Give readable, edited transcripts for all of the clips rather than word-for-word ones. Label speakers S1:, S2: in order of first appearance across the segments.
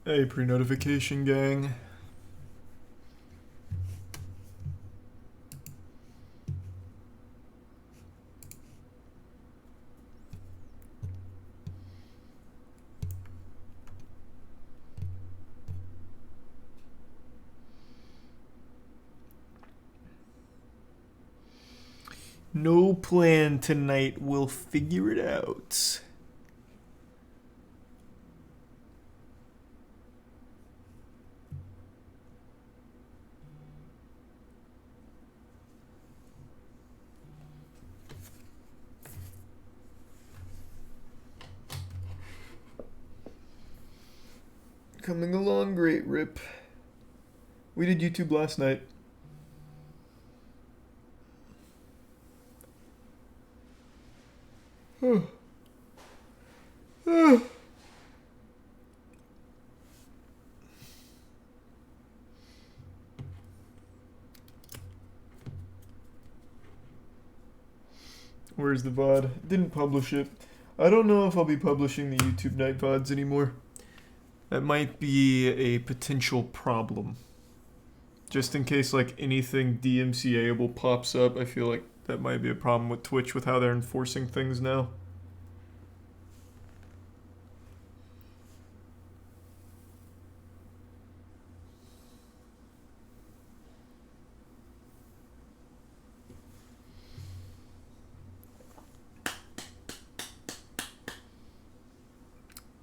S1: Hey, pre-notification gang. No plan tonight. We'll figure it out. Coming along great, Rip. We did YouTube last night. Where's the VOD? Didn't publish it. I don't know if I'll be publishing the YouTube night VODs anymore. That might be a potential problem. Just in case like anything DMCA-able pops up, I feel like that might be a problem with Twitch with how they're enforcing things now.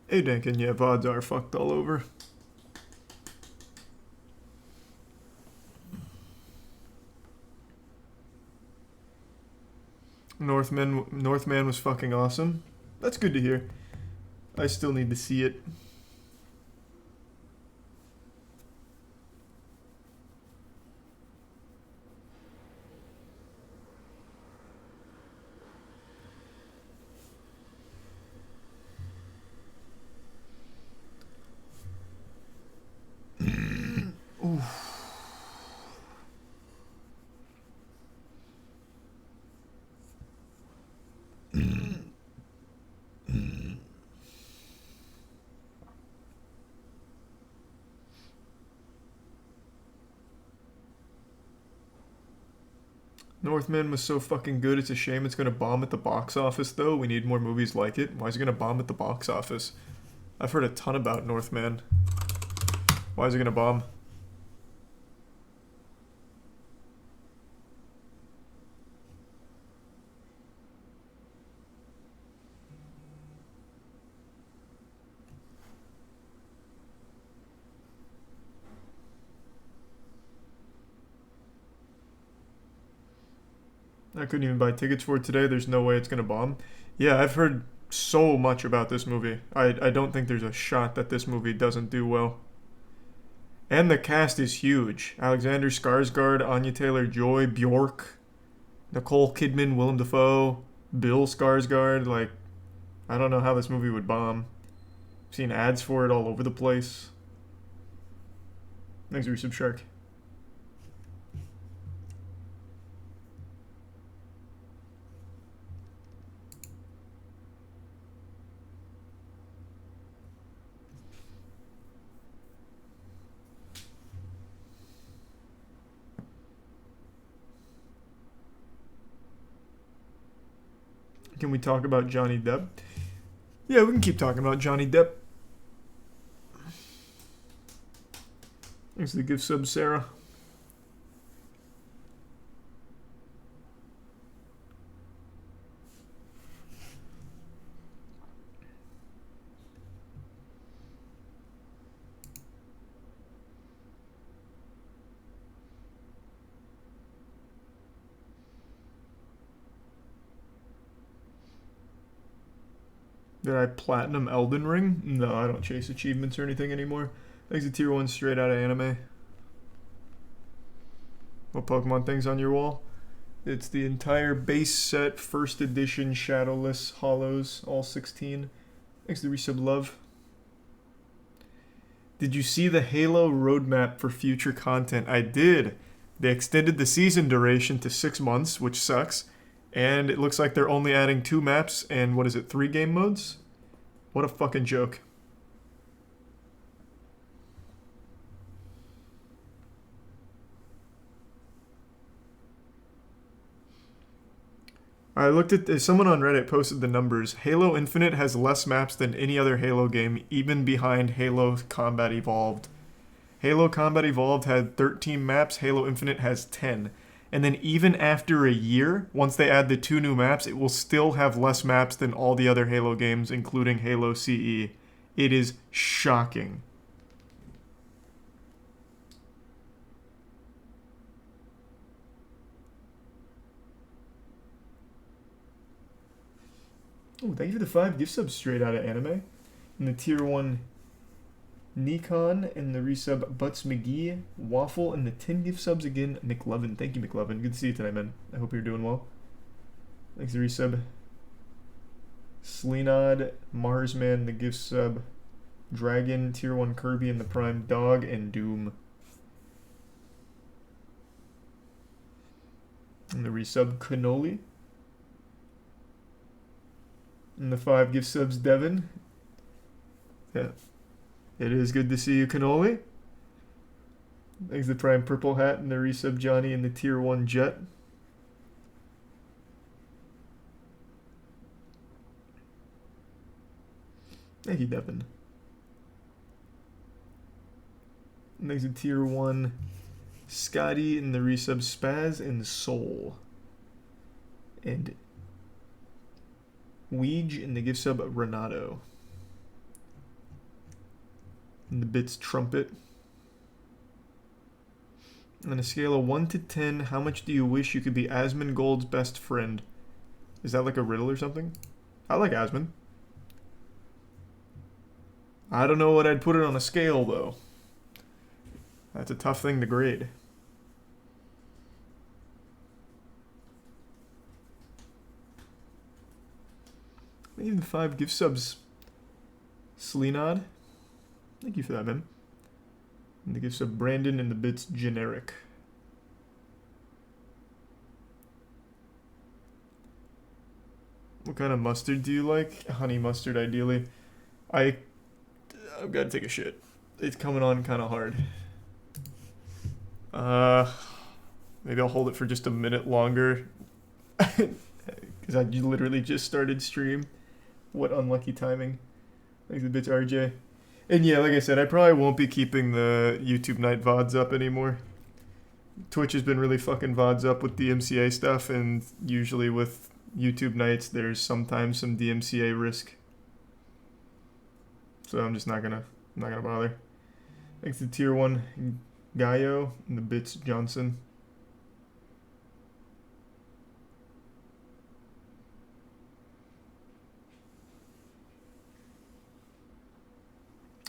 S1: Hey Duncan, yeah, VODs are fucked all over. Northman was fucking awesome. That's good to hear. I still need to see it. Northman was so fucking good, it's a shame it's gonna bomb at the box office though. We need more movies like it. Why is it gonna bomb at the box office? I've heard a ton about Northman. Why is it gonna bomb? I couldn't even buy tickets for it today. There's no way it's gonna bomb. Yeah, I've heard so much about this movie. I don't think there's a shot that this movie doesn't do well. And the cast is huge. Alexander Skarsgård, Anya Taylor-Joy, Bjork, Nicole Kidman, Willem Dafoe, Bill Skarsgård. Like, I don't know how this movie would bomb. I've seen ads for it all over the place. Thanks, Resub Shark. Can we talk about Johnny Depp? Yeah, we can keep talking about Johnny Depp. Thanks for the gift sub, Sarah. Did I platinum Elden Ring? No, I don't chase achievements or anything anymore. Thanks to tier 1 straight out of anime. What Pokemon things on your wall? It's the entire base set, first edition, shadowless hollows, all 16. Thanks to resub love. Did you see the Halo roadmap for future content? I did. They extended the season duration to 6 months, which sucks. And it looks like they're only adding 2 maps and, 3 game modes? What a fucking joke. I looked at someone on Reddit posted the numbers. Halo Infinite has less maps than any other Halo game, even behind Halo Combat Evolved. Halo Combat Evolved had 13 maps, Halo Infinite has 10. And then even after a year, once they add the 2 new maps, it will still have less maps than all the other Halo games, including Halo CE. It is shocking. Oh, thank you for the 5 gift subs straight out of anime. And the tier 1 Nikon and the resub Butts McGee, Waffle, and the 10 gift subs again, McLovin. Thank you, McLovin. Good to see you tonight, man. I hope you're doing well. Thanks, the resub. Sleenod, Marsman, the gift sub. Dragon, tier 1 Kirby, and the Prime Dog, and Doom. And the resub Cannoli. And the 5 gift subs Devin. Yeah. It is good to see you, Cannoli. Thanks the Prime Purple Hat and the resub Johnny and the tier 1 Jet. Thank you, Devin. And thanks the tier 1 Scotty and the resub Spaz and Soul. And Weege and the gift sub Renato. And the bits Trumpet. On a scale of 1 to 10, how much do you wish you could be Asmongold's best friend? Is that like a riddle or something? I like Asmon. I don't know what I'd put it on a scale, though. That's a tough thing to grade. Even 5 gift subs. Sleenod. Thank you for that, man. And the gift sub Brandon and the bits Generic. What kind of mustard do you like? Honey mustard, ideally. I've got to take a shit. It's coming on kind of hard. Maybe I'll hold it for just a minute longer. Because I literally just started stream. What unlucky timing. Thanks the bits, RJ. And yeah, like I said, I probably won't be keeping the YouTube night VODs up anymore. Twitch has been really fucking VODs up with DMCA stuff, and usually with YouTube nights, there's sometimes some DMCA risk. So I'm just not gonna bother. Thanks to tier 1 Gaio and the bits Johnson.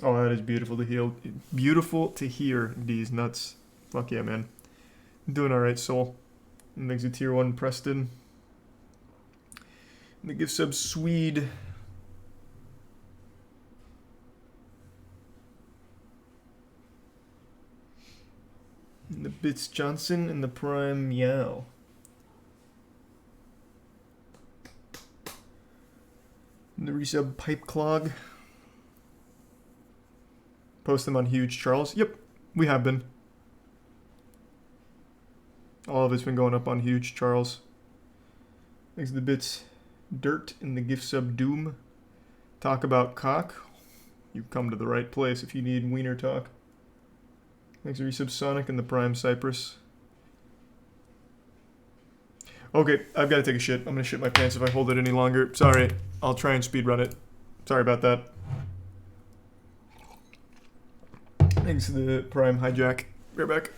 S1: Oh, that is beautiful to hear. Beautiful to hear these nuts. Fuck yeah, man. Doing alright, Soul. And thanks to tier 1 Preston. And the gift sub Swede. And the bits Johnson and the Prime Meow. And the resub Pipe Clog. Post them on Huge Charles. Yep, we have been. All of it's been going up on Huge Charles. Thanks to the bits Dirt and the gift sub Doom. Talk about cock. You've come to the right place if you need wiener talk. Thanks to resub Sonic and the Prime Cypress. Okay, I've got to take a shit. I'm going to shit my pants if I hold it any longer. Sorry, I'll try and speedrun it. Sorry about that. Thanks to the Prime Hijack. Right back.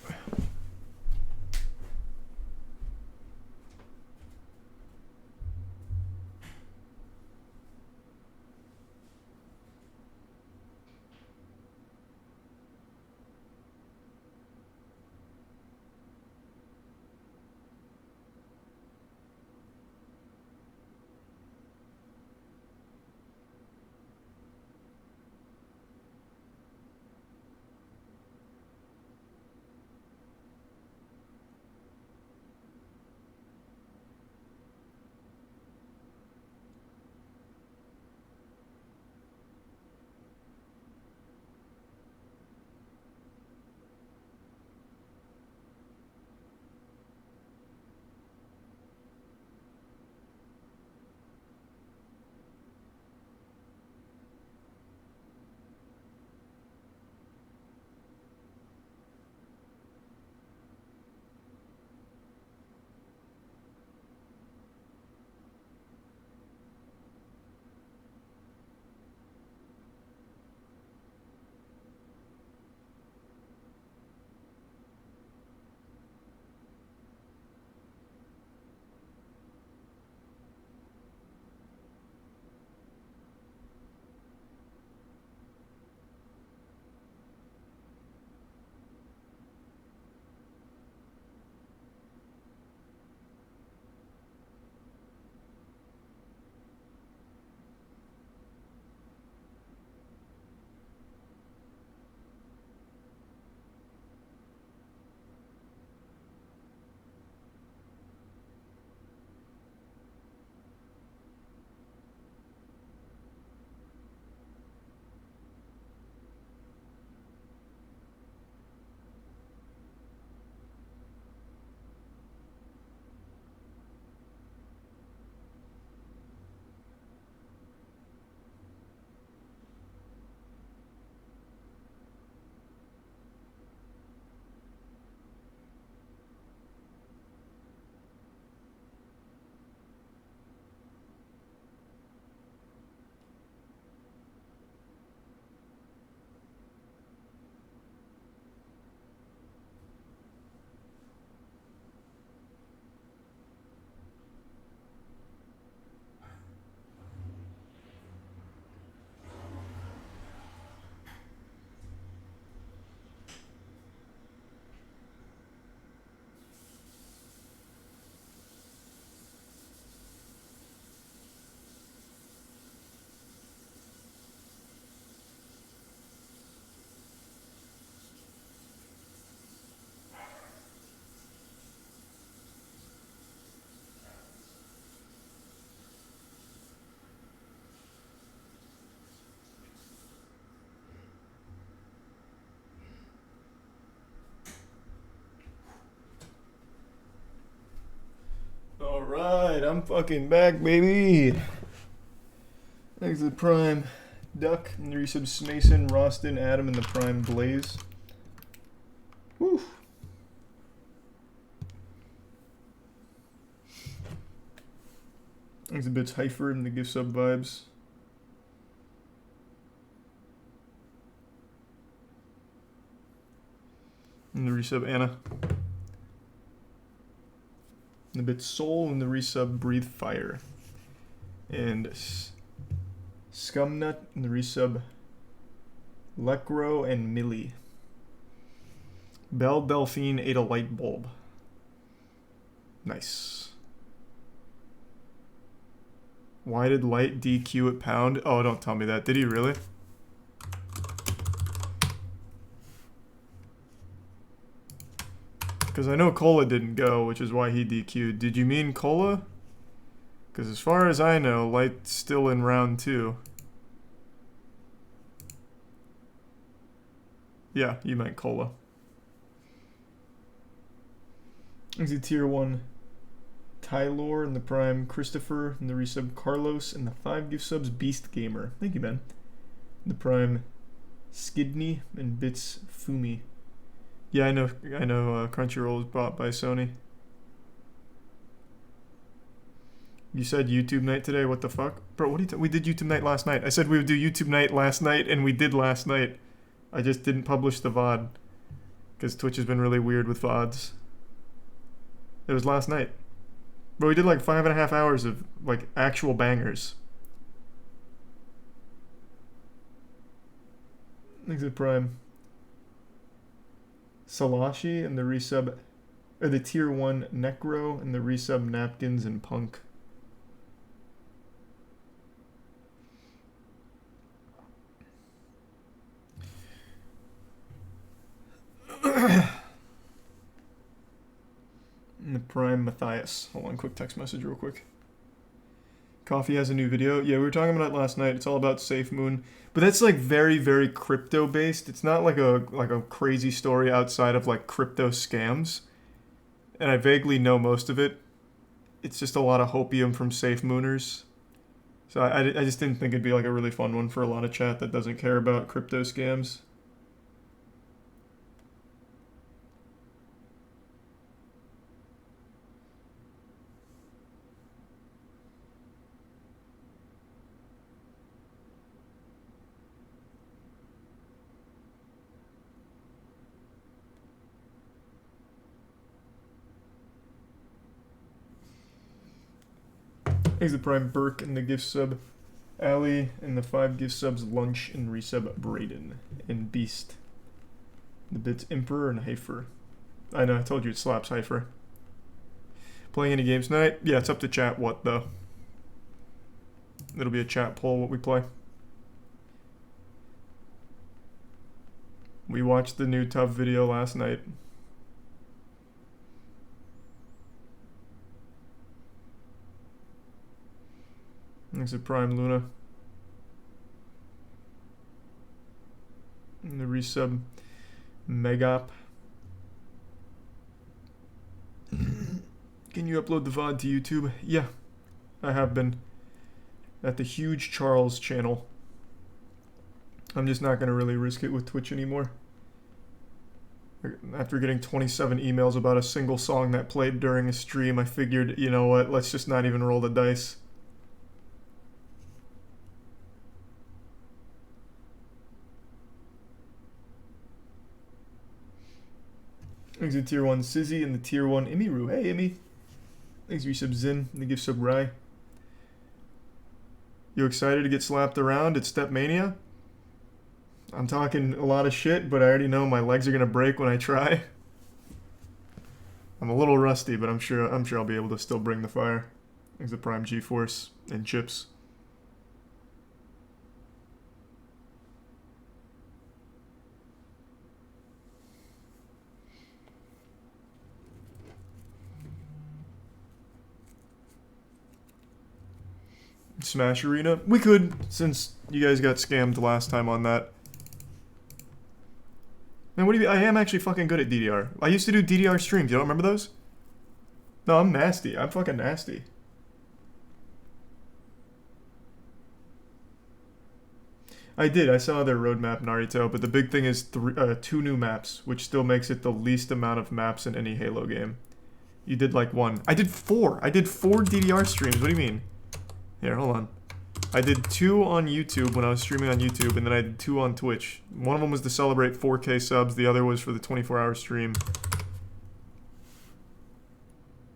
S1: I'm fucking back, baby. Thanks to the Prime Duck, and the resubs Mason, Roston, Adam, and the Prime Blaze. Woo. Thanks to Bits Heifer and the gift sub vibes. And the resub Anna. And the Bits Soul and the resub Breathe Fire. And Scumnut and the resub Lecro and Millie. Belle Delphine ate a light bulb. Nice. Why did Light DQ at Pound? Oh, don't tell me that. Did he really? Because I know Cola didn't go, which is why he DQ'd. Did you mean Cola? Because as far as I know, Light's still in round 2. Yeah, you meant Cola. Is it tier 1 Tylor and the Prime Christopher and the resub Carlos and the 5 gift subs Beast Gamer. Thank you, Ben. The Prime Skidney and Bits Fumi. Yeah, I know Crunchyroll was bought by Sony. You said YouTube night today, what the fuck? Bro, what are you we did YouTube night last night. I said we would do YouTube night last night, and we did last night. I just didn't publish the VOD. Because Twitch has been really weird with VODs. It was last night. But we did like 5.5 hours of like actual bangers. Thanks to Prime. Salashi and the resub, or the tier 1 Necro and the resub Napkins and Punk. And the Prime Matthias. Hold on, quick text message real quick. Coffee has a new video. Yeah, we were talking about it last night. It's all about Safe Moon. But that's like very, very crypto based. It's not like a crazy story outside of like crypto scams. And I vaguely know most of it. It's just a lot of hopium from Safe Mooners. So I just didn't think it'd be like a really fun one for a lot of chat that doesn't care about crypto scams. Thanks to Prime Burke and the gift sub Ali and the 5 gift subs Lunch and resub Braden and Beast. The Bits Emperor and Heifer. I know, I told you it slaps Heifer. Playing any games tonight? Yeah, it's up to chat what though. It'll be a chat poll what we play. We watched the new Tough video last night. Thanks to Prime Luna. And the resub Megap. Can you upload the VOD to YouTube? Yeah, I have been. At the Huge Charles channel. I'm just not going to really risk it with Twitch anymore. After getting 27 emails about a single song that played during a stream, I figured, you know what, let's just not even roll the dice. Thanks to tier 1 Sizzy and the tier 1 Imiru. Hey, Imi. Thanks to resub Zin and the gift sub Rai. You excited to get slapped around at Stepmania? I'm talking a lot of shit, but I already know my legs are gonna break when I try. I'm a little rusty, but I'm sure I'll be able to still bring the fire. Thanks to Prime G-Force and Chips. Smash Arena? We could, since you guys got scammed last time on that. Man, what do you mean? I am actually fucking good at DDR. I used to do DDR streams. You don't remember those? No, I'm nasty. I'm fucking nasty. I did. I saw their roadmap, Naruto, but the big thing is two new maps, which still makes it the least amount of maps in any Halo game. You did like one. I did four. I did 4 DDR streams. What do you mean? Here, hold on. I did 2 on YouTube when I was streaming on YouTube, and then I did 2 on Twitch. One of them was to celebrate 4K subs. The other was for the 24-hour stream.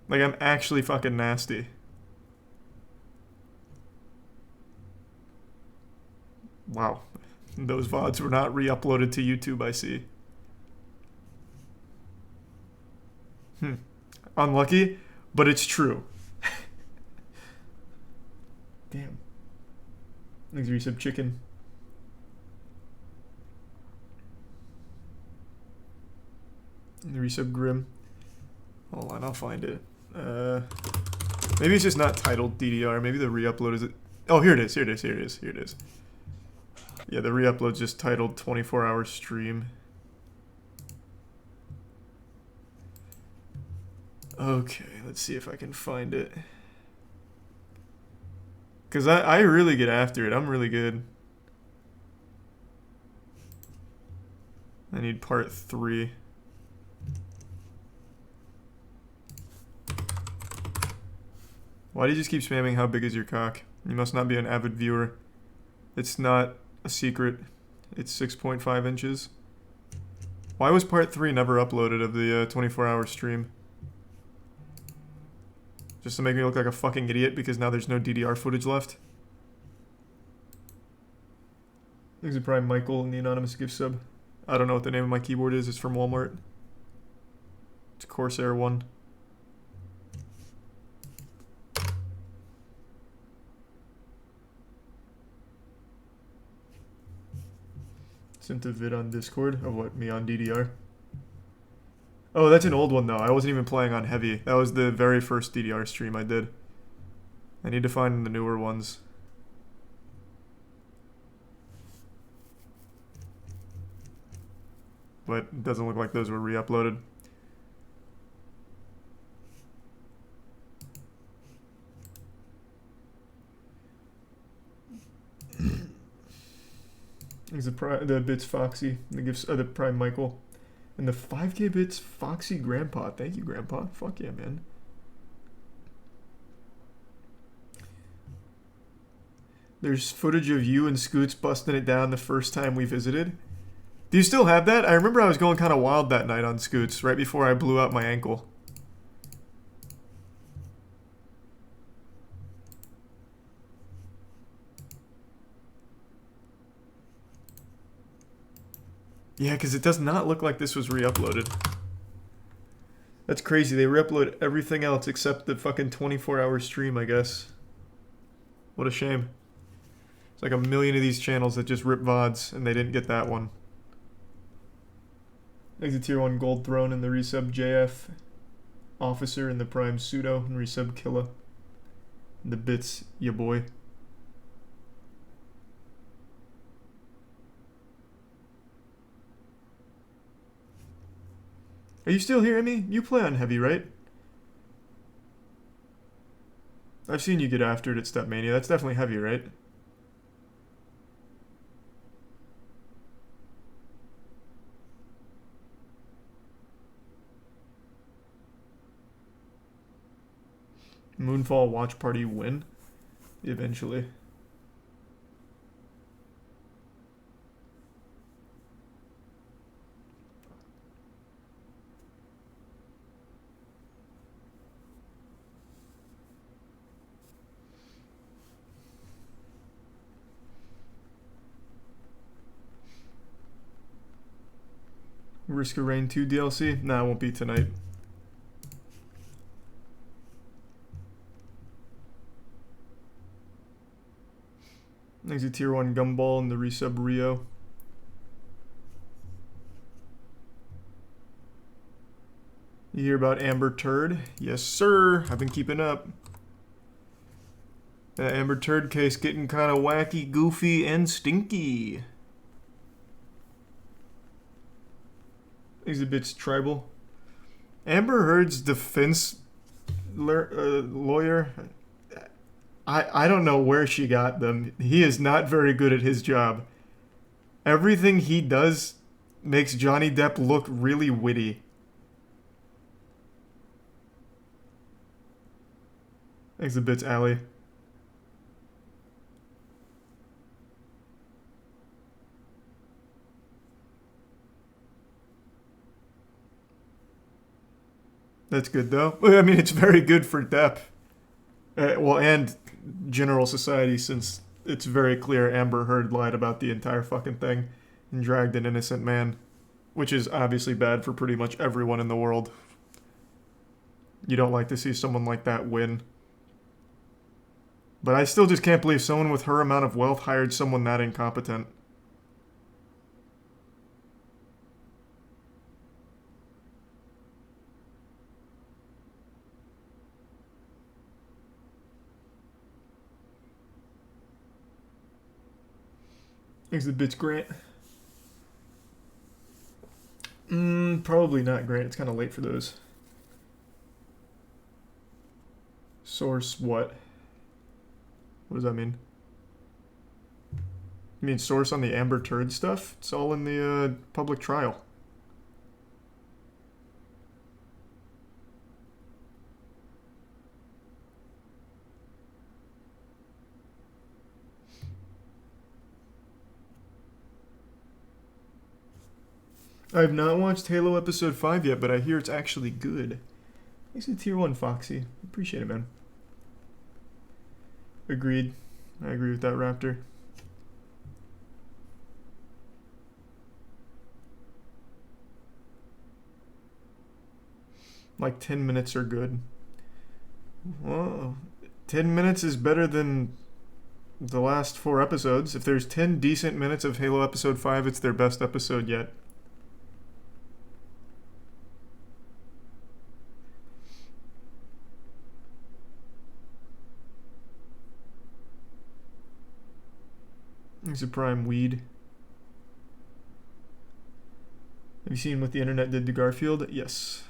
S1: Like, I'm actually fucking nasty. Wow. Those VODs were not re-uploaded to YouTube, I see. Unlucky, but it's true. Damn. Thanks for resub chicken. And the resub Grim. Hold on, I'll find it. Maybe it's just not titled DDR. Maybe the re-upload is it. Oh, here it is. Here it is. Here it is. Here it is. Yeah, the re-upload's just titled 24-hour stream. Okay, let's see if I can find it. Because I really get after it. I'm really good. I need part 3. Why do you just keep spamming how big is your cock? You must not be an avid viewer. It's not a secret. It's 6.5 inches. Why was part 3 never uploaded of the 24-hour stream? Just to make me look like a fucking idiot because now there's no DDR footage left? Thanks to Prime Michael in the anonymous gift sub. I don't know what the name of my keyboard is. It's from Walmart. It's Corsair 1. Sent a vid on Discord of what, me on DDR. Oh, that's an old one though. I wasn't even playing on heavy. That was the very first DDR stream I did. I need to find the newer ones. But it doesn't look like those were re-uploaded. He's the bits Foxy, the gifts the Prime Michael, and the 5K bits Foxy Grandpa. Thank you, Grandpa. Fuck yeah, man. There's footage of you and Scoots busting it down the first time we visited. Do you still have that? I remember I was going kind of wild that night on Scoots, right before I blew out my ankle. Yeah, because it does not look like this was re-uploaded. That's crazy. They re-upload everything else except the fucking 24-hour stream, I guess. What a shame. It's like a million of these channels that just rip VODs, and they didn't get that one. Exit Tier 1 Gold Throne and the resub JF Officer and the Prime Pseudo and resub Killa. And the bits, ya boy. Are you still hearing me? You play on heavy, right? I've seen you get after it at Stepmania. That's definitely heavy, right? Moonfall watch party win? Eventually. Risk of Rain 2 DLC? Nah, it won't be tonight. Next a Tier 1 Gumball and the resub Rio. You hear about Amber Turd? Yes, sir. I've been keeping up. That Amber Turd case getting kind of wacky, goofy, and stinky. Exhibits tribal. Amber Heard's defense lawyer. I don't know where she got them. He is not very good at his job. Everything he does makes Johnny Depp look really witty. Thanks a bit, Allie. That's good, though. I mean, it's very good for Depp. Well, and general society, since it's very clear Amber Heard lied about the entire fucking thing and dragged an innocent man, which is obviously bad for pretty much everyone in the world. You don't like to see someone like that win. But I still just can't believe someone with her amount of wealth hired someone that incompetent. Thanks the bitch, Grant. Probably not, Grant. It's kind of late for those. Source what? What does that mean? You mean source on the Amber Turd stuff? It's all in the public trial. I have not watched Halo Episode 5 yet, but I hear it's actually good. Thanks to Tier 1, Foxy. Appreciate it, man. Agreed. I agree with that, Raptor. Like 10 minutes are good. Well, 10 minutes is better than the last 4 episodes. If there's 10 decent minutes of Halo Episode 5, it's their best episode yet. It's a prime weed. Have you seen what the internet did to Garfield? Yes.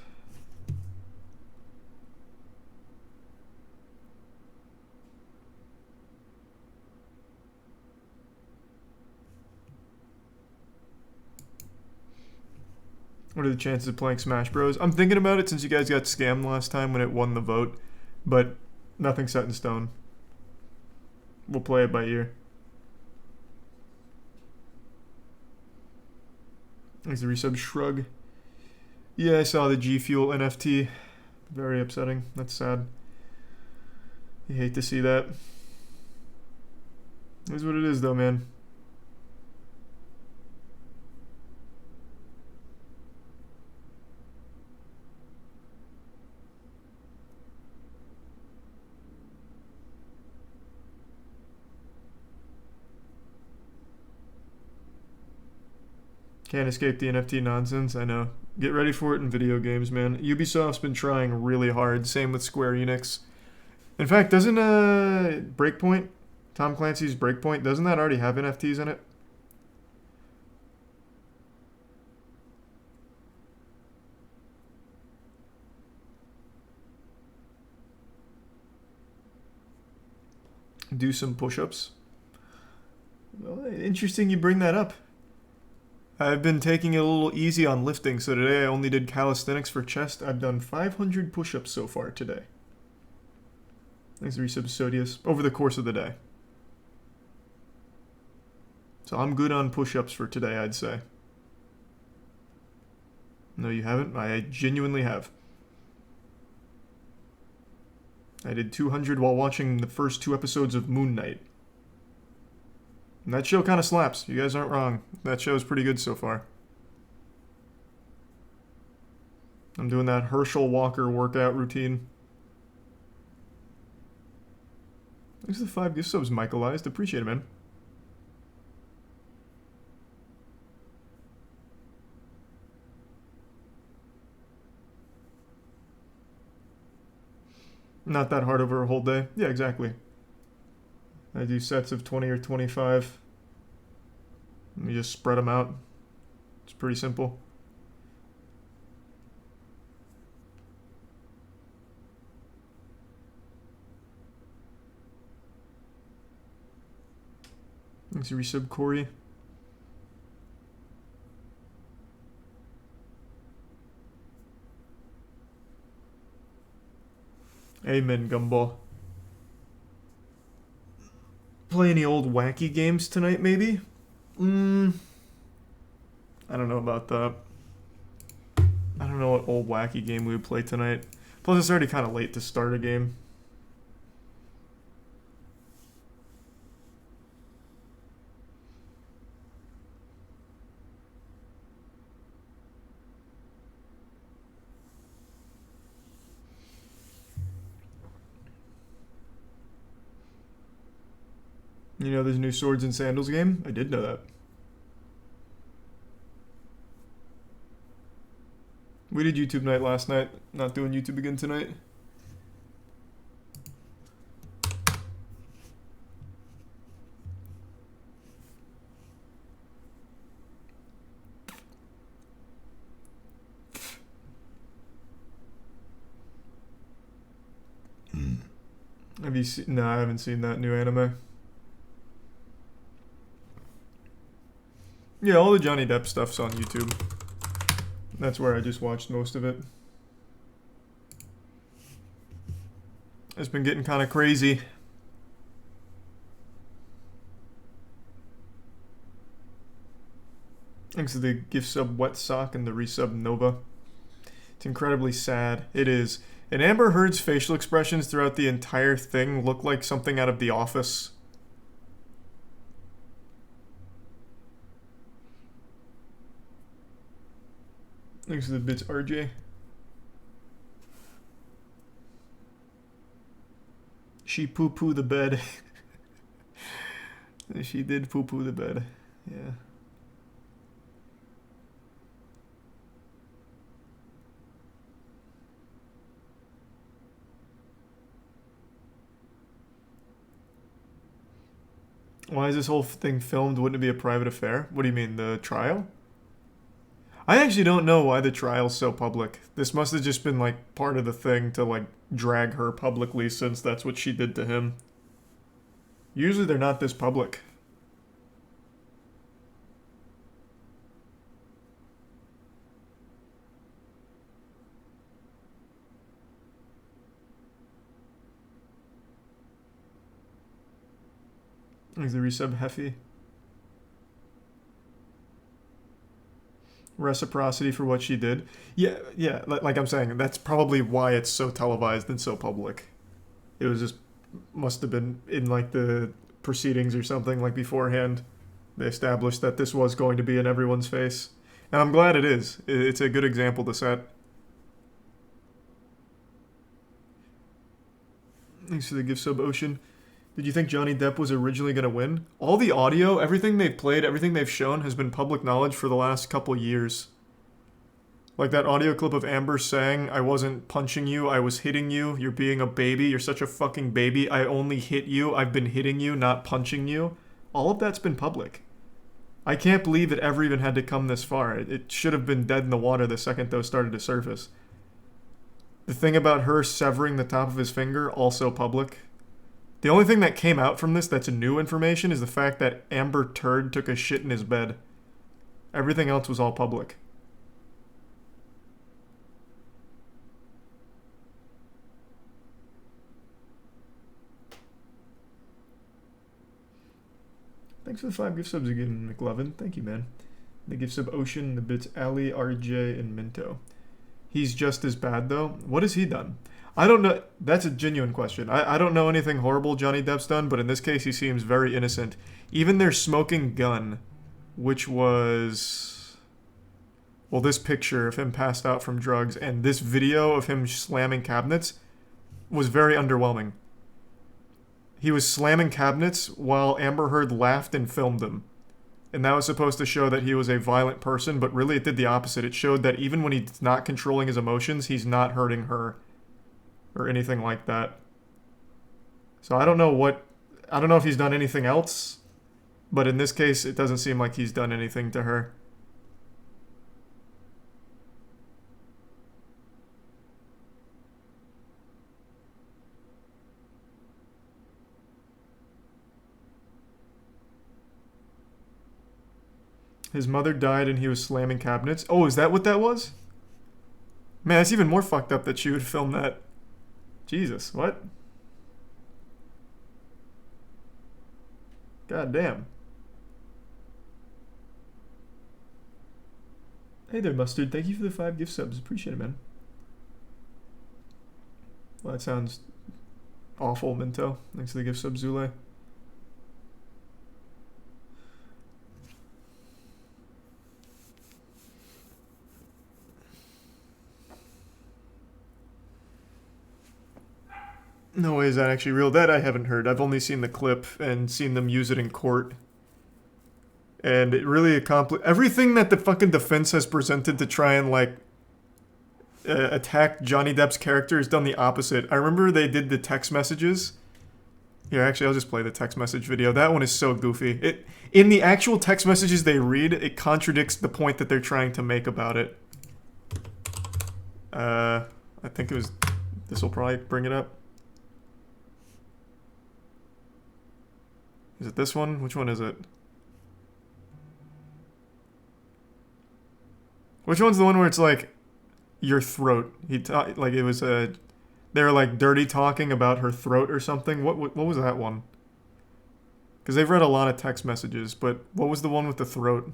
S1: What are the chances of playing Smash Bros? I'm thinking about it since you guys got scammed last time when it won the vote, but nothing's set in stone. We'll play it by ear. Thanks the resub Shrug. Yeah, I saw the G Fuel NFT. Very upsetting. That's sad. You hate to see that. It is what it is, though, man. Can't escape the NFT nonsense, I know. Get ready for it in video games, man. Ubisoft's been trying really hard, same with Square Enix. In fact, doesn't Breakpoint, Tom Clancy's Breakpoint, doesn't that already have NFTs in it? Do some push-ups. Well, interesting you bring that up. I've been taking it a little easy on lifting, so today I only did calisthenics for chest. I've done 500 push-ups so far today. Thanks to resub Sodius. Over the course of the day. So I'm good on push-ups for today, I'd say. No, you haven't? I genuinely have. I did 200 while watching the first 2 episodes of Moon Knight. And that show kind of slaps. You guys aren't wrong. That show's pretty good so far. I'm doing that Herschel Walker workout routine. Thanks for the 5 gift subs, Michaelized. Appreciate it, man. Not that hard over a whole day. Yeah, exactly. I do sets of 20 or 25. Let me just spread them out. It's pretty simple. Thanks for resub, Corey. Amen, Gumball. Play any old wacky games tonight, maybe? I don't know about that. I don't know what old wacky game we would play tonight. Plus, it's already kind of late to start a game. You know, there's a new Swords and Sandals game? I did know that. We did YouTube night last night. Not doing YouTube again tonight. Have you seen? No, I haven't seen that new anime. Yeah, all the Johnny Depp stuff's on YouTube. That's where I just watched most of it. It's been getting kind of crazy. Thanks to the gift sub Wet Sock and the resub Nova. It's incredibly sad. It is. And Amber Heard's facial expressions throughout the entire thing look like something out of The Office. Thanks for the bits, RJ. She poo-poo the bed. She did poo-poo the bed. Yeah. Why is this whole thing filmed? Wouldn't it be a private affair? What do you mean, the trial? I actually don't know why the trial's so public. This must have just been like part of the thing to like drag her publicly since that's what she did to him. Usually they're not this public. Is the resub Heffy? Reciprocity for what she did. Yeah, like I'm saying, that's probably why it's so televised and so public. It was just, must have been in like the proceedings or something like beforehand. They established that this was going to be in everyone's face. And I'm glad it is. It's a good example to set. Thanks for the gift sub, Ocean. Did you think Johnny Depp was originally going to win? All the audio, everything they've played, everything they've shown has been public knowledge for the last couple years. Like that audio clip of Amber saying, I wasn't punching you, I was hitting you, you're being a baby, you're such a fucking baby, I only hit you, I've been hitting you, not punching you. All of that's been public. I can't believe it ever even had to come this far. It should have been dead in the water the second those started to surface. The thing about her severing the top of his finger, also public. The only thing that came out from this that's new information is the fact that Amber Turd took a shit in his bed. Everything else was all public. Thanks for the 5 gift subs again, McLovin. Thank you, man. The gift sub Ocean, the bits Ali, RJ, and Minto. He's just as bad, though. What has he done? I don't know. That's a genuine question. I don't know anything horrible Johnny Depp's done, but in this case, he seems very innocent. Even their smoking gun, which was... Well, this picture of him passed out from drugs and this video of him slamming cabinets was very underwhelming. He was slamming cabinets while Amber Heard laughed and filmed him. And that was supposed to show that he was a violent person, but really it did the opposite. It showed that even when he's not controlling his emotions, he's not hurting her. Or anything like that. So I don't know if he's done anything else, but in this case, it doesn't seem like he's done anything to her. His mother died and he was slamming cabinets. Oh, is that what that was? Man, that's even more fucked up that she would film that. Jesus, what? God damn. Hey there, Mustard. Thank you for the 5 gift subs. Appreciate it, man. Well, that sounds awful, Minto. Thanks for the gift sub, Zule. No way is that actually real. That I haven't heard. I've only seen the clip and seen them use it in court. And it really accomplished everything that the fucking defense has presented to try and, like, attack Johnny Depp's character has done the opposite. I remember they did the text messages. Here, actually, I'll just play the text message video. That one is so goofy. In the actual text messages they read, it contradicts the point that they're trying to make about it. I think it was... This will probably bring it up. Is it this one? Which one is it? Which one's the one where it's like your throat? Like it was a, they were like dirty talking about her throat or something. What was that one? Because they've read a lot of text messages, but what was the one with the throat?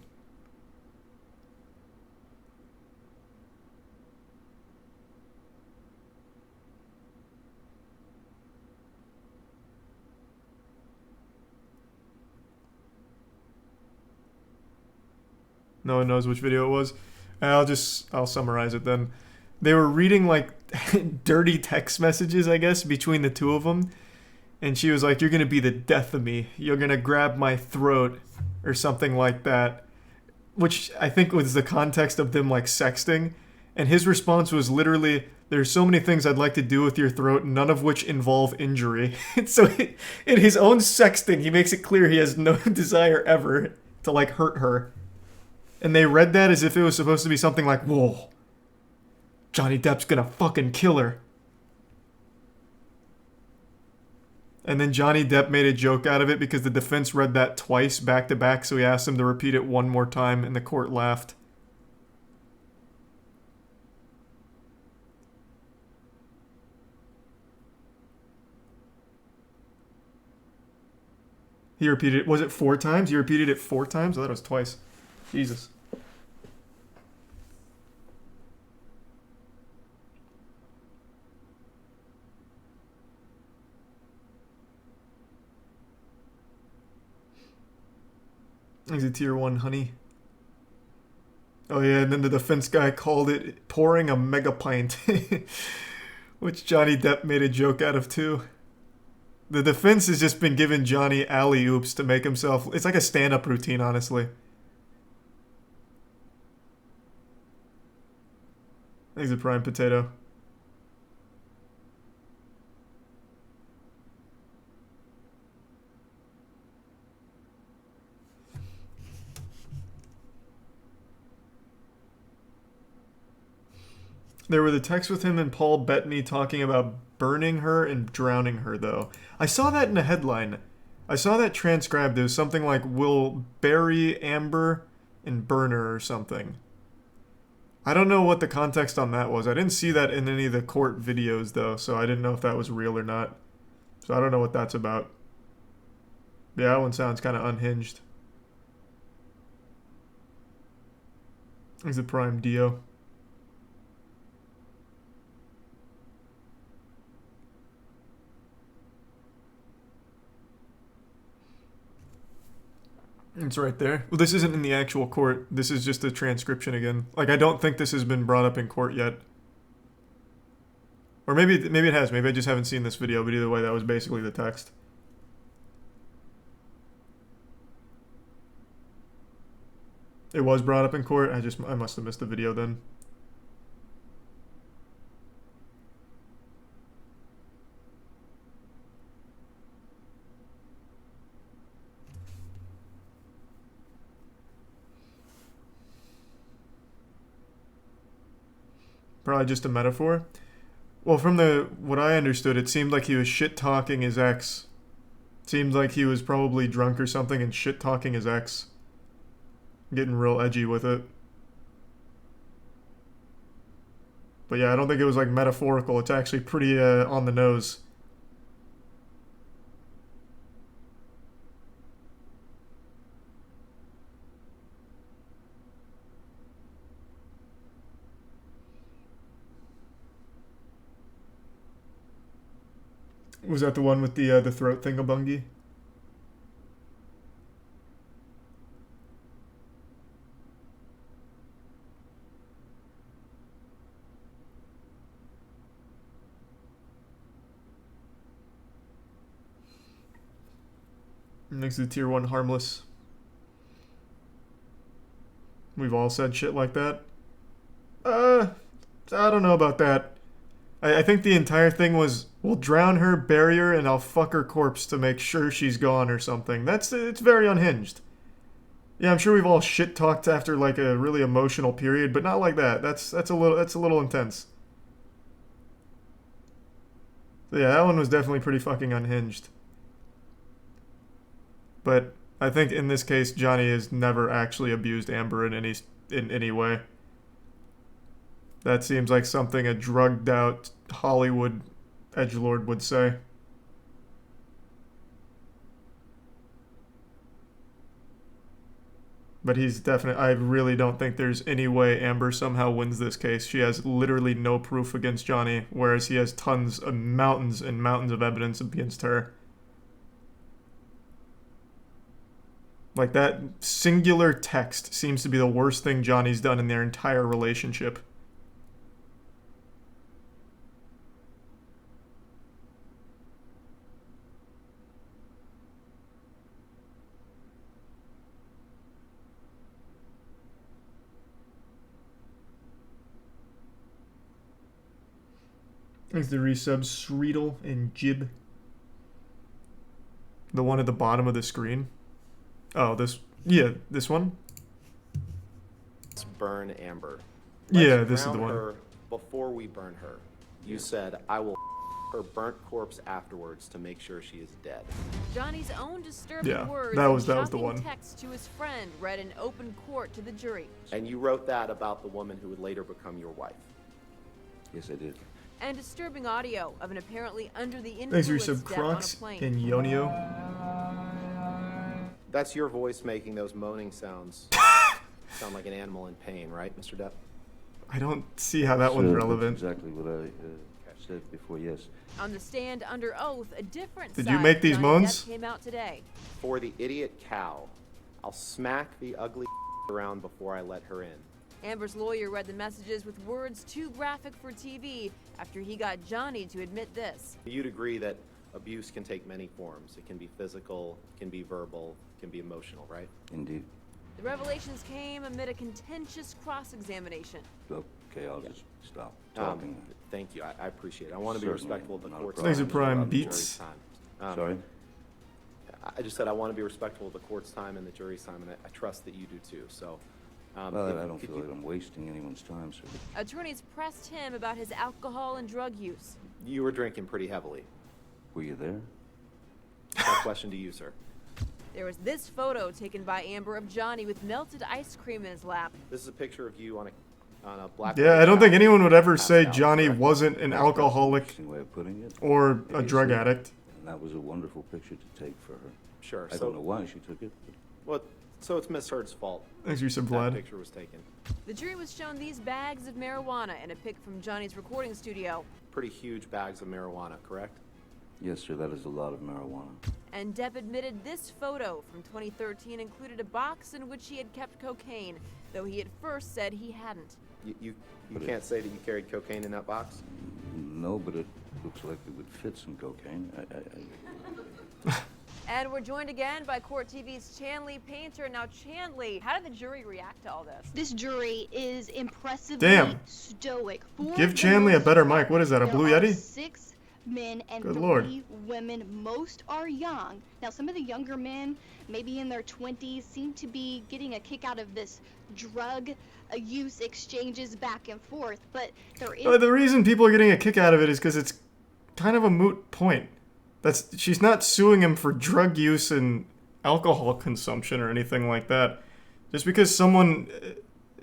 S1: No one knows which video it was. I'll summarize it then. They were reading like dirty text messages, I guess, between the two of them. And she was like, "You're going to be the death of me. You're going to grab my throat," or something like that. Which I think was the context of them like sexting. And his response was literally, "There's so many things I'd like to do with your throat, none of which involve injury." So in his own sexting, he makes it clear he has no desire ever to like hurt her. And they read that as if it was supposed to be something like, "Whoa, Johnny Depp's gonna fucking kill her." And then Johnny Depp made a joke out of it because the defense read that twice back to back, so he asked him to repeat it one more time, and the court laughed. He repeated it. Was it 4 times? He repeated it 4 times? I thought it was twice. Jesus. He's a tier 1 honey. Oh yeah, and then the defense guy called it pouring a mega pint. Which Johnny Depp made a joke out of too. The defense has just been giving Johnny alley-oops to make himself... It's like a stand-up routine, honestly. He's a prime potato. There were the texts with him and Paul Bettany talking about burning her and drowning her, though. I saw that in a headline. I saw that transcribed. It was something like, "Will bury Amber and burn her," or something. I don't know what the context on that was. I didn't see that in any of the court videos, though, so I didn't know if that was real or not. So I don't know what that's about. Yeah, that one sounds kind of unhinged. He's a prime Dio. It's right there. Well, this isn't in the actual court. This is just a transcription again. Like, I don't think this has been brought up in court yet. Or maybe it has. Maybe I just haven't seen this video, but either way, that was basically the text. It was brought up in court. I must have missed the video then. Probably just a metaphor. Well, from what I understood, it seemed like he was shit-talking his ex. It seemed like he was probably drunk or something and shit-talking his ex. Getting real edgy with it. But yeah, I don't think it was like metaphorical. It's actually pretty on the nose. Was that the one with the throat thingamabungy? Next to the tier 1 harmless. We've all said shit like that. I don't know about that. I think the entire thing was, we'll drown her, bury her, and I'll fuck her corpse to make sure she's gone or something. It's very unhinged. Yeah, I'm sure we've all shit talked after like a really emotional period, but not like that. That's a little intense. So yeah, that one was definitely pretty fucking unhinged. But I think in this case, Johnny has never actually abused Amber in any way. That seems like something a drugged out Hollywood edgelord would say. But he's definitely... I really don't think there's any way Amber somehow wins this case. She has literally no proof against Johnny, whereas he has tons of mountains and mountains of evidence against her. Like, that singular text seems to be the worst thing Johnny's done in their entire relationship. Thanks to resubs Sreedle and Jib. The one at the bottom of the screen. Oh, this one?
S2: Let's burn Amber.
S1: Yeah, this is the one.
S2: Her before we burn her. You said, I will her burnt corpse afterwards to make sure she is dead.
S3: Johnny's own disturbing words
S1: that was
S3: and
S1: the one.
S3: text to his friend read in open court to the jury.
S2: And you wrote that about the woman who would later become your wife.
S4: Yes, I did.
S3: And disturbing audio of an apparently under the
S1: Thanks
S3: influence
S1: for your sub,
S3: death on a
S1: Crocs
S3: plane.
S1: and Yonio.
S2: That's your voice making those moaning sounds. Sound like an animal in pain, right, Mr. Depp?
S1: I don't see how that one's relevant.
S4: That's exactly what I said before, yes.
S3: On the stand under oath, a different
S1: Did
S3: side
S1: you make
S3: of
S1: these
S3: Johnny
S1: moans?
S3: Depp came out today.
S2: For the idiot cow, I'll smack the ugly around before I let her in.
S3: Amber's lawyer read the messages with words too graphic for TV after he got Johnny to admit this.
S2: You'd agree that abuse can take many forms. It can be physical, it can be verbal, it can be emotional, right?
S4: Indeed.
S3: The revelations came amid a contentious cross-examination.
S4: Okay, I'll just stop talking.
S2: Thank you. I appreciate it. I want to be respectful of the court's
S1: Thanks
S2: time.
S1: for Prime
S2: and the
S1: Beats.
S2: jury's time.
S4: Sorry?
S2: I just said I want to be respectful of the court's time and the jury's time, and I trust that you do too. So,
S4: Well, I don't feel like I'm wasting anyone's time, sir.
S3: Attorneys pressed him about his alcohol and drug use.
S2: You were drinking pretty heavily.
S4: Were you there?
S2: My question to you, sir.
S3: There was this photo taken by Amber of Johnny with melted ice cream in his lap.
S2: This is a picture of you on a black.
S1: Yeah, I don't think anyone would ever say
S2: Passed out,
S1: Johnny
S2: correct?
S1: wasn't an alcoholic
S4: Interesting way of putting it.
S1: or a drug
S4: Obviously.
S1: addict.
S4: And that was a wonderful picture to take for her.
S2: Sure.
S4: I don't know why she took it. But
S2: Well, so it's Miss Heard's fault.
S1: Thanks for your sub,
S2: That
S1: Vlad.
S2: picture was taken.
S3: The jury was shown these bags of marijuana and a pic from Johnny's recording studio.
S2: Pretty huge bags of marijuana, correct?
S4: yes, sir, that is a lot of marijuana.
S3: And Depp admitted this photo from 2013 included a box in which he had kept cocaine, though he at first said he hadn't.
S2: You can't say that you carried cocaine in that box?
S4: No, but it looks like it would fit some cocaine.
S3: And we're joined again by Court TV's Chanley Painter. Now, Chanley, how did the jury react to all this?
S5: This jury is impressively
S1: Damn.
S5: stoic.
S1: Give Chanley a better mic. What is that, a Blue
S5: There are
S1: Yeti?
S5: 6 men and
S1: Good
S5: 3
S1: Lord.
S5: women. Most are young. Now, some of the younger men, maybe in their 20s, seem to be getting a kick out of this drug use exchanges back and forth. But there is...
S1: The reason people are getting a kick out of it is because it's kind of a moot point. She's not suing him for drug use and alcohol consumption or anything like that. Just because someone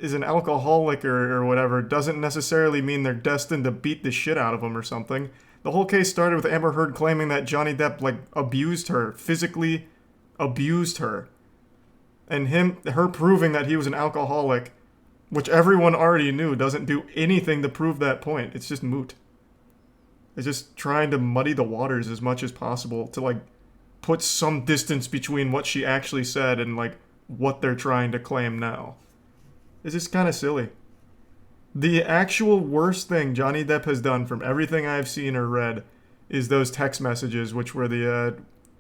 S1: is an alcoholic or whatever doesn't necessarily mean they're destined to beat the shit out of him or something. The whole case started with Amber Heard claiming that Johnny Depp, like, abused her, physically abused her. And her proving that he was an alcoholic, which everyone already knew, doesn't do anything to prove that point. It's just moot. It's just trying to muddy the waters as much as possible to, like, put some distance between what she actually said and, like, what they're trying to claim now. It's just kind of silly. The actual worst thing Johnny Depp has done from everything I've seen or read is those text messages, which were the,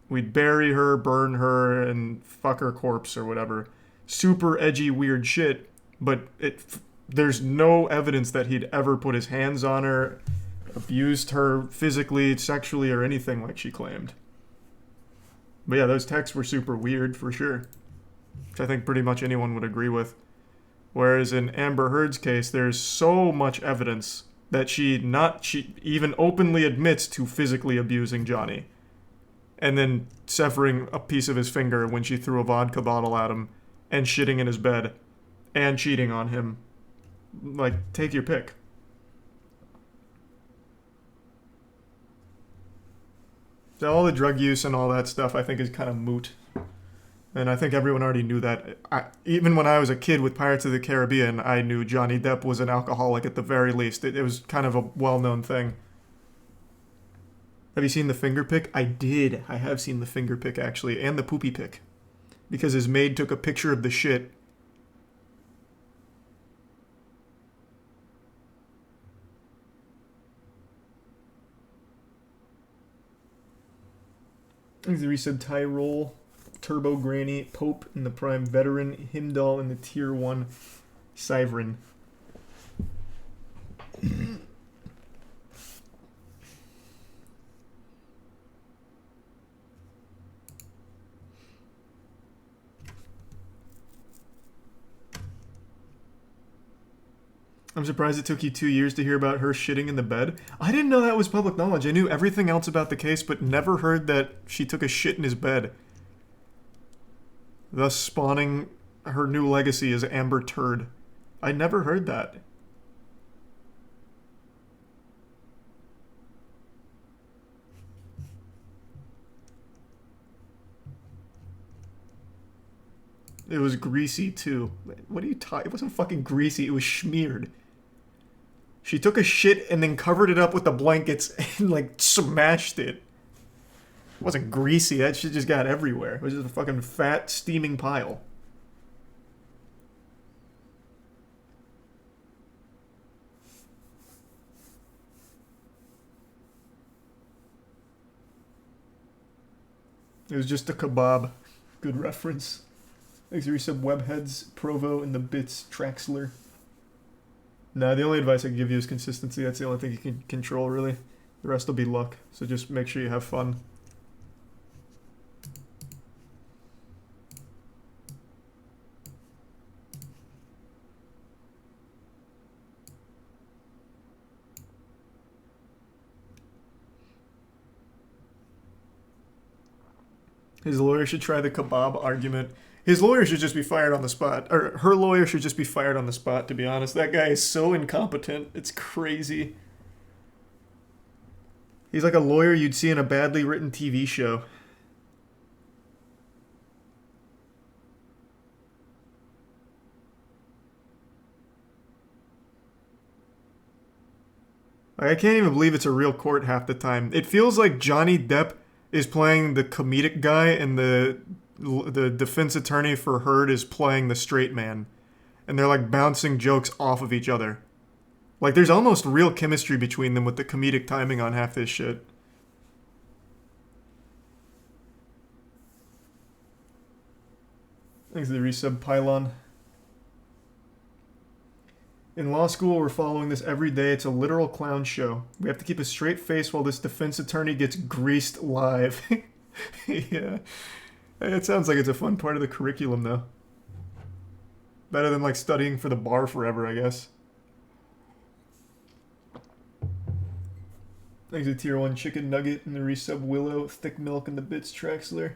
S1: we'd bury her, burn her, and fuck her corpse or whatever. Super edgy, weird shit, but there's no evidence that he'd ever put his hands on her, abused her physically, sexually, or anything like she claimed. But yeah, those texts were super weird for sure, which I think pretty much anyone would agree with. Whereas in Amber Heard's case, there's so much evidence that she even openly admits to physically abusing Johnny. And then severing a piece of his finger when she threw a vodka bottle at him, and shitting in his bed, and cheating on him. Like, take your pick. So all the drug use and all that stuff I think is kind of moot. And I think everyone already knew that. Even when I was a kid with Pirates of the Caribbean, I knew Johnny Depp was an alcoholic at the very least. It was kind of a well-known thing. Have you seen the finger pic? I did. I have seen the finger pic, actually, and the poopy pic. Because his maid took a picture of the shit. There's the resub Tyrol, Turbo Granny, Pope in the Prime Veteran, Himdall in the Tier 1, Syvrin. I'm surprised it took you 2 years to hear about her shitting in the bed. I didn't know that was public knowledge. I knew everything else about the case, but never heard that she took a shit in his bed. Thus spawning her new legacy as Amber Turd. I never heard that. It was greasy, too. What are you talking? It wasn't fucking greasy. It was smeared. She took a shit and then covered it up with the blankets and, like, smashed it. It wasn't greasy. That shit just got everywhere. It was just a fucking fat, steaming pile. It was just a kebab. Good reference. Thanks for resub Webheads, Provo, and the Bits Traxler. Nah, the only advice I can give you is consistency. That's the only thing you can control, really. The rest will be luck. So just make sure you have fun. His lawyer should try the kebab argument. His lawyer should just be fired on the spot. Or her lawyer should just be fired on the spot, to be honest. That guy is so incompetent. It's crazy. He's like a lawyer you'd see in a badly written TV show. Like, I can't even believe it's a real court half the time. It feels like Johnny Depp is playing the comedic guy and the defense attorney for Heard is playing the straight man. And they're like bouncing jokes off of each other. Like there's almost real chemistry between them with the comedic timing on half this shit. Thanks to the resub Pylon. In law school, we're following this every day. It's a literal clown show. We have to keep a straight face while this defense attorney gets greased live. Yeah. It sounds like it's a fun part of the curriculum, though. Better than, like, studying for the bar forever, I guess. Thanks to Tier 1 Chicken Nugget and the resub Willow, Thick Milk, and the Bits Traxler.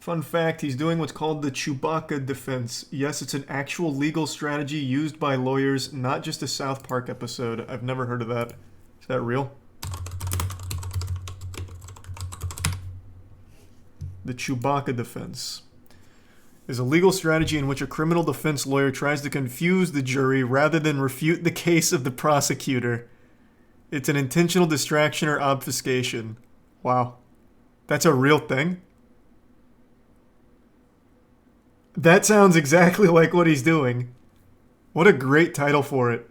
S1: Fun fact, he's doing what's called the Chewbacca defense. Yes, it's an actual legal strategy used by lawyers, not just a South Park episode. I've never heard of that. Is that real? The Chewbacca defense is a legal strategy in which a criminal defense lawyer tries to confuse the jury rather than refute the case of the prosecutor. It's an intentional distraction or obfuscation. Wow. That's a real thing? That sounds exactly like what he's doing. What a great title for it.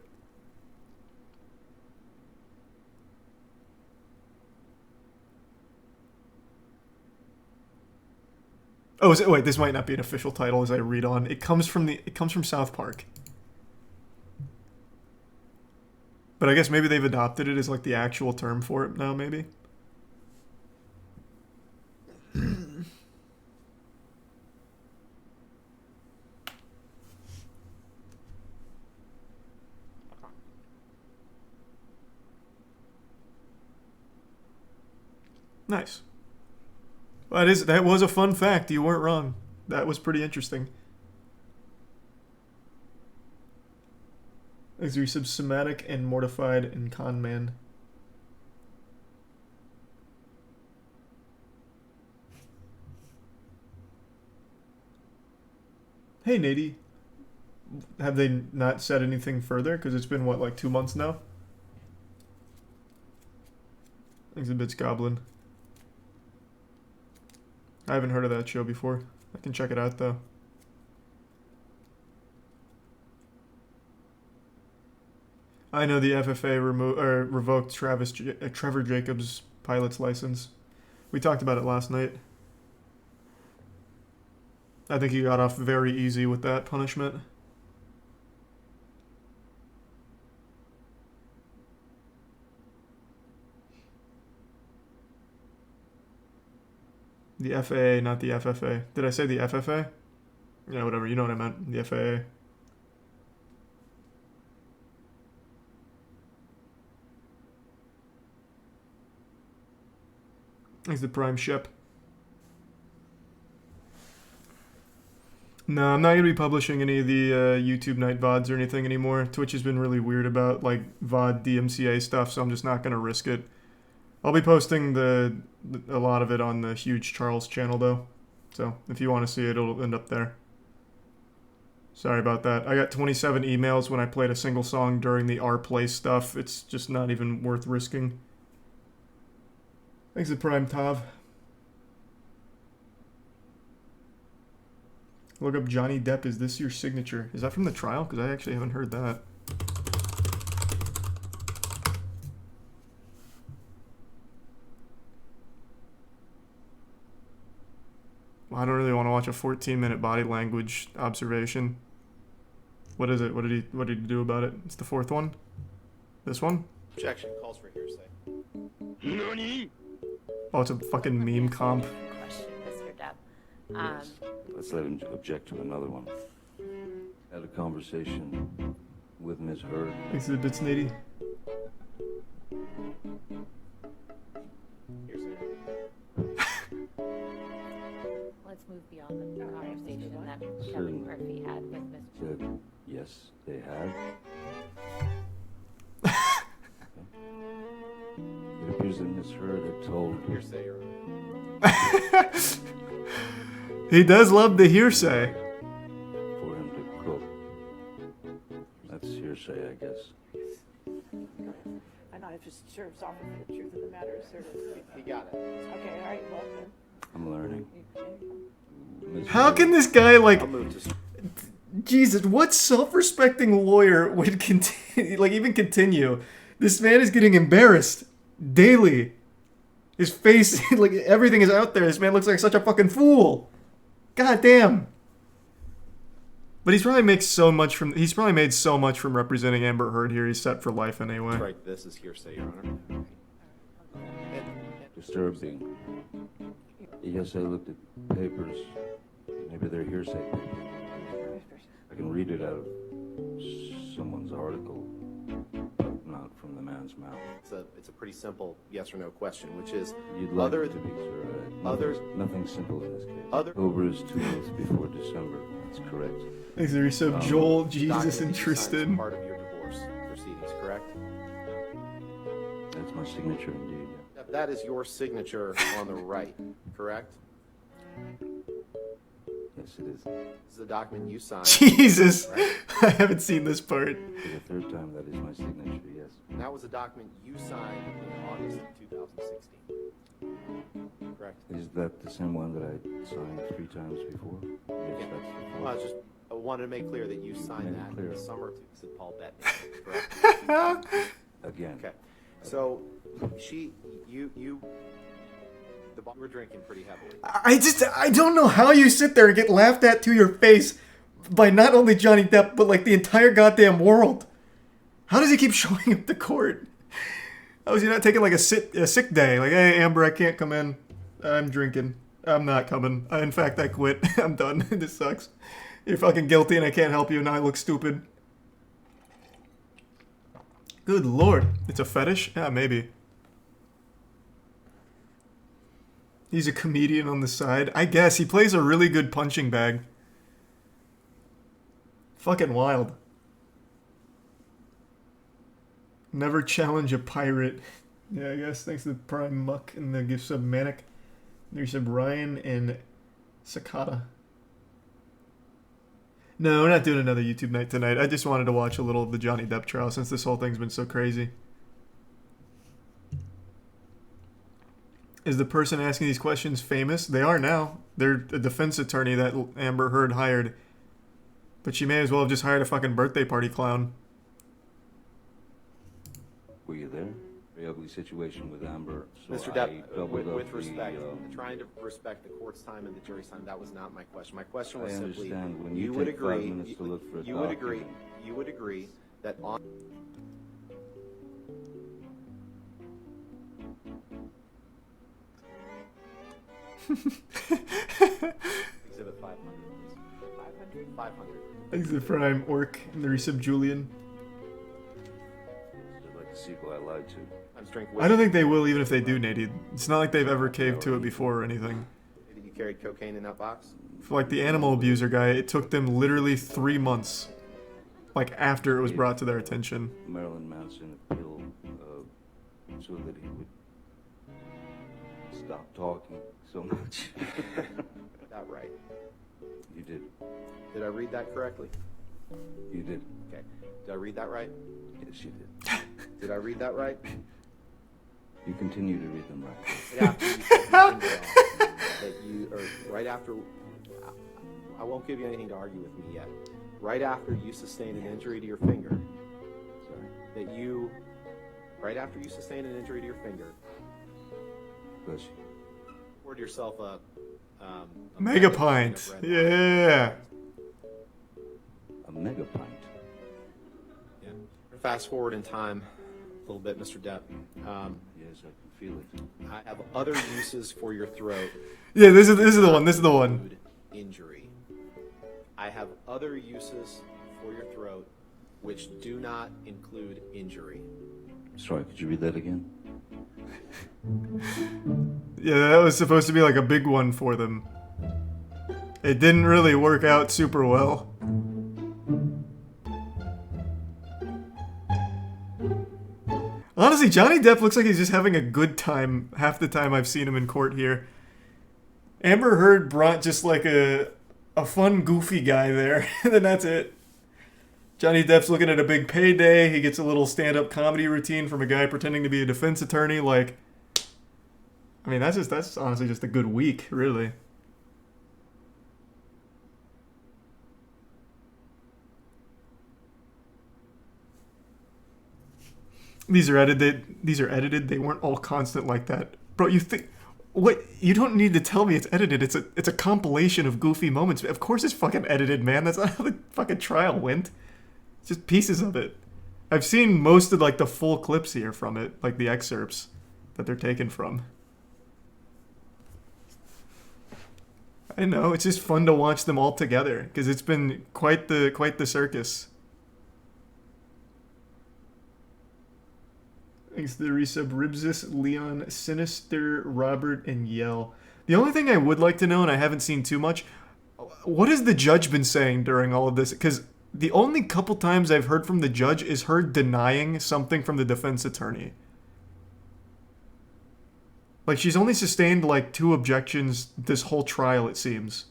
S1: Oh, wait, this might not be an official title as I read on. It comes from South Park. But I guess maybe they've adopted it as like the actual term for it now, maybe. Nice. Well, that was a fun fact. You weren't wrong. That was pretty interesting. Exorcismatic and mortified and con man. Hey, Nady. Have they not said anything further? Because it's been, what, like 2 months now? Exhibits Goblin. I haven't heard of that show before. I can check it out, though. I know the FFA revoked Trevor Jacobs' pilot's license. We talked about it last night. I think he got off very easy with that punishment. The FAA, not the FFA. Did I say the FFA? Yeah, whatever. You know what I meant. The FAA. It's the Prime ship. No, I'm not going to be publishing any of the YouTube night VODs or anything anymore. Twitch has been really weird about like VOD DMCA stuff, so I'm just not going to risk it. I'll be posting a lot of it on the Huge Charles channel, though. So if you want to see it, it'll end up there. Sorry about that. I got 27 emails when I played a single song during the R Play stuff. It's just not even worth risking. Thanks to Prime Tav. Look up Johnny Depp. Is this your signature? Is that from the trial? Because I actually haven't heard that. Well, I don't really want to watch a 14-minute body language observation. What is it? What did he do about it? It's the fourth one? This one?
S2: Objection calls for hearsay.
S6: NANI?
S1: Oh, it's a fucking meme comp.
S7: Question, Mr. Depp.
S4: Yes. Let's let him object to another one. Had a conversation with Ms. Heard.
S1: Exhibits Nady.
S2: Hearsay.
S7: Let's move beyond the conversation that Kevin
S4: Certain.
S7: Murphy had with Mr.
S4: Said, yes, they had. It appears that Ms. Heard had told
S2: Hearsay, Your Honor.
S1: He does love the hearsay.
S4: for him to cook. That's hearsay, I guess.
S8: I'm not just sure if often the truth of the matter is certain.
S2: He got it.
S8: Okay, all right, well then.
S4: I'm learning. Ms.
S1: How
S4: Heard-
S1: can this guy, like,
S2: I'll move to...
S1: Jesus, what self-respecting lawyer would continue, like, even continue? This man is getting embarrassed daily. His face, like, everything is out there. This man looks like such a fucking fool. God damn. But he's probably made so much from representing Amber Heard here. He's set for life anyway.
S2: Right, this is hearsay, Your Honor.
S4: Disturbing. Yes, I looked at papers. Maybe they're hearsay papers. I can read it out of someone's article, but not from the man's mouth.
S2: It's a pretty simple yes or no question, which is,
S4: You'd like
S2: other
S4: it to be, sir.
S2: Others.
S4: Nothing simple in this case.
S2: Other.
S4: October is 2 months before December. That's correct.
S1: Thanks, the resub. Joel,
S2: The
S1: Jesus,
S2: document
S1: and
S2: that you signed as
S1: Tristan.
S2: part of your divorce proceedings, correct?
S4: That's my signature indeed.
S2: That is your signature on the right, correct?
S4: Yes, it is.
S2: This is the document you signed.
S1: Jesus,
S2: Right?
S1: I haven't seen this part.
S4: For the third time, that is my signature, yes.
S2: And that was a document you signed in August of 2016. Correct?
S4: Is that the same one that I signed 3 times before? Yes,
S2: Yeah.
S4: that's the
S2: Well,
S4: fourth.
S2: I wanted to make clear that you signed
S4: made it
S2: that in
S4: clear.
S2: the summer of St. Paul Bettany, correct?
S4: Again.
S2: Okay. So, we're drinking pretty heavily.
S1: I don't know how you sit there and get laughed at to your face by not only Johnny Depp, but like the entire goddamn world. How does he keep showing up to court? How is he not taking like a sick day? Like, hey, Amber, I can't come in. I'm drinking. I'm not coming. In fact, I quit. I'm done. This sucks. You're fucking guilty and I can't help you and I look stupid. Good lord. It's a fetish? Yeah, maybe. He's a comedian on the side. I guess. He plays a really good punching bag. Fucking wild. Never challenge a pirate. Yeah, I guess. Thanks to the Prime Muck and the gift sub Manic. There's sub Ryan and Sakata. No, we're not doing another YouTube night tonight. I just wanted to watch a little of the Johnny Depp trial since this whole thing's been so crazy. Is the person asking these questions famous? They are now. They're a defense attorney that Amber Heard hired. But she may as well have just hired a fucking birthday party clown.
S4: Were you there? Very ugly situation with Amber. So
S2: Mr.
S4: I
S2: Depp,
S4: doubled up
S2: with respect,
S4: the,
S2: trying to respect the court's time and the jury's time, that was not my question. My question was
S4: I
S2: simply,
S4: understand. When
S2: you
S4: you
S2: would
S4: take 5
S2: agree,
S4: minutes to look for a
S2: you would agree,
S4: document.
S2: you would agree that on Exhibit 500, please. 500? 500.
S1: Thanks to the Prime Orc and the resub Julian.
S4: Just like the sequel I lied to.
S2: I'm just drinking
S1: I don't think they will even if they do, Nadie. It's not like they've ever caved to it before or anything.
S2: that you carried cocaine in that box.
S1: For like the animal abuser guy, it took them literally 3 months. Like after it was brought to their attention.
S4: Marilyn Manson a pill so that he would stop talking so much.
S2: That right.
S4: You did.
S2: Did I read that correctly?
S4: You did.
S2: Okay. Did I read that right?
S4: Yes, you did.
S2: Did I read that right?
S4: You continue to read them right.
S2: Right after you took your finger off, that you, or right after, I won't give you anything to argue with me yet. Right after you sustained an injury to your finger,
S4: Sorry.
S2: that you, right after you sustained an injury to your finger,
S4: Bless you.
S2: poured yourself a
S1: Mega
S2: of
S1: pint.
S2: red wine.
S1: Yeah.
S4: A mega pint.
S2: Yeah. Fast forward in time a little bit, Mr. Depp.
S4: Yes, I can feel it.
S2: I have other uses for your throat.
S1: Yeah, this is the one. This is the one.
S2: Include injury. I have other uses for your throat which do not include injury.
S4: Sorry, could you read that again?
S1: Yeah, that was supposed to be like a big one for them. It didn't really work out super well. Honestly, Johnny Depp looks like he's just having a good time half the time I've seen him in court here. Amber Heard brought just like a fun, goofy guy there, and then that's it. Johnny Depp's looking at a big payday. He gets a little stand-up comedy routine from a guy pretending to be a defense attorney. Like, I mean, that's honestly just a good week, really. These are edited. They weren't all constant like that, bro. You think what? You don't need to tell me it's edited. It's a compilation of goofy moments. Of course, it's fucking edited, man. That's not how the fucking trial went. It's just pieces of it. I've seen most of like the full clips here from it, like the excerpts that they're taken from. I know, it's just fun to watch them all together because it's been quite the circus. Thanks to the resub Ribsis, Leon, Sinister, Robert, and Yell. The only thing I would like to know, and I haven't seen too much, what has the judge been saying during all of this? Because the only couple times I've heard from the judge is her denying something from the defense attorney. Like, she's only sustained, like, 2 objections this whole trial, it seems.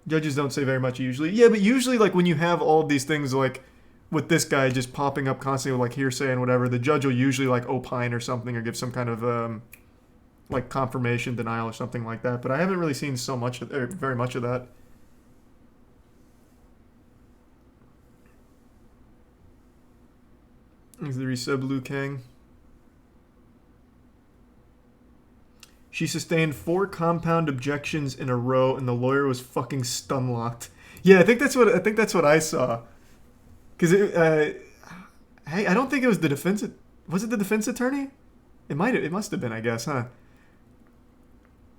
S1: Judges don't say very much usually. Yeah, but usually, like, when you have all of these things, like, with this guy just popping up constantly with, like, hearsay and whatever, the judge will usually, like, opine or something or give some kind of, like, confirmation, denial or something like that. But I haven't really seen so much, or very much of that. Is the resub Liu Kang? She sustained 4 compound objections in a row, and the lawyer was fucking stun locked. Yeah, I think that's what I saw. Cause hey, I don't think it was the defense. Was it the defense attorney? It must have been, I guess, huh?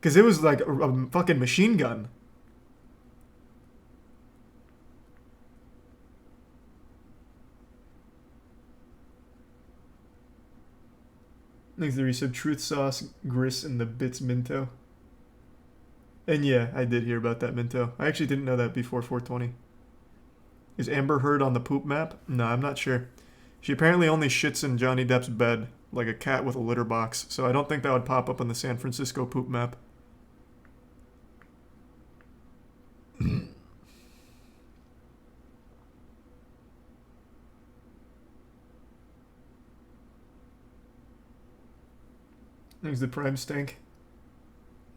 S1: Cause it was like a fucking machine gun. Thanks to the resub truth sauce, Gris, and the bits Minto. And yeah, I did hear about that Minto. I actually didn't know that before 420. Is Amber Heard on the poop map? No, I'm not sure. She apparently only shits in Johnny Depp's bed, like a cat with a litter box, so I don't think that would pop up on the San Francisco poop map. There's the prime stank.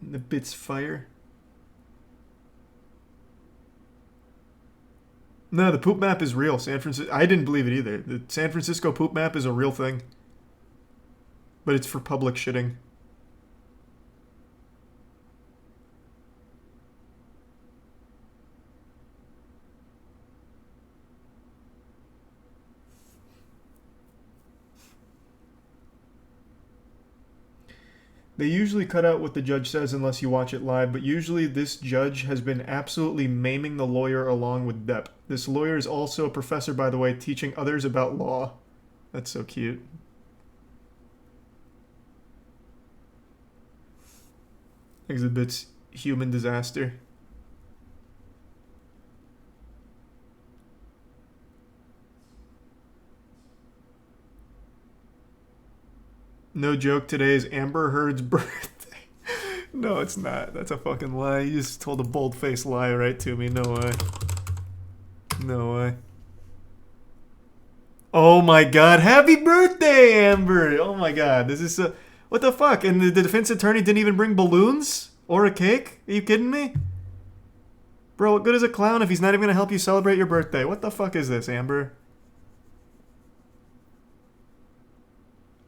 S1: And the bits fire. No, the poop map is real. I didn't believe it either. The San Francisco poop map is a real thing. But it's for public shitting. They usually cut out what the judge says unless you watch it live, but usually this judge has been absolutely maiming the lawyer along with Depp. This lawyer is also a professor, by the way, teaching others about law. That's so cute. Exhibits human disaster. No joke, today is Amber Heard's birthday. No, it's not. That's a fucking lie. You just told a bold-faced lie right to me. No way. No way. Oh my god. Happy birthday, Amber! Oh my god. This is what the fuck? And the defense attorney didn't even bring balloons? Or a cake? Are you kidding me? Bro, what good is a clown if he's not even gonna help you celebrate your birthday? What the fuck is this, Amber?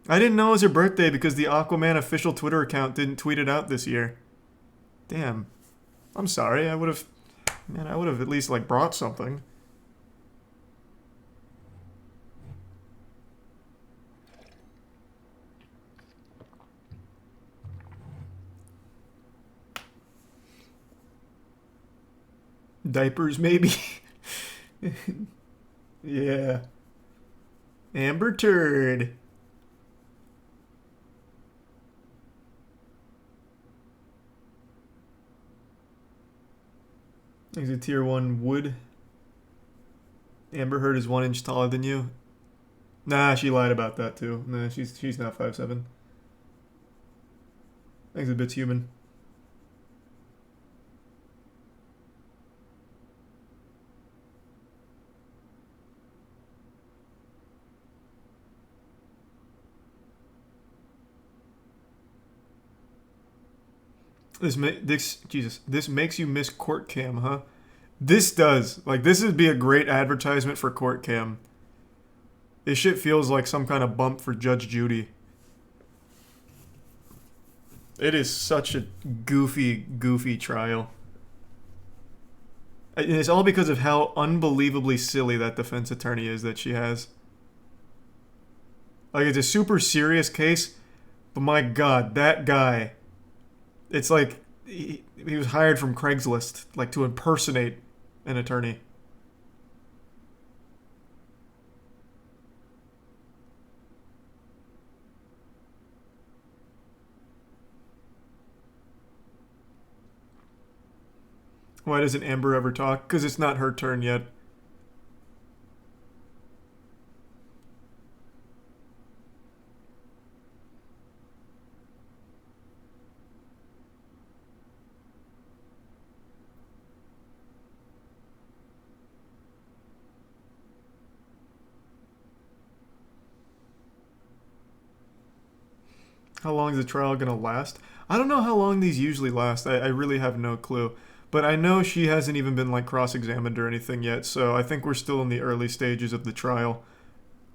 S1: I didn't know it was her birthday because the Aquaman official Twitter account didn't tweet it out this year. Damn. I'm sorry. I would have at least, like, brought something. Diapers, maybe? Yeah. Amber Turd. He's a tier 1 wood. Amber Heard is 1 inch taller than you. Nah, she lied about that too. Nah, she's not 5'7". Thanks a bit's human. This makes you miss court cam, huh? This does. Like, this would be a great advertisement for court cam. This shit feels like some kind of bump for Judge Judy. It is such a goofy trial. And it's all because of how unbelievably silly that defense attorney is that she has. Like, it's a super serious case, but my god, that guy... It's like he was hired from Craigslist, like, to impersonate an attorney. Why doesn't Amber ever talk? Because it's not her turn yet. How long is the trial going to last? I don't know how long these usually last. I really have no clue. But I know she hasn't even been like cross-examined or anything yet, so I think we're still in the early stages of the trial.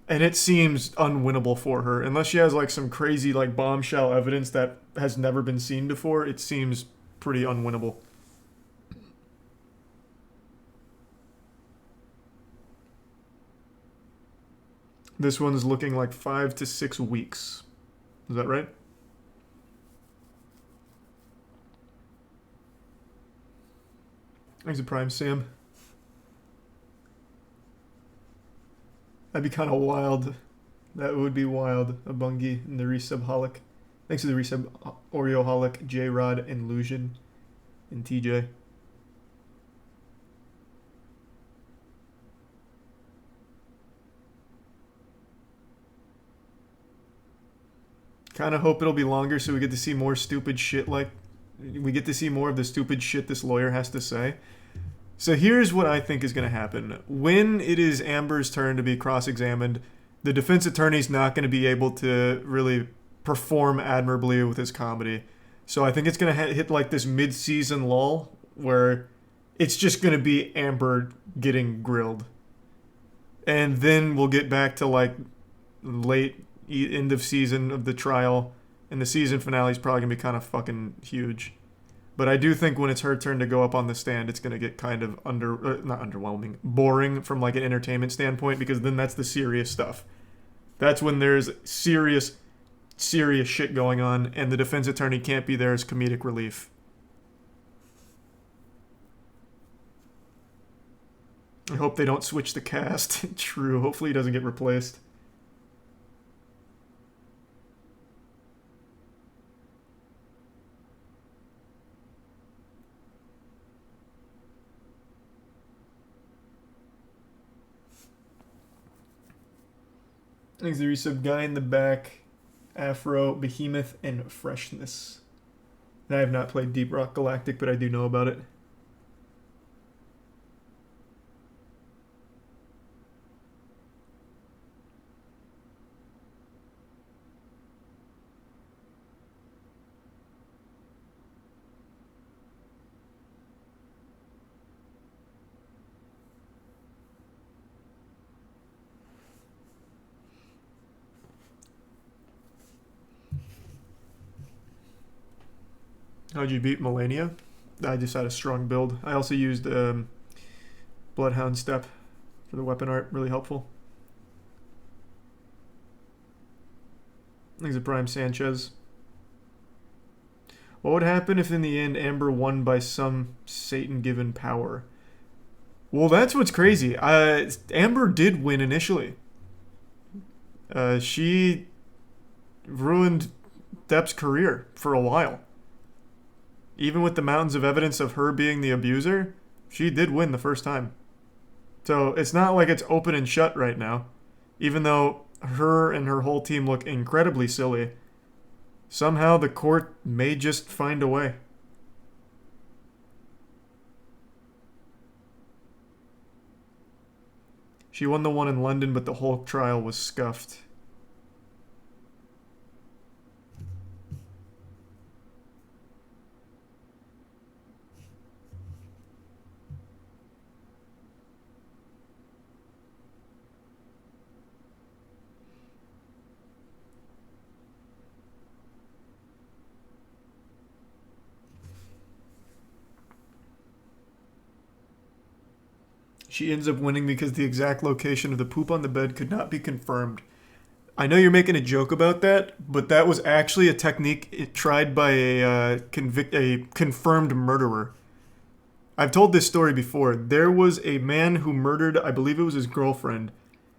S1: And it seems unwinnable for her. Unless she has like some crazy like bombshell evidence that has never been seen before, it seems pretty unwinnable. This one's looking like 5 to 6 weeks. Is that right? Thanks a Prime, Sam. That'd be kind of wild. That would be wild. A Bungie and the resub Holic. Thanks to the resub Oreo Holic, J-Rod, and Lucian, and TJ. Kind of hope it'll be longer so we get to see more stupid shit like... We get to see more of the stupid shit this lawyer has to say. So here's what I think is going to happen. When it is Amber's turn to be cross-examined, the defense attorney's not going to be able to really perform admirably with his comedy. So I think it's going to hit like this mid-season lull where it's just going to be Amber getting grilled. And then we'll get back to like late end of season of the trial, and the season finale is probably going to be kind of fucking huge. But I do think when it's her turn to go up on the stand, it's going to get kind of not underwhelming, boring from like an entertainment standpoint, because then that's the serious stuff. That's when there's serious shit going on, and the defense attorney can't be there as comedic relief. I hope they don't switch the cast. True. Hopefully he doesn't get replaced. Thanks to the resub Guy in the Back, Afro, Behemoth, and Freshness. And I have not played Deep Rock Galactic, but I do know about it. How'd you beat Melania? I just had a strong build. I also used Bloodhound Step for the weapon art. Really helpful. Thanks to Prime Sanchez. What would happen if in the end Amber won by some Satan-given power? Well, that's what's crazy. Amber did win initially. She ruined Depp's career for a while. Even with the mountains of evidence of her being the abuser, she did win the first time. So it's not like it's open and shut right now. Even though her and her whole team look incredibly silly, somehow the court may just find a way. She won the one in London, but the whole trial was scuffed. She ends up winning because the exact location of the poop on the bed could not be confirmed. I know you're making a joke about that, but that was actually a technique tried by a confirmed murderer. I've told this story before. There was a man who murdered, I believe it was his girlfriend,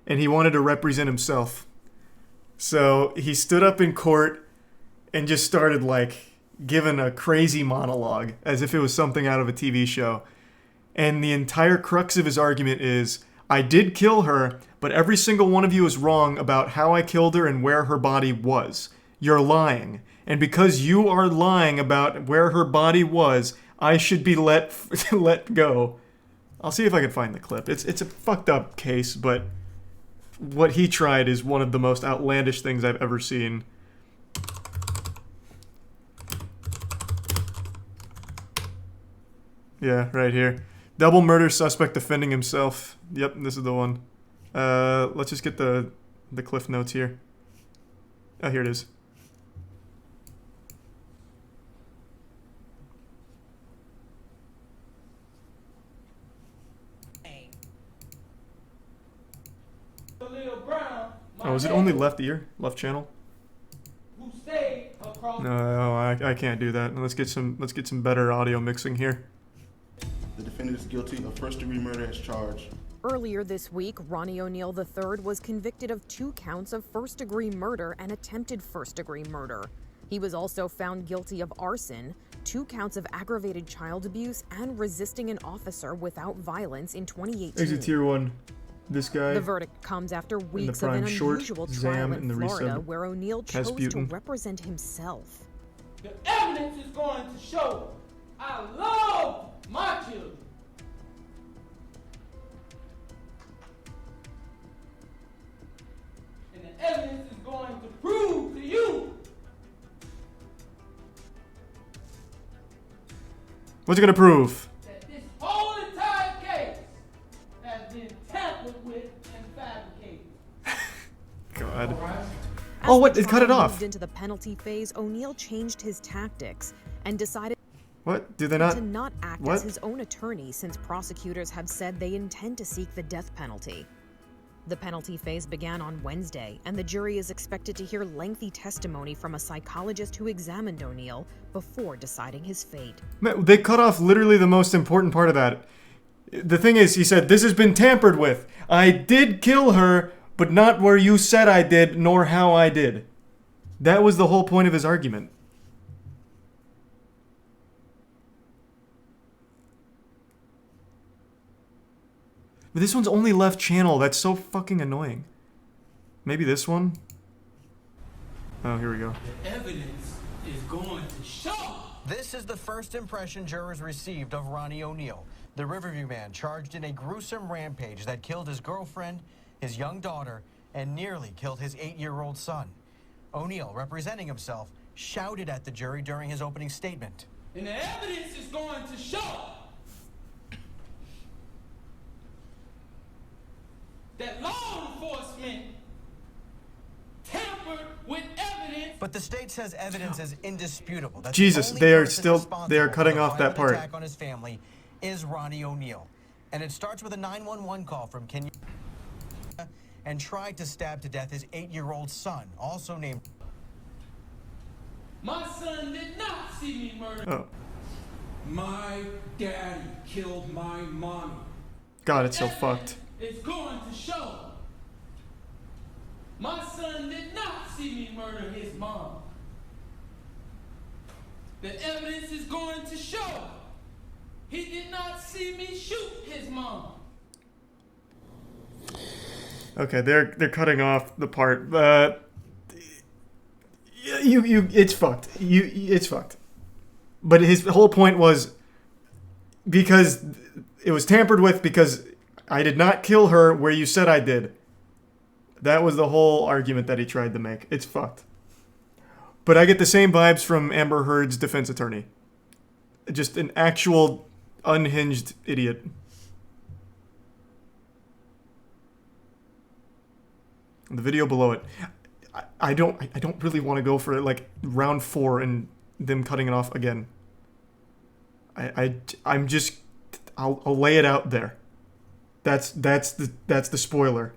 S1: and he wanted to represent himself. So he stood up in court and just started like giving a crazy monologue as if it was something out of a TV show. And the entire crux of his argument is, I did kill her, but every single one of you is wrong about how I killed her and where her body was. You're lying. And because you are lying about where her body was, I should be let go. I'll see if I can find the clip. It's a fucked up case, but what he tried is one of the most outlandish things I've ever seen. Yeah, right here. Double murder suspect defending himself. Yep, this is the one. Let's just get the cliff notes here. Oh, here it is. Oh, is it only left ear? Left channel? No, I can't do that. Let's get some better audio mixing here.
S9: The defendant is guilty of first-degree murder as charged.
S10: Earlier this week, Ronnie O'Neal III was convicted of 2 counts of first-degree murder and attempted first-degree murder. He was also found guilty of arson, 2 counts of aggravated child abuse, and resisting an officer without violence in 2018.
S1: Exit tier 1. This guy.
S10: The verdict comes after weeks of an unusual trial in Florida where O'Neal chose to represent himself.
S11: The evidence is going to show I love my children. And the evidence is going to prove to you.
S1: What's it gonna prove?
S11: That this whole entire case has been tampered with and fabricated.
S1: God.
S10: As
S1: oh, what?
S10: the
S1: It cut it
S10: trial
S1: off.
S10: moved into the penalty phase, O'Neal changed his tactics and decided
S1: What? Do they not?
S10: to not act
S1: What?
S10: as his own attorney since prosecutors have said they intend to seek the death penalty. The penalty phase began on Wednesday, and the jury is expected to hear lengthy testimony from a psychologist who examined O'Neal before deciding his fate.
S1: Man, they cut off literally the most important part of that. The thing is, he said, this has been tampered with. I did kill her, but not where you said I did, nor how I did. That was the whole point of his argument. But this one's only left channel. That's so fucking annoying. Maybe this one? Oh, here we go.
S11: The evidence is going to show.
S12: This is the first impression jurors received of Ronnie O'Neal, the Riverview man charged in a gruesome rampage that killed his girlfriend, his young daughter, and nearly killed his 8-year-old son. O'Neal, representing himself, shouted at the jury during his opening statement.
S11: And the evidence is going to show that law enforcement tampered with evidence.
S12: But the state says evidence is indisputable. That
S1: Jesus,
S12: the only
S1: they are
S12: person
S1: still
S12: responsible
S1: cutting
S12: for the
S1: off that
S12: violent
S1: part.
S12: attack on his family is Ronnie O'Neal. And it starts with a 911 call from Kenya and tried to stab to death his 8-year-old son, also named.
S11: My son did not see me murder.
S1: Oh.
S11: My daddy killed my mommy.
S1: God, it's so fucked.
S11: It's going to show. My son did not see me murder his mom. The evidence is going to show. He did not see me shoot his mom.
S1: Okay, they're cutting off the part. It's fucked. It's fucked. But his whole point was because it was tampered with because I did not kill her where you said I did. That was the whole argument that he tried to make. It's fucked. But I get the same vibes from Amber Heard's defense attorney. Just an actual unhinged idiot. The video below it. I don't really want to go for like round 4 and them cutting it off again. I'm just I'll lay it out there. That's the spoiler.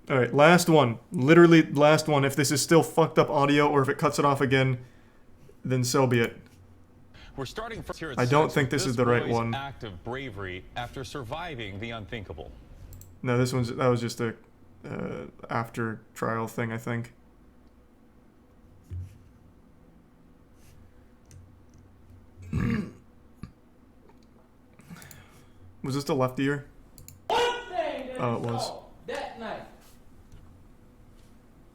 S1: Alright, last one. Literally last one. If this is still fucked up audio or if it cuts it off again, then so be it.
S13: We're starting first here at
S1: I don't
S13: 6
S1: think
S13: with
S1: this is the right
S13: boy's
S1: one.
S13: act of bravery after surviving the unthinkable.
S1: No, that was just a after trial thing, I think. Was this the left ear? Oh, it was.
S11: That night,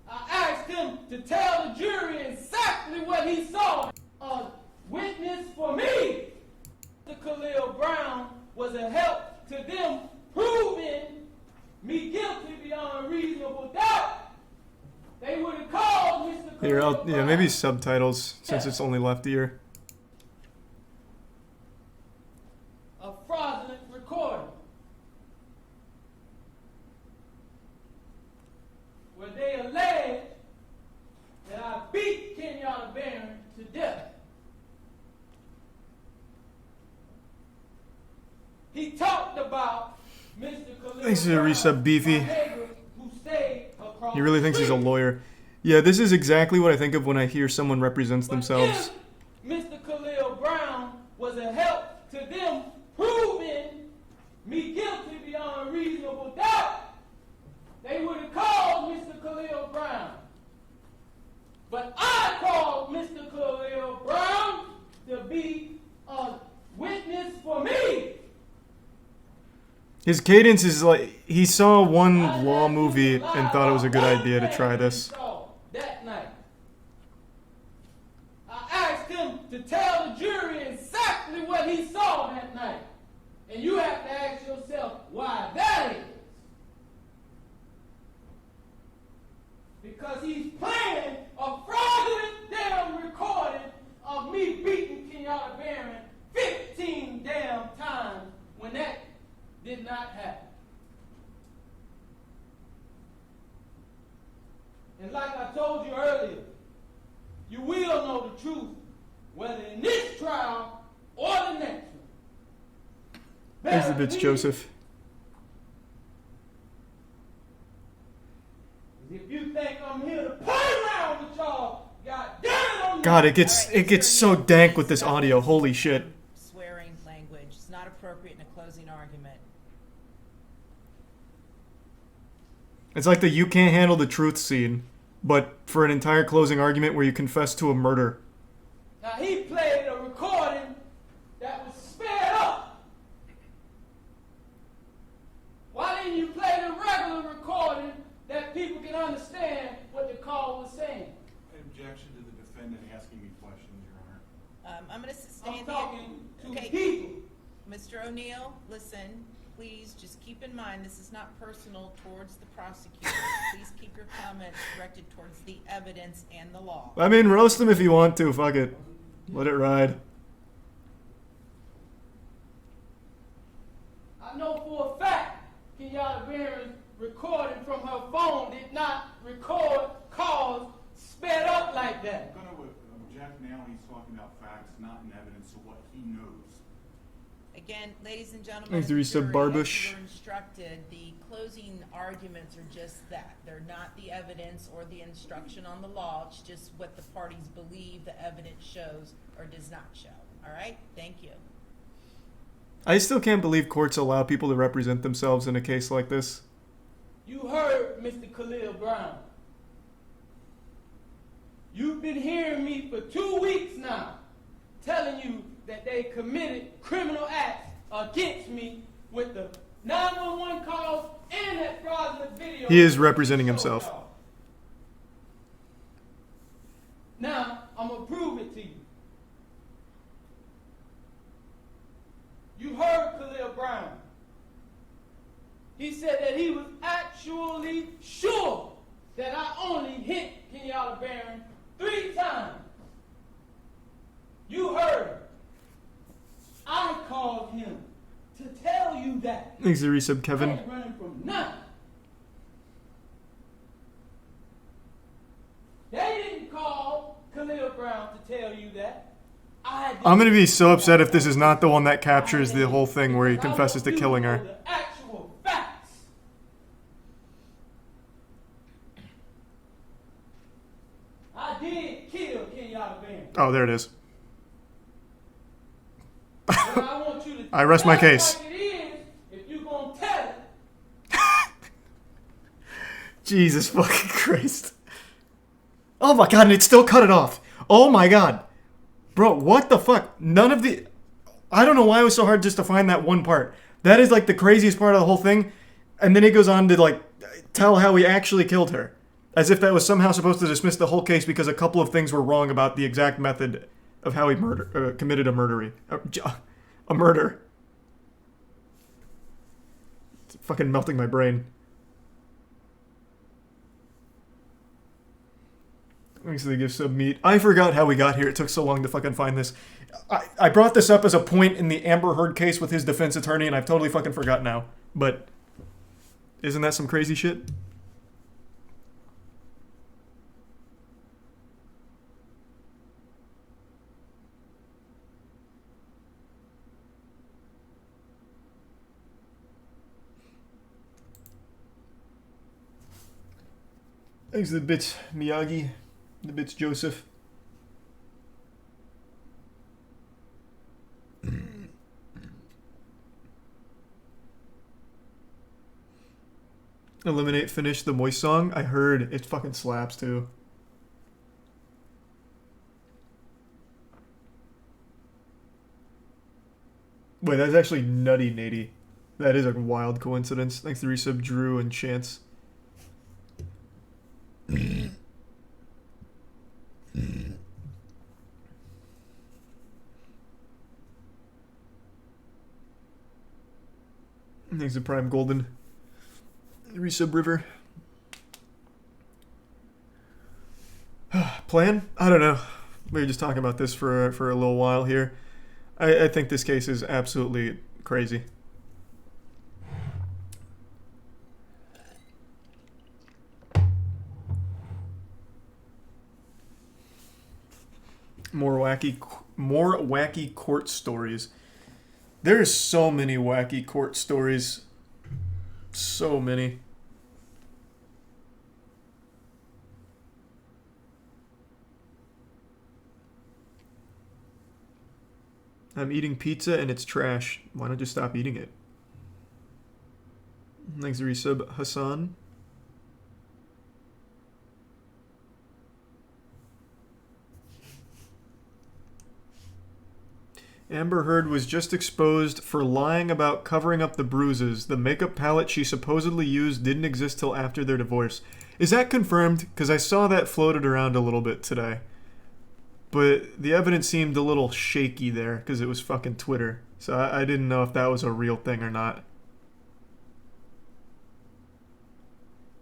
S11: I asked him to tell the jury exactly what he saw. A witness for me. The Khalil Brown was a help to them proving me guilty beyond reasonable doubt. They would have called Mr.
S1: Here,
S11: Khalil
S1: yeah,
S11: Brown
S1: maybe subtitles since it's only left ear.
S11: a fraudulent recording. Where they allege that I beat Kenyatta Barron to death. He talked about Mr. Khalil
S1: Thanks to the
S11: Brown,
S1: resub, Beefy.
S11: my neighbor who stayed across
S1: He really
S11: the
S1: thinks he's a
S11: street.
S1: lawyer. Yeah, this is exactly what I think of when I hear someone represents themselves.
S11: Mr. Khalil Brown was a help to them proving me guilty beyond reasonable doubt. They would have called Mr. Khalil Brown. But I called Mr. Khalil Brown to be a witness for me.
S1: His cadence is like, he saw one law movie and thought it was a good idea to try this.
S11: That night, I asked him to tell the jury exactly what he saw that night. And you have to ask yourself why that is. Because he's playing a fraudulent damn recording of me beating Kenyatta Barron 15 damn times when that did not happen. And like I told you earlier, you will know the truth whether in this trial or the next one.
S1: There's the bitch, Joseph.
S11: If you think I'm here to play around with y'all, goddamn.
S1: God, it gets so dank with this audio. Holy shit.
S7: Swearing language is not appropriate in a closing argument.
S1: It's like the you can't handle the truth scene, but for an entire closing argument where you confess to a murder.
S11: Now he played a recording that was sped up. Why didn't you play the regular recording that people can understand what the call was saying?
S9: Objection to the defendant asking me questions, Your Honor.
S7: I'm going to sustain
S11: I'm talking to
S7: okay.
S11: people.
S7: Mr. O'Neill, listen, please just keep in mind this is not personal towards the prosecutor. Please keep your comments directed towards the evidence and the law.
S1: I mean, roast them if you want to. Fuck it. Let it ride.
S11: I know for a fact Kenyatta Barron's recording from her phone did not record calls sped up like that.
S9: I'm going to object now. He's talking about facts, not in evidence of what he knows.
S7: Again, ladies and gentlemen,
S1: Thanks to Resub Barbush.
S7: as you were instructed, the closing arguments are just that. They're not the evidence or the instruction on the law. It's just what the parties believe the evidence shows or does not show. All right? Thank you.
S1: I still can't believe courts allow people to represent themselves in a case like this.
S11: You heard Mr. Khalil Brown. You've been hearing me for 2 weeks now, telling you that they committed criminal acts against me with the 911 calls and that fraudulent video.
S1: He is representing himself.
S11: Now, I'm going to prove it to you. You heard Khalil Brown. He said that he was actually sure that I only hit Kenyatta Barron 3 times. You heard. I called him to tell you that.
S1: Thanks to resub,
S11: I
S1: Kevin.
S11: ain't running from nothing. They didn't call Khalil Brown to tell you that.
S1: I'm gonna be so upset if this is not the one that captures the whole thing where he confesses to killing her.
S11: The actual facts. I did kill Kenyatta Barron.
S1: Oh, there it is. I rest my case.
S11: Like it is, if you gonna tell it.
S1: Jesus fucking Christ. Oh my god, and it still cut it off. Oh my god. Bro, what the fuck? None of the... I don't know why it was so hard just to find that one part. That is like the craziest part of the whole thing. And then it goes on to like tell how he actually killed her. As if that was somehow supposed to dismiss the whole case because a couple of things were wrong about the exact method of how he committed a murder. A murder. It's fucking melting my brain. Thanks to the gift sub meat. I forgot how we got here. It took so long to fucking find this. I brought this up as a point in the Amber Heard case with his defense attorney, and I've totally fucking forgot now. But isn't that some crazy shit? Thanks to the bits, Miyagi. The bits, Joseph. Eliminate Finish the Moist song. I heard it fucking slaps too. Wait, that's actually nutty, Nady. That is a wild coincidence. Thanks to resub Drew and Chance. Thanks to Prime Golden. Resub River. Plan? I don't know. We were just talking about this for a little while here. I think this case is absolutely crazy. More wacky court stories. There's so many wacky court stories. So many. I'm eating pizza and it's trash. Why not just stop eating it? Thanks to resub Hassan. Amber Heard was just exposed for lying about covering up the bruises. The makeup palette she supposedly used didn't exist till after their divorce. Is that confirmed? Because I saw that floated around a little bit today. But the evidence seemed a little shaky there because it was fucking Twitter. So I didn't know if that was a real thing or not.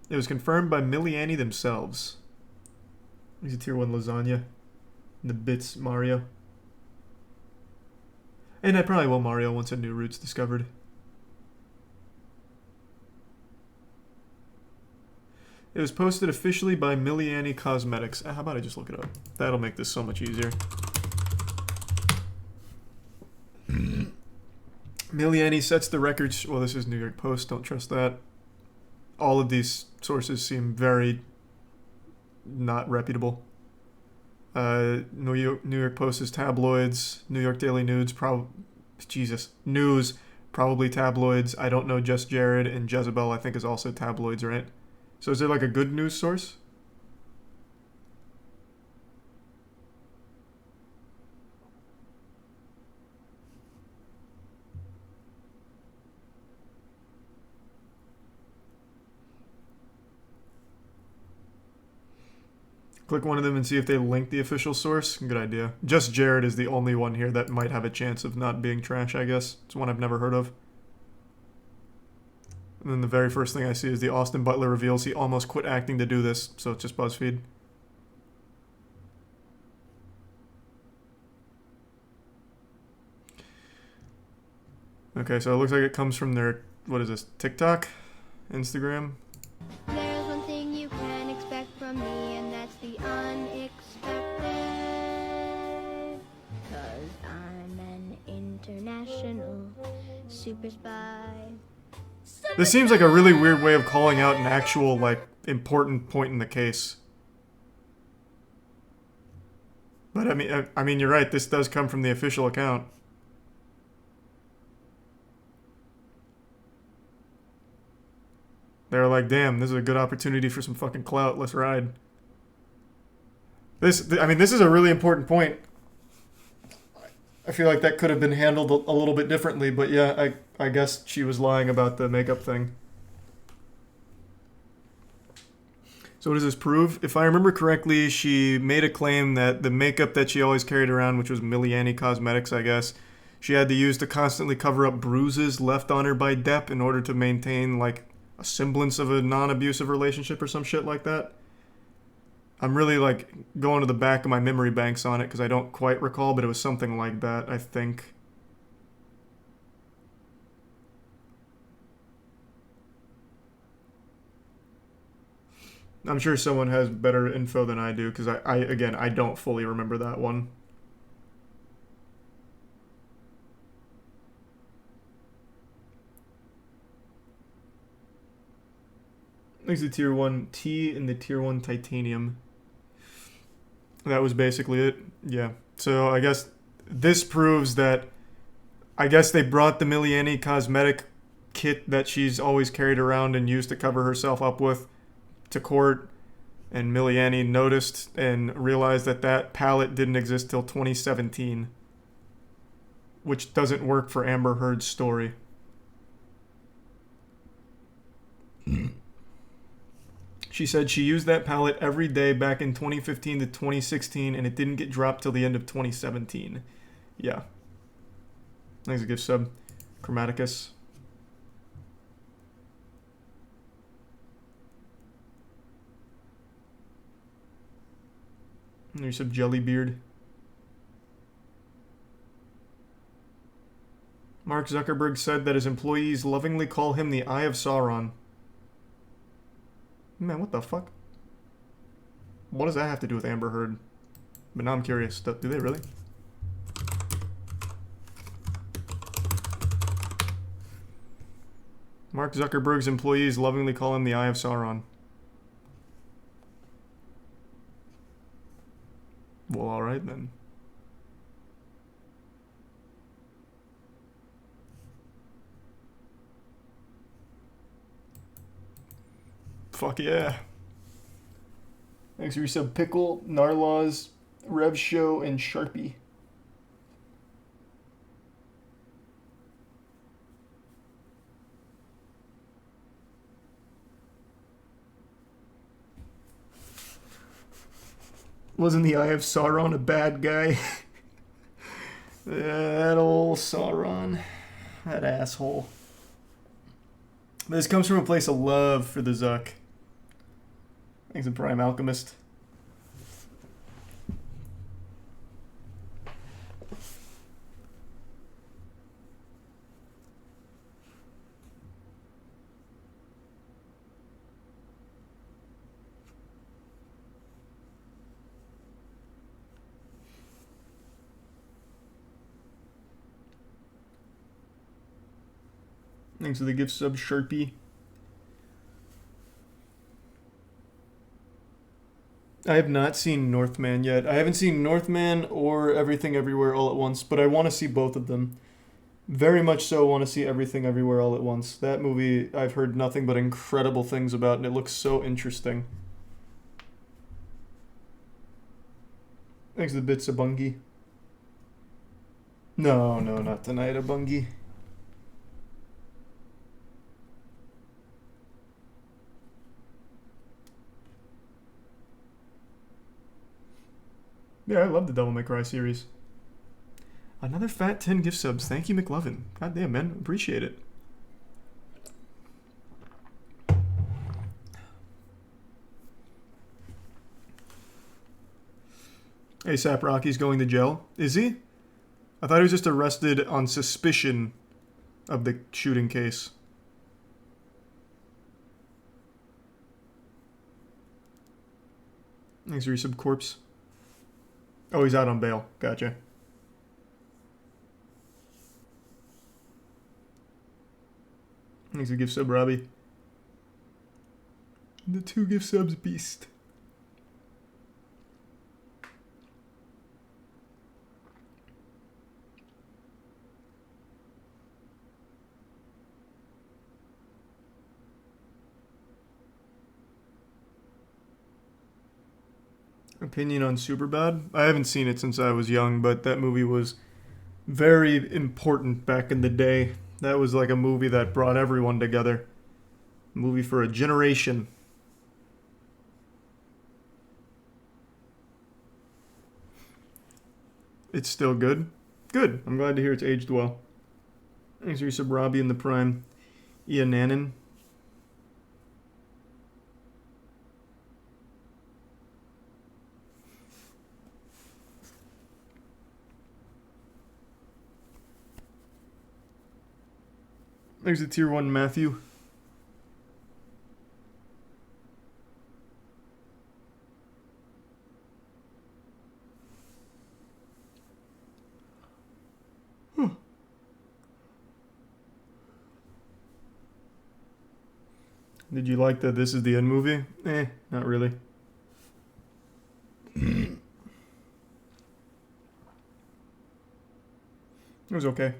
S1: It was confirmed by Millie Annie themselves. He's a tier 1 lasagna. The bits Mario. And I probably will Mario once a new route's discovered. It was posted officially by Millie Annie Cosmetics. How about I just look it up? That'll make this so much easier. Millie Annie sets the record. Well, this is New York Post. Don't trust that. All of these sources seem very not reputable. New York Post is tabloids. New York Daily News, News, probably tabloids. I don't know Just Jared, and Jezebel I think is also tabloids, right? So is it like a good news source? Click one of them and see if they link the official source. Good idea. Just Jared is the only one here that might have a chance of not being trash, I guess. It's one I've never heard of. And then the very first thing I see is the Austin Butler reveals he almost quit acting to do this, so it's just BuzzFeed. Okay, so it looks like it comes from their, what is this, TikTok? Instagram?
S5: There's one thing you can expect from me, and that's the unexpected. 'Cause I'm an international super spy.
S1: This seems like a really weird way of calling out an actual, like, important point in the case. But I mean, you're right. This does come from the official account. They were like, damn, this is a good opportunity for some fucking clout. Let's ride. This is a really important point. I feel like that could have been handled a little bit differently, but yeah, I guess she was lying about the makeup thing. So what does this prove? If I remember correctly, she made a claim that the makeup that she always carried around, which was Miliani Cosmetics, I guess, she had to use to constantly cover up bruises left on her by Depp in order to maintain, like, a semblance of a non-abusive relationship or some shit like that. I'm really, like, going to the back of my memory banks on it because I don't quite recall, but it was something like that, I think. I'm sure someone has better info than I do, because again, I don't fully remember that one. There's the tier 1 T and the tier 1 titanium. That was basically it. Yeah. So I guess this proves that I guess they brought the Miliani cosmetic kit that she's always carried around and used to cover herself up with to court, and Miliani noticed and realized that that palette didn't exist till 2017, which doesn't work for Amber Heard's story. She said she used that palette every day back in 2015 to 2016, and it didn't get dropped till the end of 2017. Yeah. Thanks a gift sub. Chromaticus. There's some Jellybeard. Mark Zuckerberg said that his employees lovingly call him the Eye of Sauron. Man, what the fuck? What does that have to do with Amber Heard? But now I'm curious. Do they really? Mark Zuckerberg's employees lovingly call him the Eye of Sauron. Well, alright then. Fuck yeah. Thanks for your sub, Pickle, Narlaws, Rev Show, and Sharpie. Wasn't the Eye of Sauron a bad guy? That old Sauron. That asshole. This comes from a place of love for the Zuck. Thanks to Prime Alchemist. Thanks for the gift sub, Sharpie. I have not seen Northman yet. I haven't seen Northman or Everything Everywhere All at Once, but I want to see both of them. Very much so want to see Everything Everywhere All at Once. That movie I've heard nothing but incredible things about, and it looks so interesting. Thanks for the bits, Abungi. No, not tonight, Abungi. Yeah, I love the Devil May Cry series. Another fat 10 gift subs. Thank you, McLovin. God damn, man. Appreciate it. ASAP Rocky's going to jail. Is he? I thought he was just arrested on suspicion of the shooting case. Thanks for your sub, Corpse. Oh, he's out on bail. Gotcha. Thanks for gift sub, Robbie. The 2 gift subs, Beast. Opinion on Superbad? I haven't seen it since I was young, but that movie was very important back in the day. That was like a movie that brought everyone together. A movie for a generation. It's still good. Good. I'm glad to hear it's aged well. Thanks for your sub, Robbie in the Prime. Ian Nannon. There's a tier 1 Matthew. Did you like the This Is the End movie? Not really. It was okay.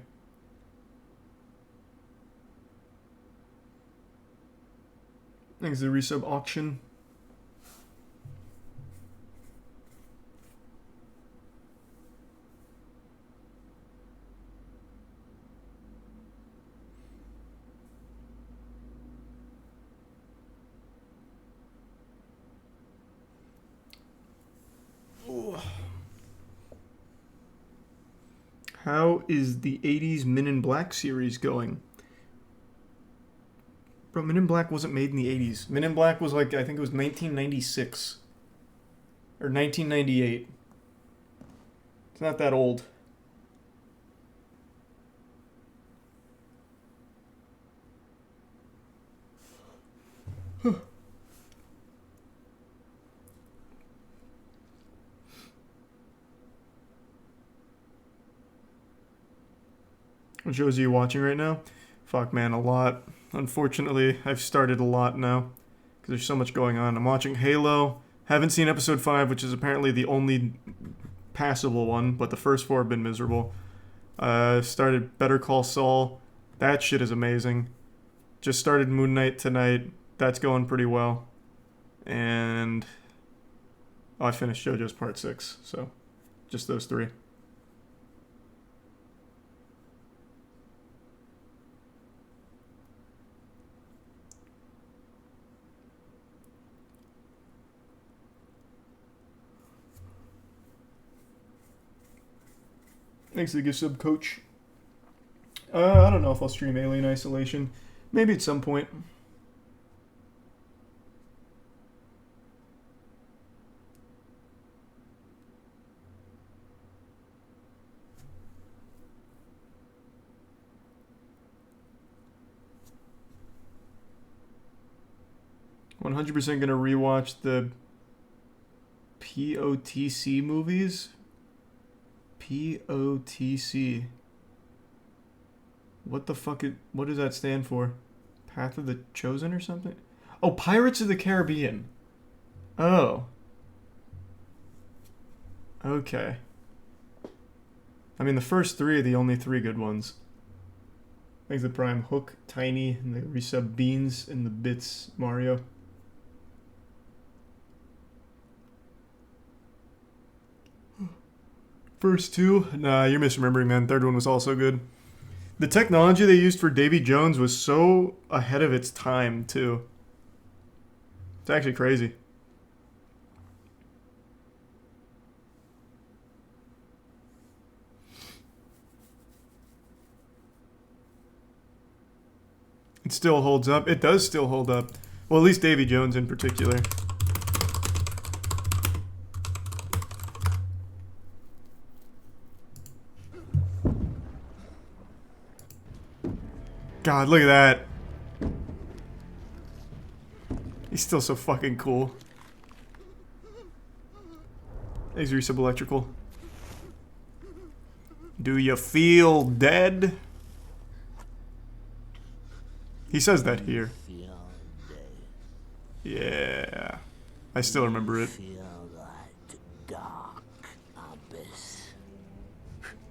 S1: Thanks to the resub auction. How is the 80s Men in Black series going? Bro, Men in Black wasn't made in the 80s. Men in Black was like, I think it was 1996. Or 1998. It's not that old. What shows are you watching right now? Fuck, man, a lot. Unfortunately, I've started a lot now because there's so much going on. I'm watching Halo. Haven't seen episode 5, which is apparently the only passable one, but the first 4 have been miserable. Started Better Call Saul. That shit is amazing. Just started Moon Knight tonight. That's going pretty well. And I finished JoJo's Part 6, so just those 3. Thanks for the gift sub, Coach. I don't know if I'll stream Alien Isolation. Maybe at some point. $100% gonna rewatch the POTC movies. POTC. What the fuck what does that stand for? Path of the Chosen or something? Oh, Pirates of the Caribbean. Oh. Okay. I mean, the first 3 are the only 3 good ones. Thanks to Prime Hook, Tiny, and the resub Beans, and the Bits Mario. First 2? Nah, you're misremembering, man. Third one was also good. The technology they used for Davy Jones was so ahead of its time, too. It's actually crazy. It still holds up. It does still hold up. Well, at least Davy Jones in particular. God, look at that. He's still so fucking cool. Thanks, Resub Electrical. Do you feel dead? He says that here. Yeah. I still remember it.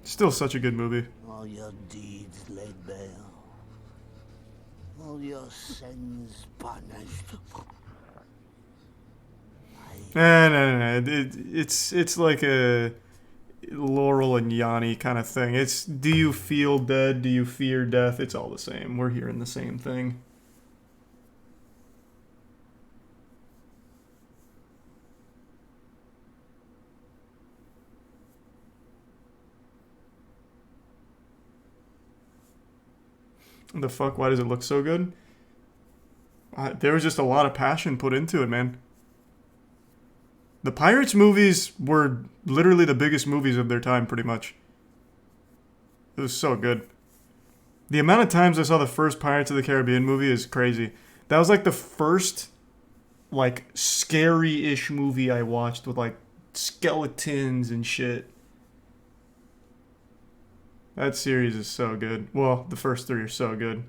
S1: Still such a good movie.
S14: All your deeds laid bare. All your sins punished. I
S1: No. It's like a Laurel and Yanni kind of thing. It's, do you feel dead? Do you fear death? It's all the same. We're hearing the same thing. The fuck? Why does it look so good? There was just a lot of passion put into it, man. The Pirates movies were literally the biggest movies of their time, pretty much. It was so good. The amount of times I saw the first Pirates of the Caribbean movie is crazy. That was like the first, like, scary-ish movie I watched with, like, skeletons and shit. That series is so good. Well, the first three are so good.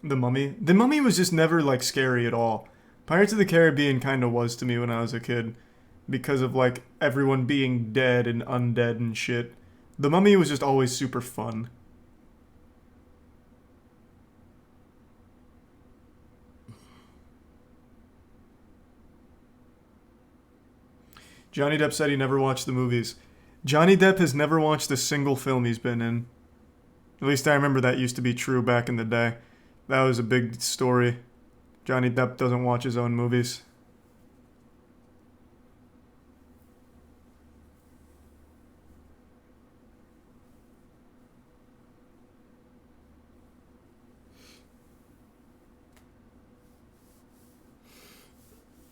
S1: The Mummy. The Mummy was just never, like, scary at all. Pirates of the Caribbean kind of was to me when I was a kid. Because of, like, everyone being dead and undead and shit. The Mummy was just always super fun. Johnny Depp said he never watched the movies. Johnny Depp has never watched a single film he's been in. At least I remember that used to be true back in the day. That was a big story. Johnny Depp doesn't watch his own movies.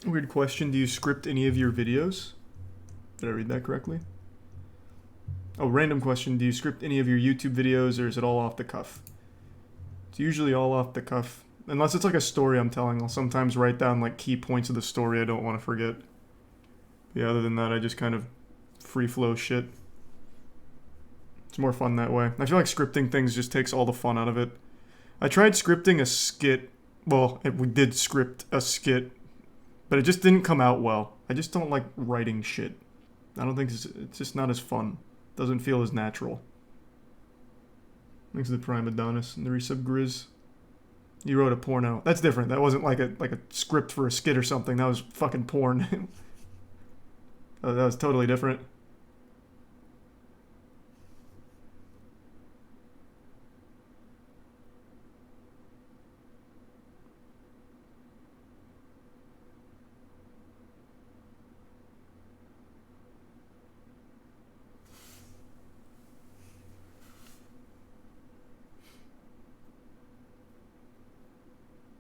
S1: Weird question. Do you script any of your videos? Did I read that correctly? Oh, random question. Do you script any of your YouTube videos, or is it all off the cuff? It's usually all off the cuff. Unless it's like a story I'm telling, I'll sometimes write down like key points of the story I don't want to forget. Yeah, other than that, I just kind of free flow shit. It's more fun that way. I feel like scripting things just takes all the fun out of it. I tried scripting a skit. Well, we did script a skit, but it just didn't come out well. I just don't like writing shit. I don't think it's just not as fun. Doesn't feel as natural. Thanks to the Prime Adonis and the resub Grizz. You wrote a porno. That's different. That wasn't like a script for a skit or something. That was fucking porn. That was totally different.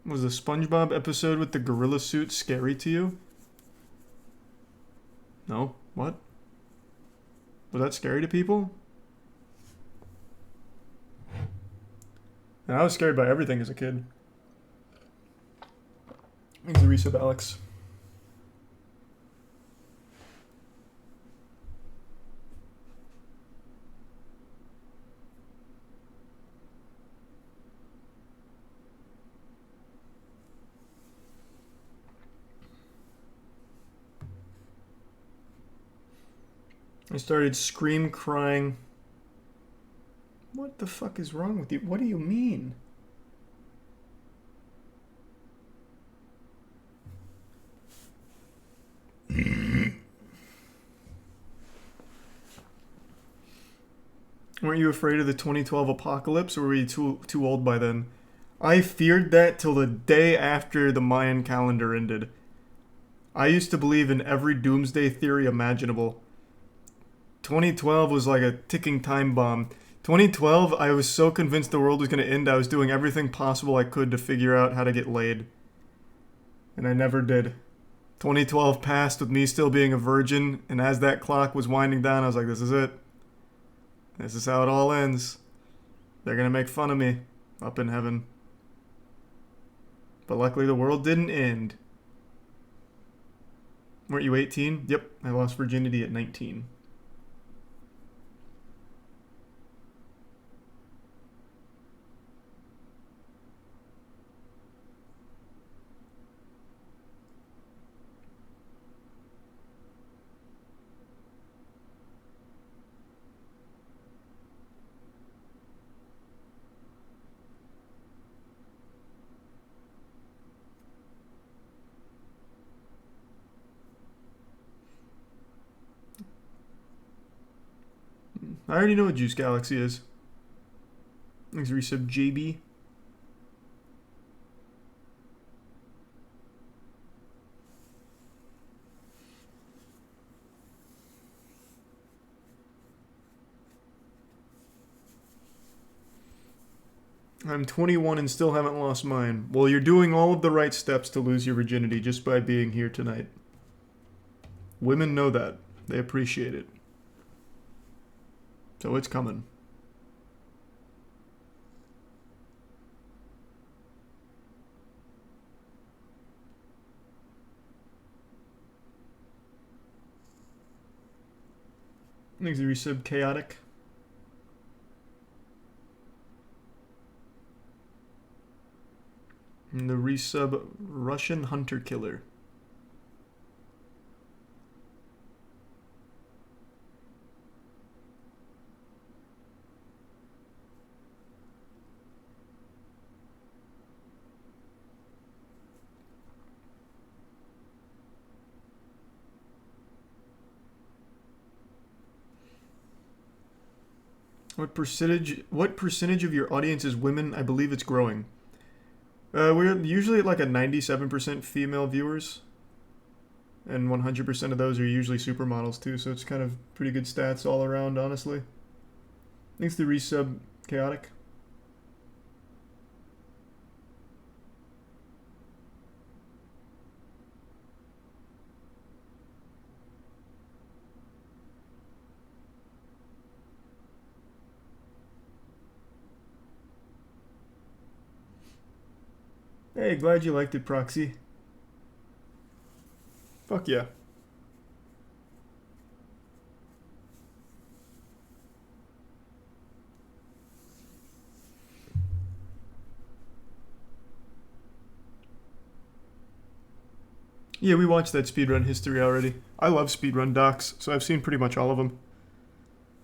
S1: Was the SpongeBob episode with the gorilla suit scary to you? No? What? Was that scary to people? Yeah, I was scared by everything as a kid. Thanks to resub Alex. I started scream crying. What the fuck is wrong with you? What do you mean? Weren't you afraid of the 2012 apocalypse, or were you too old by then? I feared that till the day after the Mayan calendar ended. I used to believe in every doomsday theory imaginable. 2012 was like a ticking time bomb. 2012, I was so convinced the world was going to end, I was doing everything possible I could to figure out how to get laid. And I never did. 2012 passed with me still being a virgin, and as that clock was winding down, I was like, this is it. This is how it all ends. They're going to make fun of me up in heaven. But luckily the world didn't end. Weren't you 18? Yep, I lost virginity at 19. I already know what Juice Galaxy is. Thanks for resub, JB. I'm 21 and still haven't lost mine. Well, you're doing all of the right steps to lose your virginity just by being here tonight. Women know that. They appreciate it. So it's coming. Thanks for resub, Chaotic. And the resub, Russian Hunter Killer. What percentage of your audience is women? I believe it's growing. We're usually at like a 97% female viewers. And 100% of those are usually supermodels too, so it's kind of pretty good stats all around, honestly. Thanks to resub, Chaotic. Hey, glad you liked it, Proxy. Fuck yeah. Yeah, we watched that speedrun history already. I love speedrun docs, so I've seen pretty much all of them.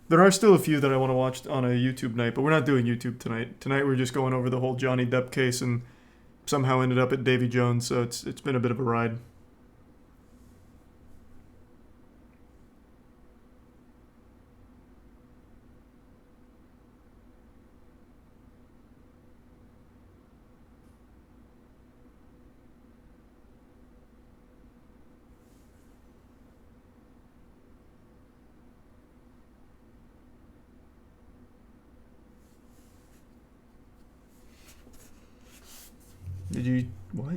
S1: There are still a few that I want to watch on a YouTube night, but we're not doing YouTube tonight. Tonight we're just going over the whole Johnny Depp case and somehow ended up at Davy Jones, so it's been a bit of a ride.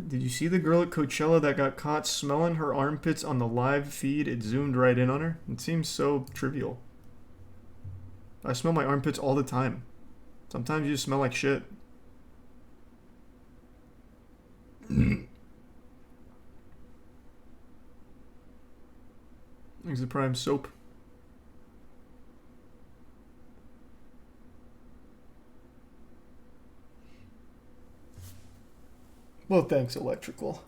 S1: Did you see the girl at Coachella that got caught smelling her armpits on the live feed? It zoomed right in on her. It seems so trivial. I smell my armpits all the time. Sometimes you just smell like shit. Thanks to Prime Soap. Well, thanks, Electrical.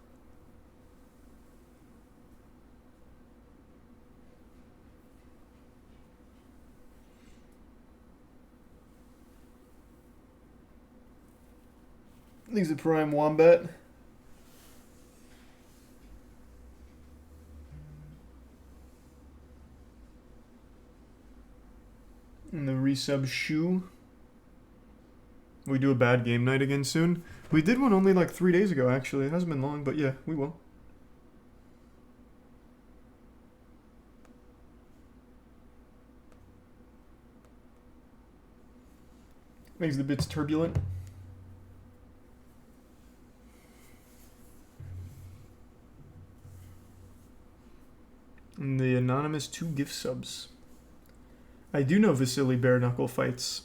S1: Thanks to Prime Wombat. And the resub Shoe. We do a bad game night again soon. We did one only like 3 days ago, actually. It hasn't been long, but yeah, we will. Makes the bits turbulent. And the anonymous 2 gift subs. I do know Vasily Bare Knuckle fights.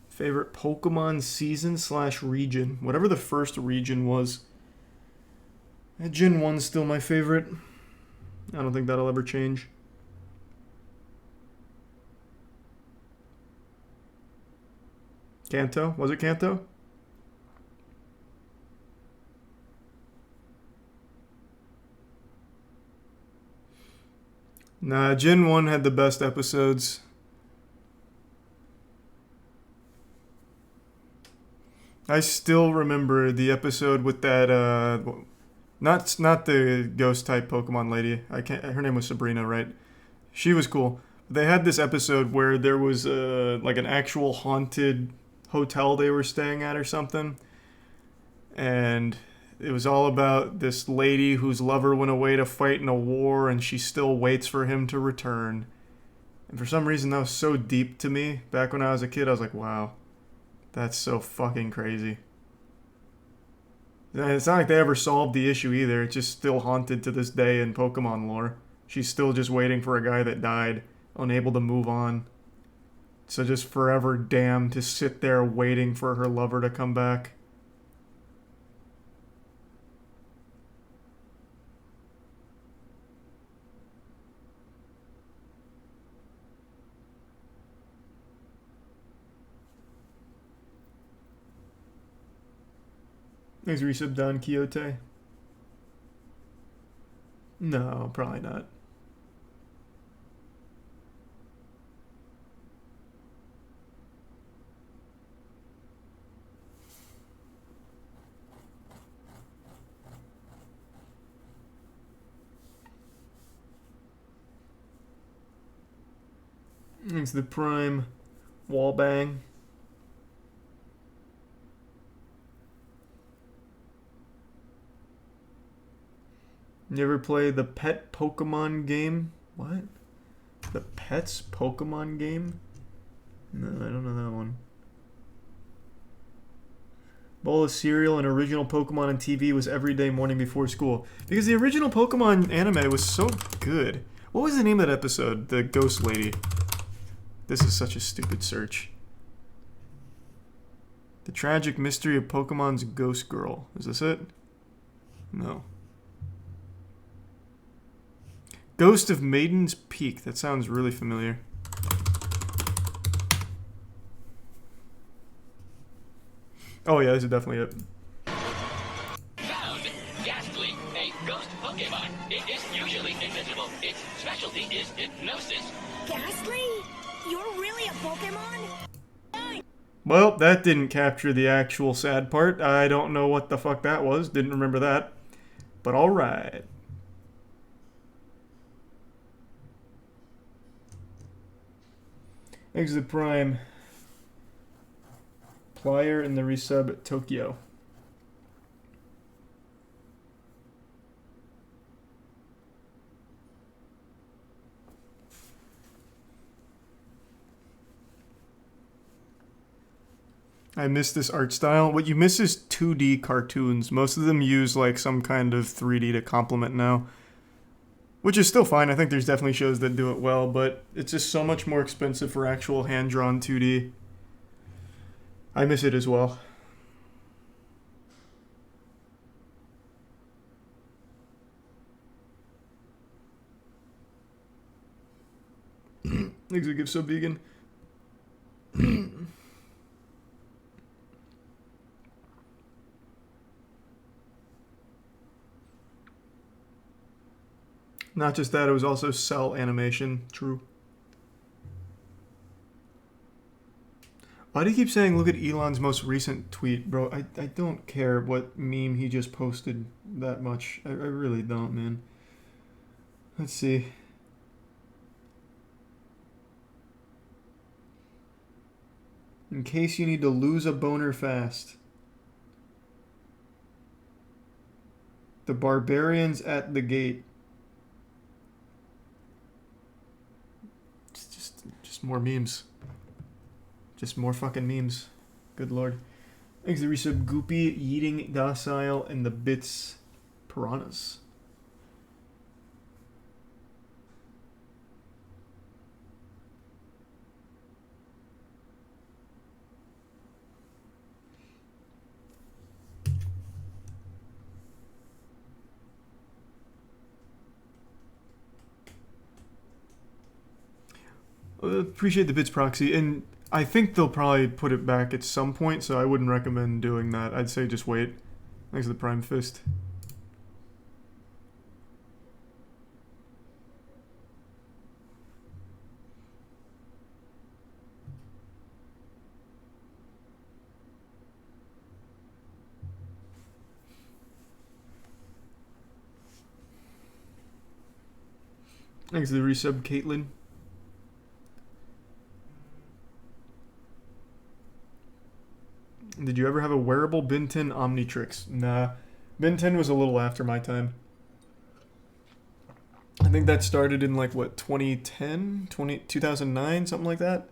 S1: Favorite Pokemon season / region. Whatever the first region was. Gen 1's still my favorite. I don't think that'll ever change. Kanto? Was it Kanto? Nah, Gen 1 had the best episodes. I still remember the episode with that, not the ghost type Pokemon lady. Her name was Sabrina, right? She was cool. They had this episode where there was, like an actual haunted hotel they were staying at or something. And it was all about this lady whose lover went away to fight in a war and she still waits for him to return. And for some reason that was so deep to me. Back when I was a kid, I was like, wow, that's so fucking crazy. And it's not like they ever solved the issue either. It's just still haunted to this day in Pokemon lore. She's still just waiting for a guy that died, unable to move on. So just forever damned to sit there waiting for her lover to come back. Thanks for resub, Don Quixote. No, probably not. Thanks to the Prime wall bang. You ever play the Pet Pokemon game? What? The Pets Pokemon game? No, I don't know that one. Bowl of cereal and original Pokemon on TV was every day morning before school. Because the original Pokemon anime was so good. What was the name of that episode? The ghost lady. This is such a stupid search. The Tragic Mystery of Pokemon's Ghost Girl. Is this it? No. Ghost of Maiden's Peak. That sounds really familiar. Oh yeah, this is definitely it.
S15: Found. Ghastly. A ghost Pokemon. It is usually invisible. Its specialty is hypnosis.
S16: Ghastly? You're really a Pokemon?
S1: Well, that didn't capture the actual sad part. I don't know what the fuck that was. Didn't remember that. But alright. Exit Prime. Plier in the resub Tokyo. I miss this art style. What you miss is 2D cartoons. Most of them use like some kind of 3D to complement now. Which is still fine. I think there's definitely shows that do it well, but it's just so much more expensive for actual hand-drawn 2D. I miss it as well. Thanks a gift so vegan. Not just that, it was also cell animation. True. Why do you keep saying look at Elon's most recent tweet, bro? I don't care what meme he just posted that much. I really don't, man. Let's see. In case you need to lose a boner fast. The barbarians at the gate. Just more memes. Just more fucking memes. Good lord. Thanks to resub Goopy, Yeeting Docile, and the Bits Piranhas. Appreciate the Bits proxy, and I think they'll probably put it back at some point, so I wouldn't recommend doing that. I'd say just wait. Thanks to the Prime Fist. Thanks for the resub, Caitlin. Did you ever have a wearable Ben 10 Omnitrix? Nah. Ben 10 was a little after my time. I think that started in like what, 2010, 2009, something like that.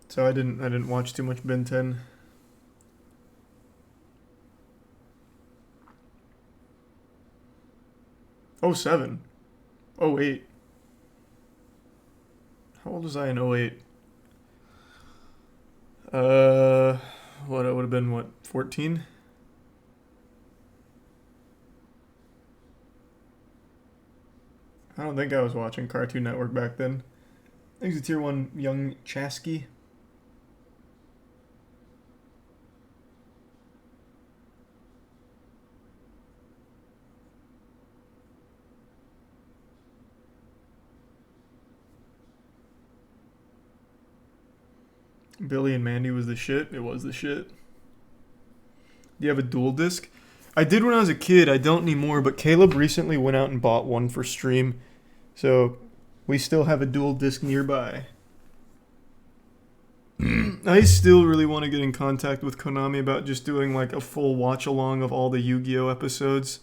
S1: So I didn't watch too much Ben 10. Oh 07. 08. How old was I in 08? What, it would have been, what, 14? I don't think I was watching Cartoon Network back then. Thanks to Tier 1 Young Chasky. Billy and Mandy was the shit. It was the shit. Do you have a dual disc? I did when I was a kid. I don't anymore, but Caleb recently went out and bought one for stream. So we still have a dual disc nearby. I still really want to get in contact with Konami about just doing like a full watch along of all the Yu-Gi-Oh episodes.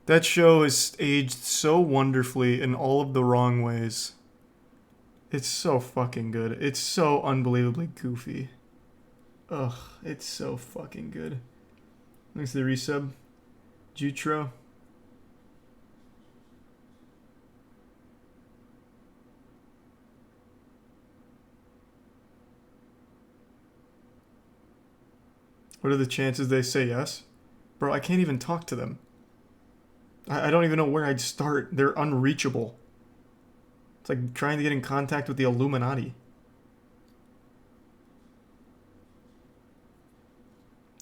S1: That show has aged so wonderfully in all of the wrong ways. It's so fucking good. It's so unbelievably goofy. Ugh, it's so fucking good. Thanks to the resub. Jutro. What are the chances they say yes? Bro, I can't even talk to them. I don't even know where I'd start. They're unreachable. It's like trying to get in contact with the Illuminati.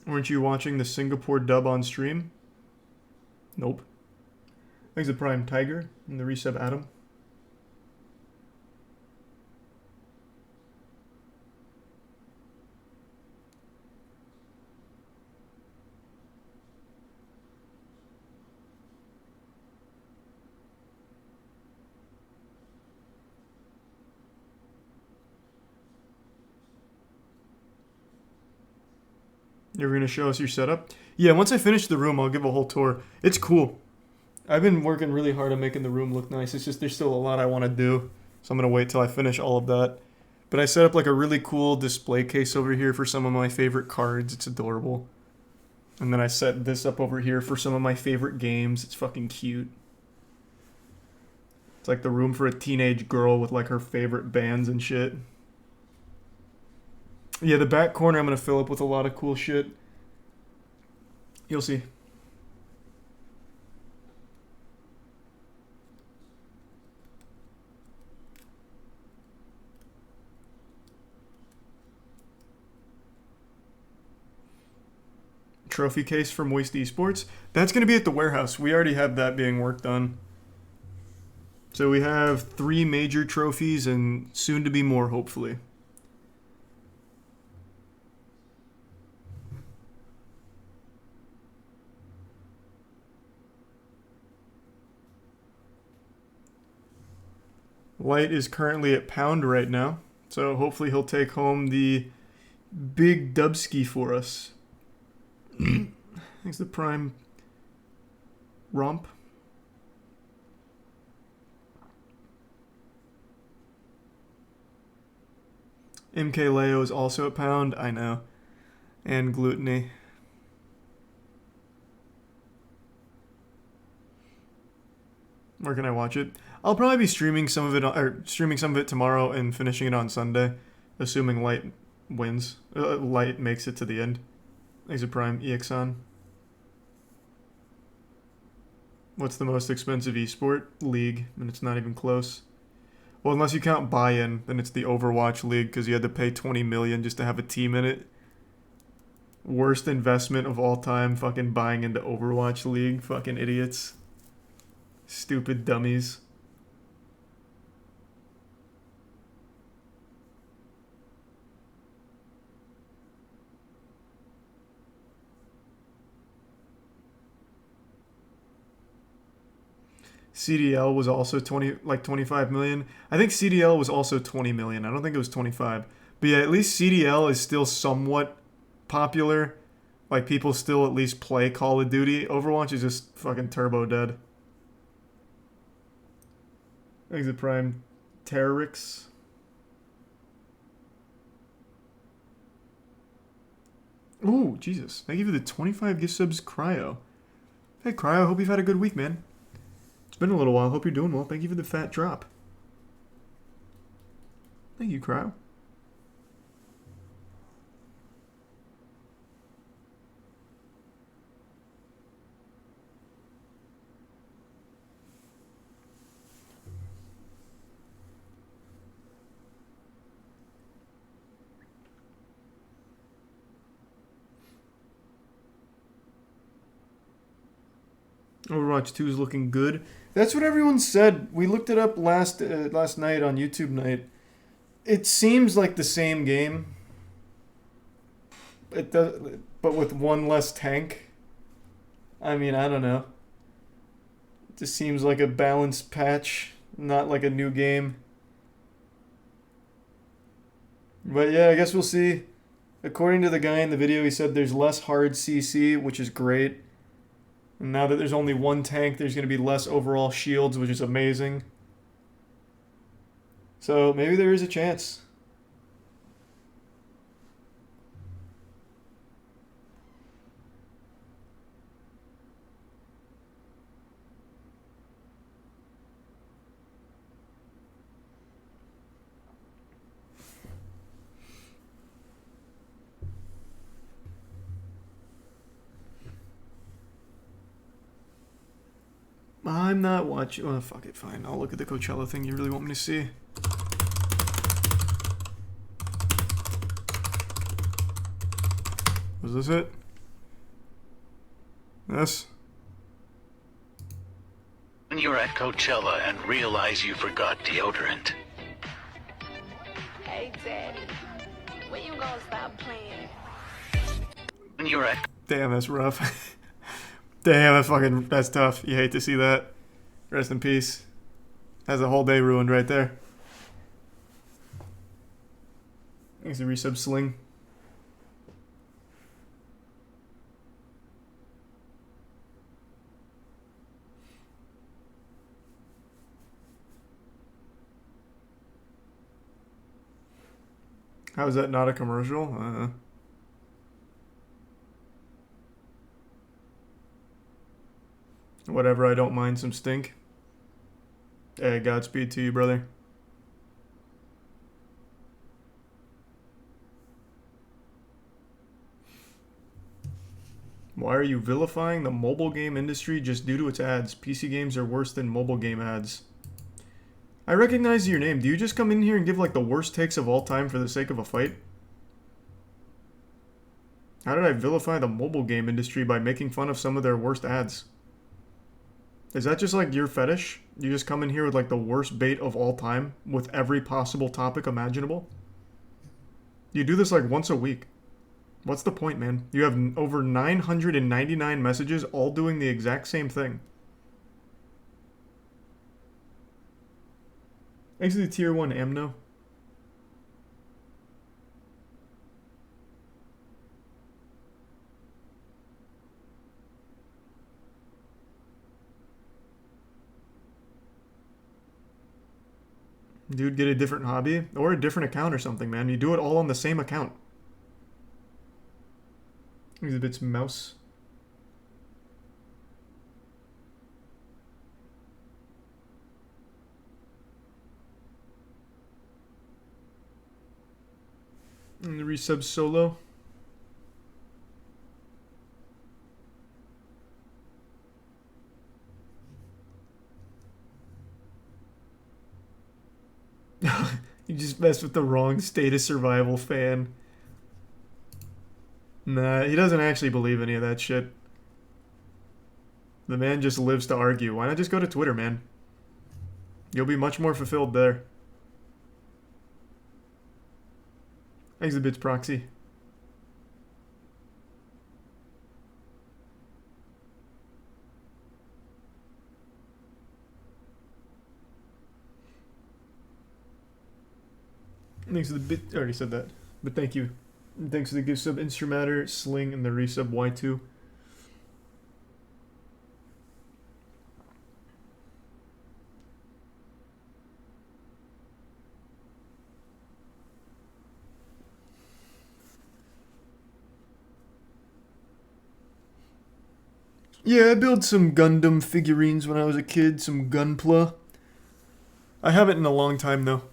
S1: Weren't you watching the Singapore dub on stream? Nope. Thanks to Prime Tiger and the resub Adam. You're going to show us your setup? Yeah, once I finish the room, I'll give a whole tour. It's cool. I've been working really hard on making the room look nice. It's just there's still a lot I want to do. So I'm going to wait till I finish all of that. But I set up like a really cool display case over here for some of my favorite cards. It's adorable. And then I set this up over here for some of my favorite games. It's fucking cute. It's like the room for a teenage girl with like her favorite bands and shit. Yeah, the back corner I'm going to fill up with a lot of cool shit. You'll see. Trophy case from MoistCr1tikal. That's going to be at the warehouse. We already have that being worked on. So we have 3 major trophies and soon to be more, hopefully. Light is currently at pound right now, so hopefully he'll take home the big dubski for us. Thanks to Prime Romp. MK Leo is also at pound, I know. And Gluttony. Where can I watch it? I'll probably be streaming some of it tomorrow and finishing it on Sunday, assuming Light wins. Light makes it to the end. Thanks to Prime Exxon. What's the most expensive esport? League, and it's not even close. Well, unless you count buy-in, then it's the Overwatch League because you had to pay $20 million just to have a team in it. Worst investment of all time, fucking buying into Overwatch League. Fucking idiots. Stupid dummies. CDL was also 25 million. I think CDL was also 20 million. I don't think it was 25. But yeah, at least CDL is still somewhat popular. Like, people still at least play Call of Duty. Overwatch is just fucking turbo dead. Exit Prime Terrorix. Ooh, Jesus. Thank you for the 25 gift subs, Cryo. Hey, Cryo, hope you've had a good week, man. It's been a little while. Hope you're doing well. Thank you for the fat drop. Thank you, Cryo. Overwatch 2 is looking good. That's what everyone said. We looked it up last night on YouTube night. It seems like the same game. It does, but with one less tank. I mean, I don't know. It just seems like a balanced patch, not like a new game. But yeah, I guess we'll see. According to the guy in the video, he said there's less hard CC, which is great. And now that there's only one tank, there's going to be less overall shields, which is amazing. So maybe there is a chance. I'm not watching. Oh, fuck it, fine. I'll look at the Coachella thing you really want me to see. Was this it? This?
S17: When you're at Coachella and realize you forgot deodorant.
S16: Hey, Daddy, when you gonna stop playing?
S17: When you're at...
S1: Damn, that's rough. Damn, that's tough. You hate to see that. Rest in peace. Has a whole day ruined right there. Thanks to resub Sling. How is that not a commercial? Whatever, I don't mind some stink. Hey, Godspeed to you, brother. Why are you vilifying the mobile game industry just due to its ads? PC games are worse than mobile game ads. I recognize your name. Do you just come in here and give like the worst takes of all time for the sake of a fight? How did I vilify the mobile game industry by making fun of some of their worst ads? Is that just like your fetish? You just come in here with like the worst bait of all time with every possible topic imaginable? You do this like once a week. What's the point, man? You have over 999 messages all doing the exact same thing. Thanks to the tier 1 Amno. Dude, get a different hobby or a different account or something, man. You do it all on the same account. Exhibits mouse. And the resub solo. You just messed with the wrong state of survival fan. Nah, he doesn't actually believe any of that shit. The man just lives to argue. Why not just go to Twitter, man? You'll be much more fulfilled there. Thanks the bits proxy. Thanks for the bit. I already said that, but thank you. Thanks for the gift sub, Instrumatter, Sling, and the resub Y2. Yeah, I built some Gundam figurines when I was a kid, some Gunpla. I haven't in a long time, though.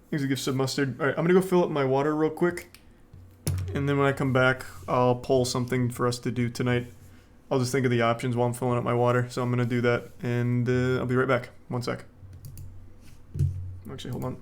S1: Here's a gift sub, Mustard. Alright, I'm gonna go fill up my water real quick. And then when I come back, I'll pull something for us to do tonight. I'll just think of the options while I'm filling up my water. So I'm gonna do that, and I'll be right back. 1 sec. Actually, hold on.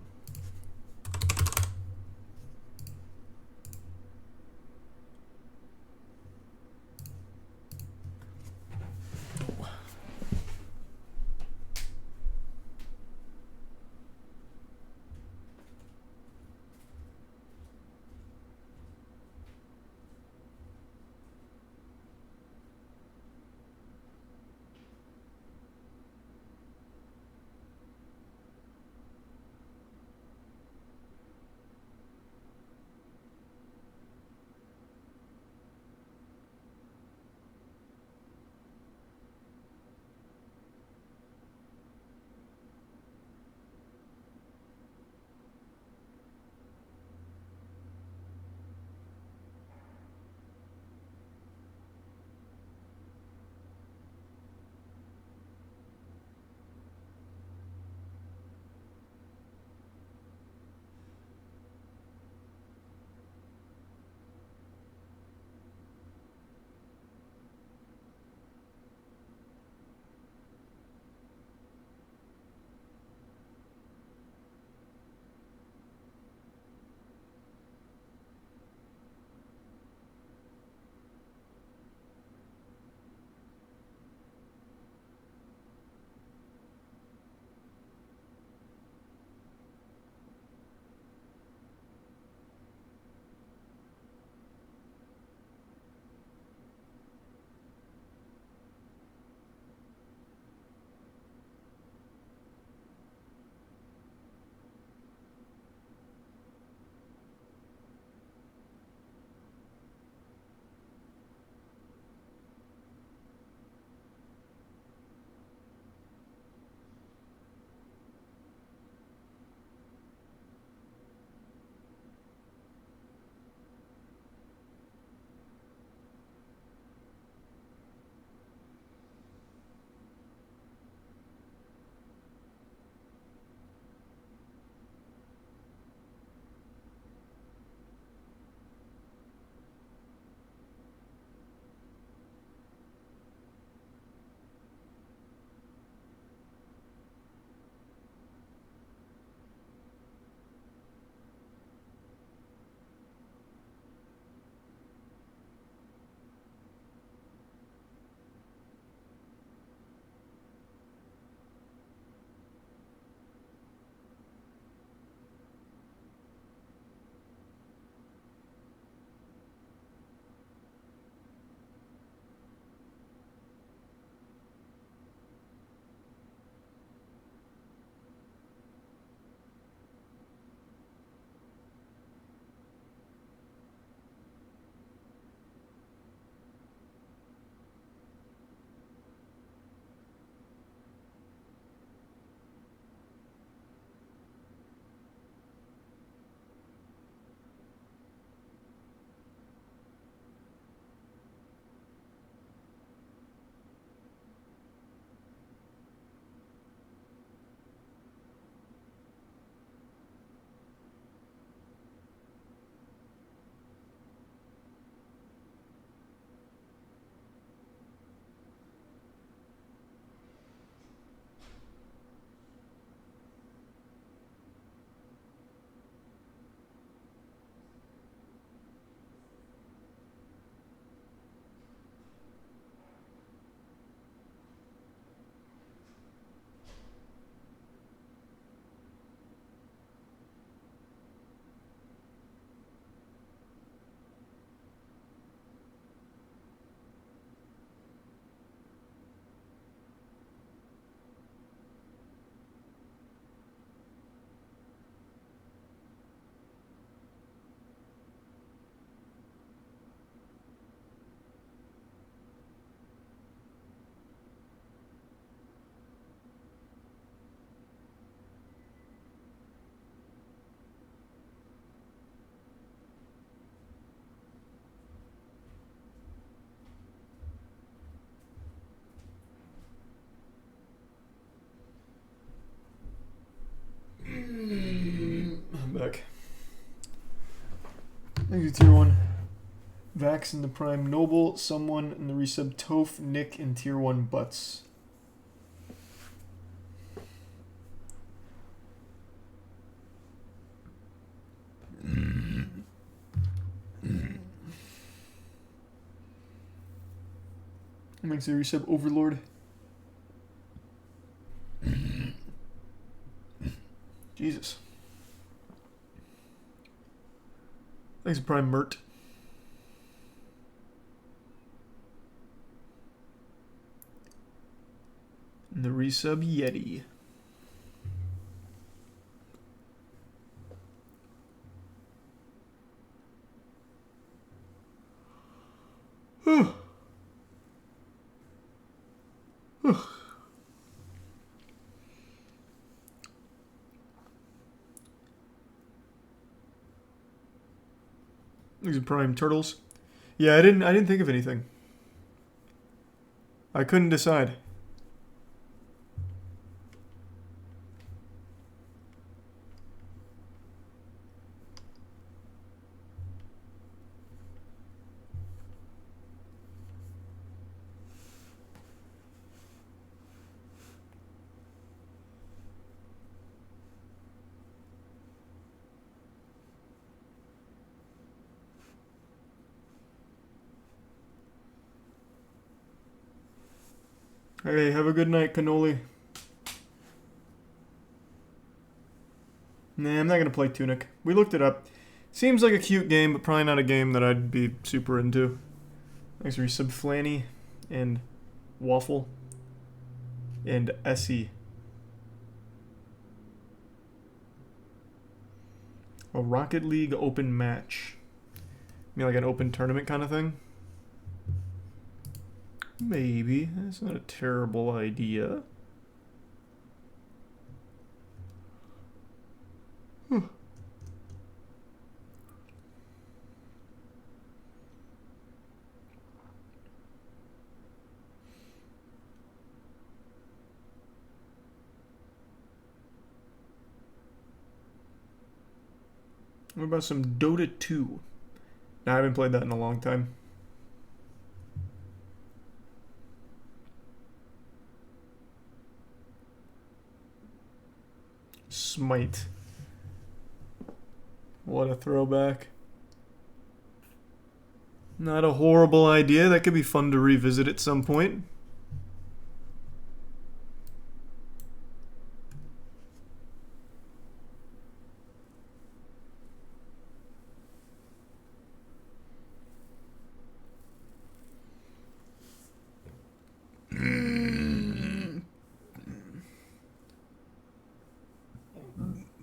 S1: back. Thank you, Tier 1. Vax in the Prime Noble, someone in the resub Toph, Nick in Tier 1 Butts. Makes the resub Overlord. Jesus. Thanks, Prime Mert. And the resub Yeti. These are Prime Turtles. Yeah, I didn't think of anything. I couldn't decide. Hey, have a good night, Cannoli. Nah, I'm not gonna play Tunic. We looked it up. Seems like a cute game, but probably not a game that I'd be super into. Thanks for resub Flanny and Waffle and Essie. A Rocket League open match. You mean like an open tournament kind of thing? Maybe. That's not a terrible idea. What about some Dota 2? No, I haven't played that in a long time. Smite. What a throwback. Not a horrible idea. That could be fun to revisit at some point.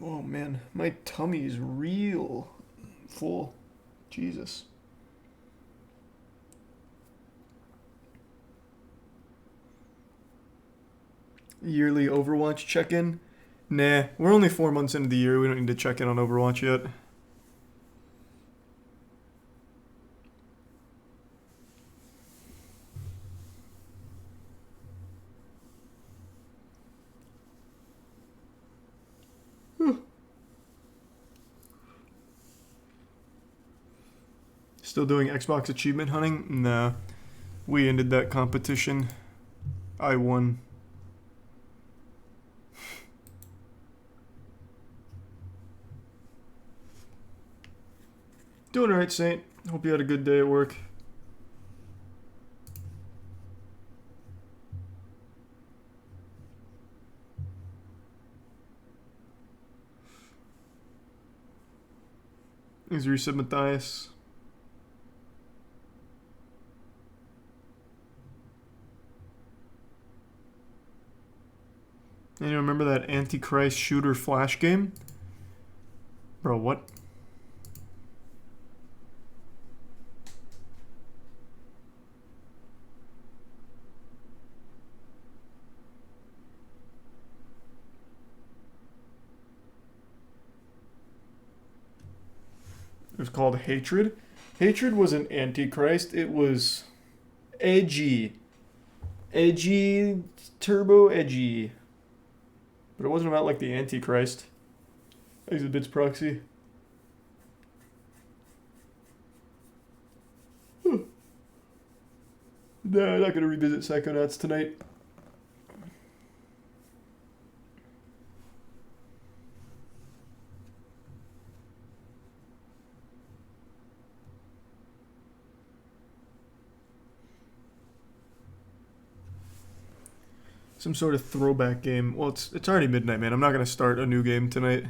S1: Oh man, my tummy is real full. Jesus. Yearly Overwatch check-in? Nah, we're only 4 months into the year. We don't need to check in on Overwatch yet. Still doing Xbox achievement hunting? Nah. We ended that competition. I won. Doing alright, Saint. Hope you had a good day at work. Thanks, Resub Matthias. And you remember that Antichrist shooter flash game? Bro, what? It was called Hatred. Hatred was an Antichrist. It was edgy. Edgy, turbo edgy. But it wasn't about like the Antichrist. Exhibits proxy. No, I'm not gonna revisit Psychonauts tonight. Some sort of throwback game. Well, it's already midnight, man. I'm not gonna start a new game tonight.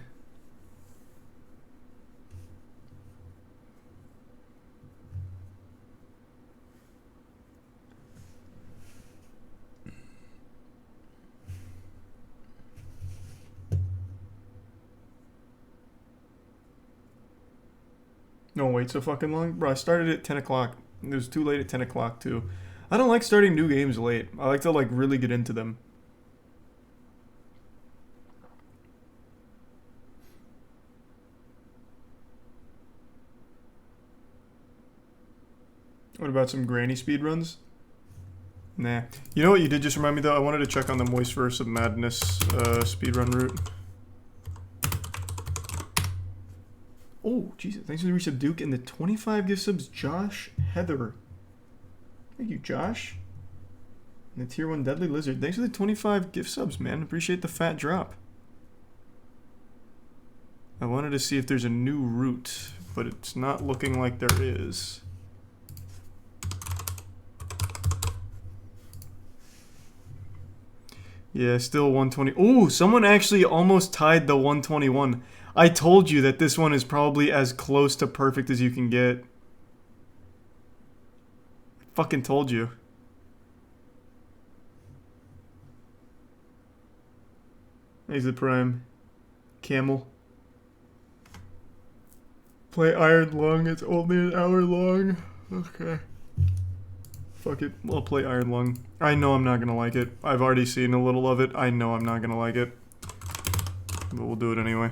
S1: No, wait so fucking long? Bro, I started at 10 o'clock. It was too late at 10 o'clock, too. I don't like starting new games late. I like to, like, really get into them. What about some granny speedruns? Nah. You know what you did just remind me, though? I wanted to check on the Moistverse of Madness speedrun route. Oh, Jesus. Thanks for the resub, Duke. And the 25 gift subs, Josh Heather. Thank you, Josh. And the tier 1 Deadly Lizard. Thanks for the 25 gift subs, man. Appreciate the fat drop. I wanted to see if there's a new route, but it's not looking like there is. Yeah, still 120. Oh, someone actually almost tied the 121. I told you that this one is probably as close to perfect as you can get. I fucking told you. Here's the prime. Camel. Play Iron Lung. It's only an hour long. Okay. Fuck it. I'll play Iron Lung. I know I'm not gonna like it. I've already seen a little of it. I know I'm not gonna like it. But we'll do it anyway.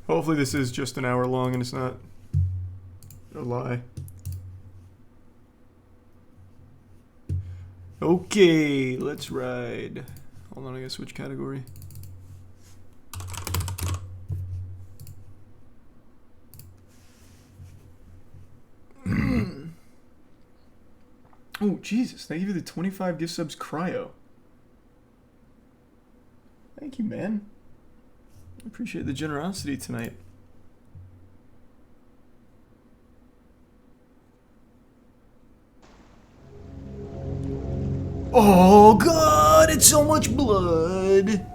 S1: Hopefully this is just an hour long and it's not a lie. Okay, let's ride. Hold on, I gotta switch category. Oh, Jesus. Thank you for the 25 gift subs, Cryo. Thank you, man. I appreciate the generosity tonight. Oh, God, it's so much blood.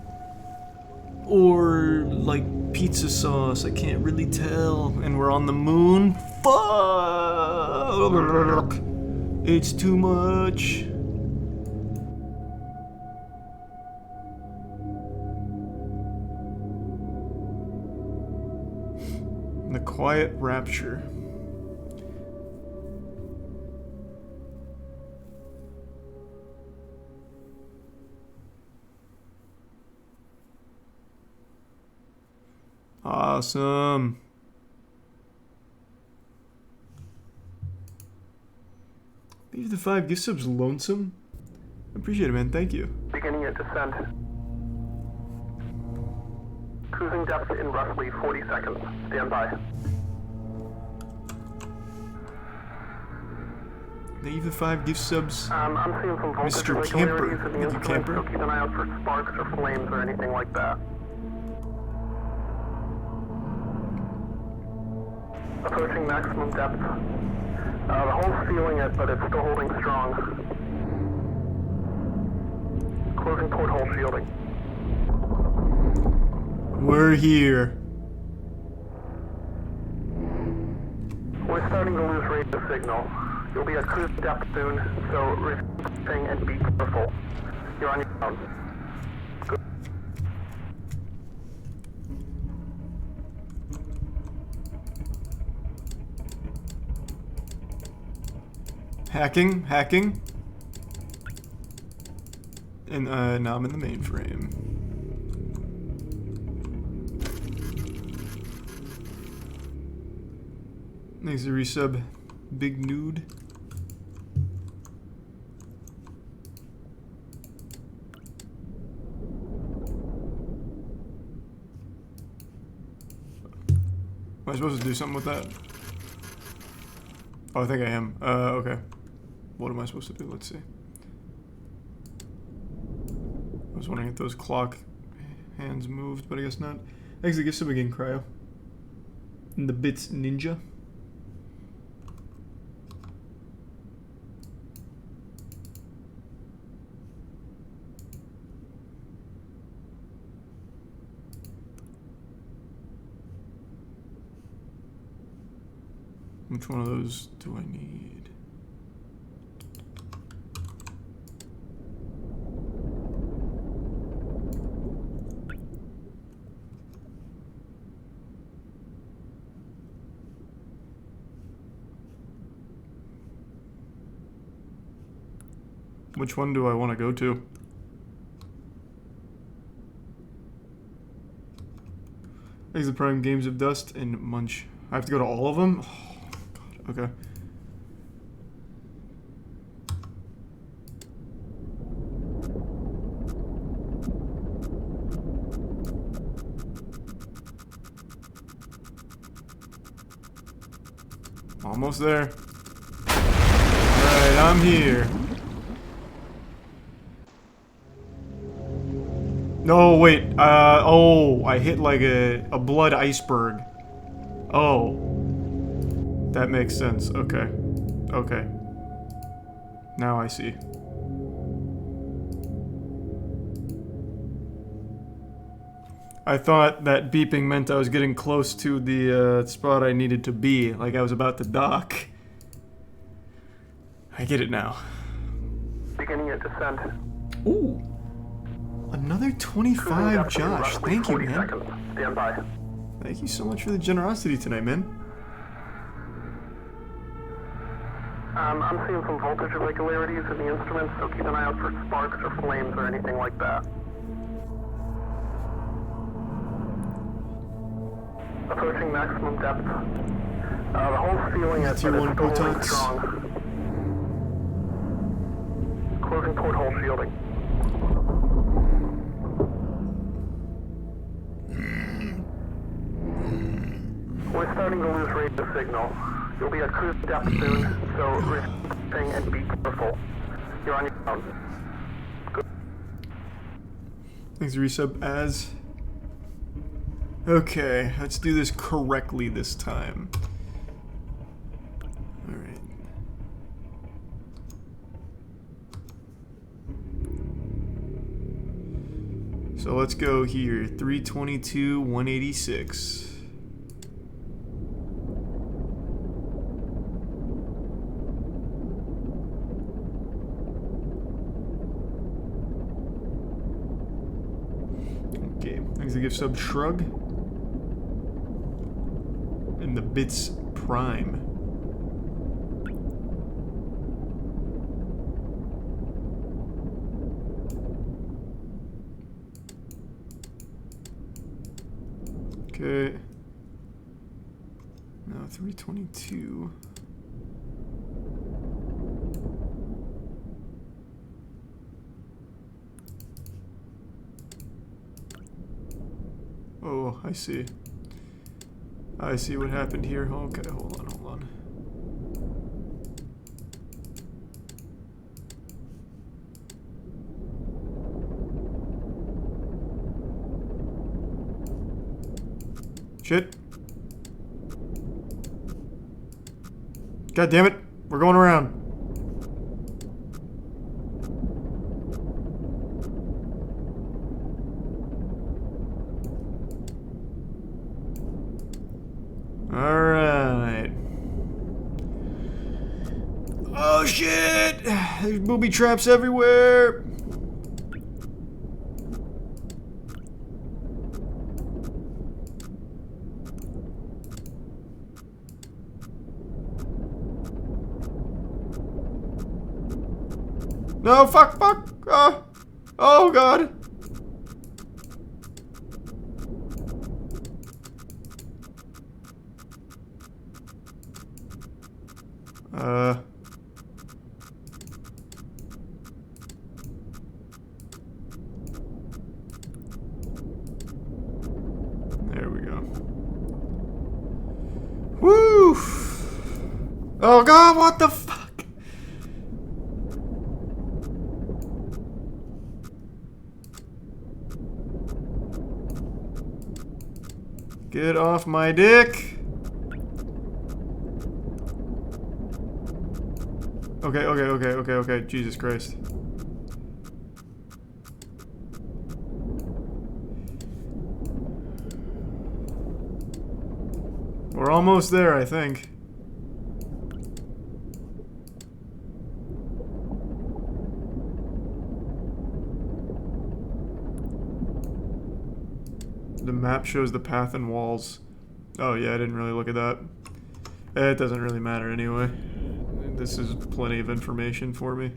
S1: Or, like, pizza sauce. I can't really tell. And we're on the moon. Fuck! It's too much. The Quiet Rapture. Awesome. Leave the 5 gift subs, Lonesome. I appreciate it, man. Thank you.
S18: Beginning at descent. Cruising depth in roughly 40 seconds. Stand by.
S1: Leave the 5 gift subs.
S18: I'm seeing some voltage
S1: Mr. Camper.
S18: irregularities in the
S1: Thank you,
S18: instrument,
S1: Camper.
S18: so keep an eye out for sparks or flames or anything like that. Approaching maximum depth. The hull's feeling it, but it's still holding strong. Closing porthole shielding.
S1: We're here.
S18: We're starting to lose radio signal. You'll be at cruise depth soon, so receive and be careful. You're on your own. Good.
S1: Hacking. And now I'm in the mainframe. Thanks to resub, Big Nude. Am I supposed to do something with that? Oh, I think I am. Okay. What am I supposed to do? Let's see. I was wondering if those clock hands moved, but I guess not. Thanks to gift sub again, Cryo. And the Bits Ninja. Which one of those do I need? Which one do I want to go to? Thanks to Prime Games of Dust and Munch. I have to go to all of them? Oh, God. Okay. Almost there. Alright, I'm here. No, wait. Oh, I hit like a blood iceberg. Oh. That makes sense. Okay. Okay. Now I see. I thought that beeping meant I was getting close to the spot I needed to be, like I was about to dock. I get it now.
S18: Beginning your descent.
S1: Ooh. Another 25, Josh. Thank you, man.
S18: Stand by.
S1: Thank you so much for the generosity tonight, man.
S18: I'm seeing some voltage irregularities in the instruments, so keep an eye out for sparks or flames or anything like that. Approaching maximum depth. The whole ceiling is still holding strong. Closing porthole shielding. We're starting to lose radio signal. You'll be at cruise depth soon, so resting and be careful. You're on your own. Good.
S1: Thanks, resub as. Okay, let's do this correctly this time. Alright. So let's go here. 322, 186. Okay, thanks to gift sub Shrug. And the Bits Prime. Okay. Now 322. Oh, I see. I see what happened here. Okay, hold on, hold on. Shit. God damn it. We're going around. Alright. Oh shit! There's booby traps everywhere! No, fuck, fuck! Ah! Oh god! There we go. Woo! Oh god, what the fuck? Get off my dick! Okay, Jesus Christ. We're almost there, I think. The map shows the path and walls. Oh yeah, I didn't really look at that. It doesn't really matter anyway. This is plenty of information for me.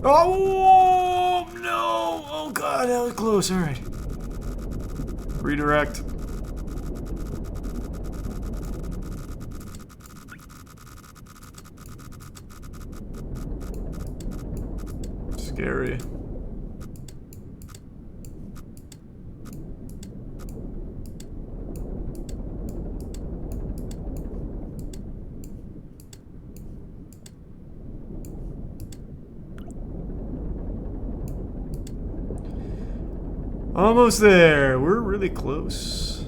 S1: Oh no! Oh god, that was close. Alright. Redirect. Scary. Almost there. We're really close.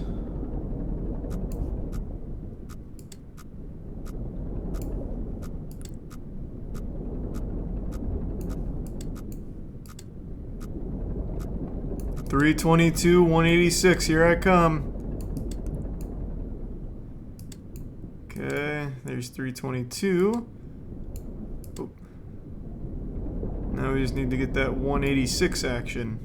S1: $322, $186. Here I come. Okay, there's 322. Oh. Now we just need to get that 186 action.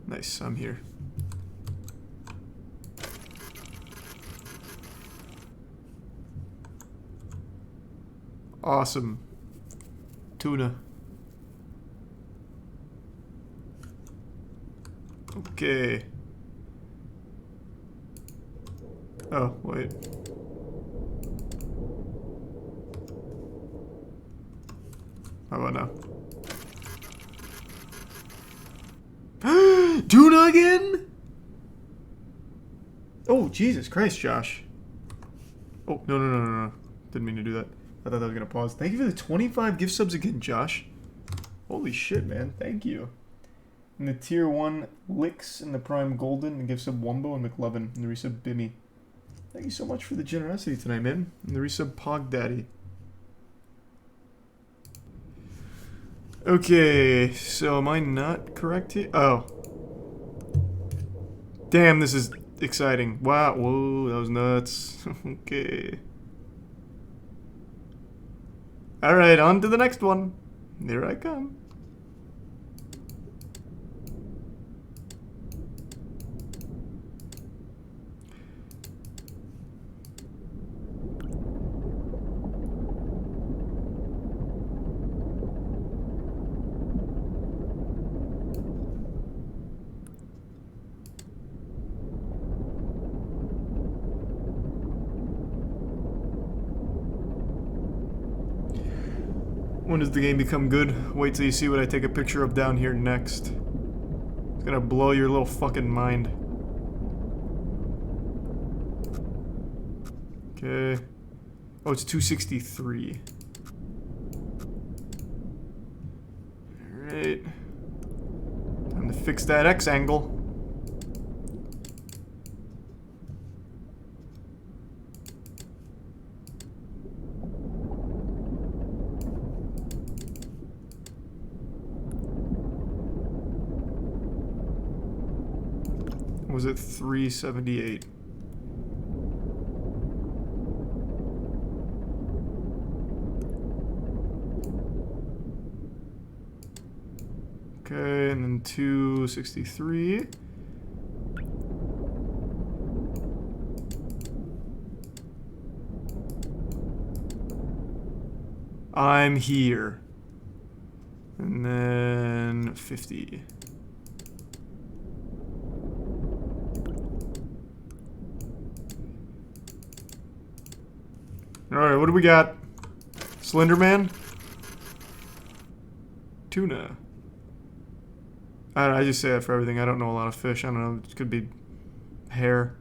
S1: Nice, I'm here. Awesome. Tuna. Okay. Oh, wait. How about now? Tuna again? Oh, Jesus Christ, Josh. Oh, no. Didn't mean to do that. I thought that was going to pause. Thank you for the 25 gift subs again, Josh. Holy shit, man. Thank you. And the tier 1 Licks and the Prime Golden, the gift sub Wumbo and McLovin, and the resub Bimmy. Thank you so much for the generosity tonight, man. And the resub Pog Daddy. Okay, so am I not correct here? Oh. Damn, this is exciting. Wow, whoa, that was nuts. Okay. Alright, on to the next one. Here I come. When does the game become good? Wait till you see what I take a picture of down here next. It's gonna blow your little fucking mind. Okay. Oh, it's 263. Alright. Time to fix that X angle. Was it 378? Okay, and then 263. I'm here. And then 50. Alright, what do we got? Slender Man? Tuna. I just say that for everything. I don't know a lot of fish. I don't know. It could be hair.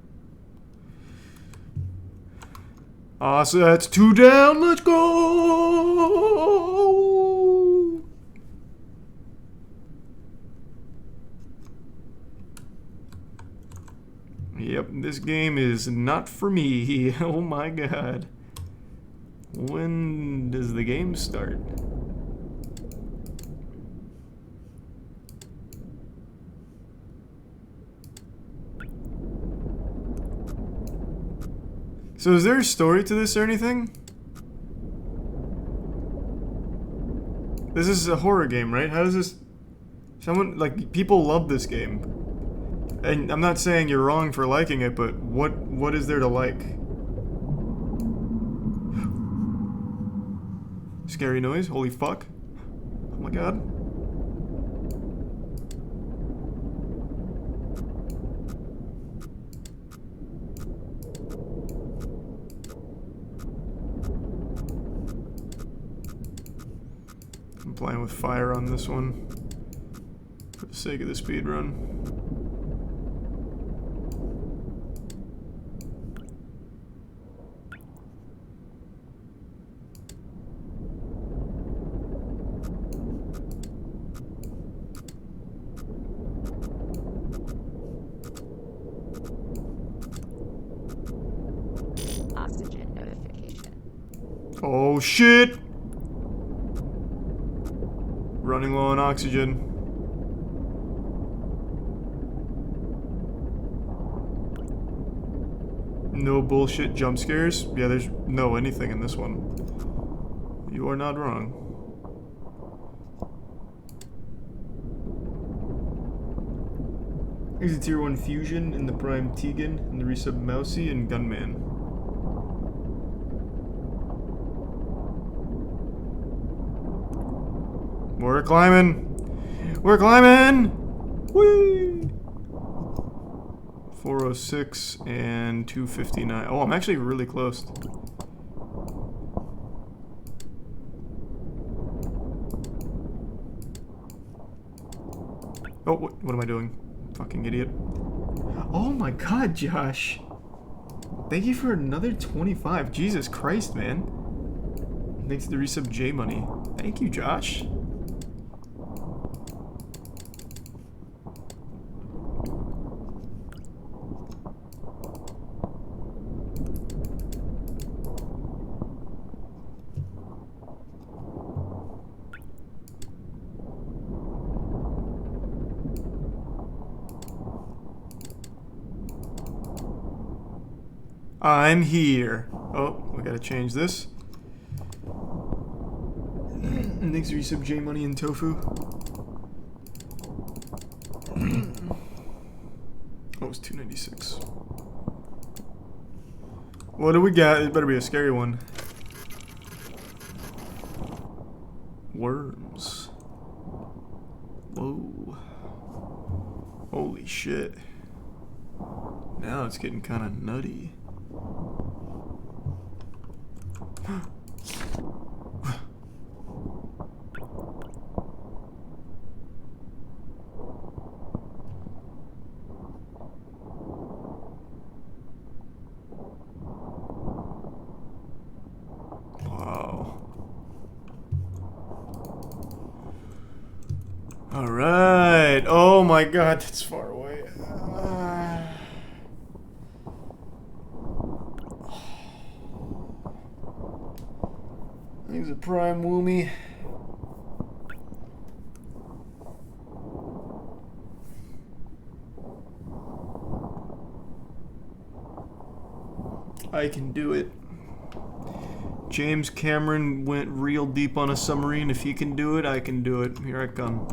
S1: So that's 2 down. Let's go! Yep, this game is not for me. Oh my god. When does the game start? So is there a story to this or anything? This is a horror game, right? How does this... Someone, like, people love this game. And I'm not saying you're wrong for liking it, but what is there to like? Scary noise? Holy fuck. Oh my god. I'm playing with fire on this one for the sake of the speed run.
S19: Oxygen notification.
S1: Oh shit! Running low on oxygen. No bullshit jump scares? Yeah, there's no anything in this one. You are not wrong. Here's the tier 1 fusion in the prime Tegan and the resub Mousy and Gunman. We're climbing! We're climbing! Whee! 406 and 259. Oh, I'm actually really close. Oh, what am I doing? Fucking idiot. Oh my god, Josh! Thank you for another 25. Jesus Christ, man. Thanks to the resub J Money. Thank you, Josh. I'm here. Oh, we gotta change this. Thanks for resub J Money and Tofu. Oh, it's 296. What do we got? It better be a scary one. Worms. Whoa. Holy shit. Now it's getting kind of nutty. Wow. All right. Oh my God, that's far away. He's a prime Woomy. I can do it. James Cameron went real deep on a submarine. If he can do it, I can do it. Here I come.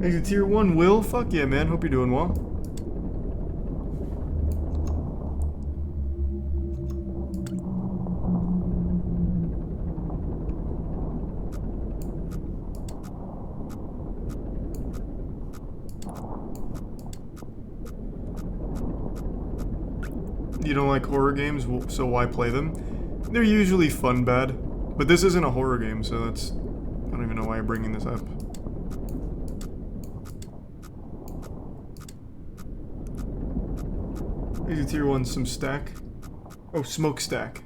S1: Exit tier 1, Will. Fuck yeah, man. Hope you're doing well. you don't like horror games, so why play them? They're usually fun bad. But this isn't a horror game, so that's... I don't even know why I'm bringing this up. Here's a tier 1 some stack. Oh, smokestack.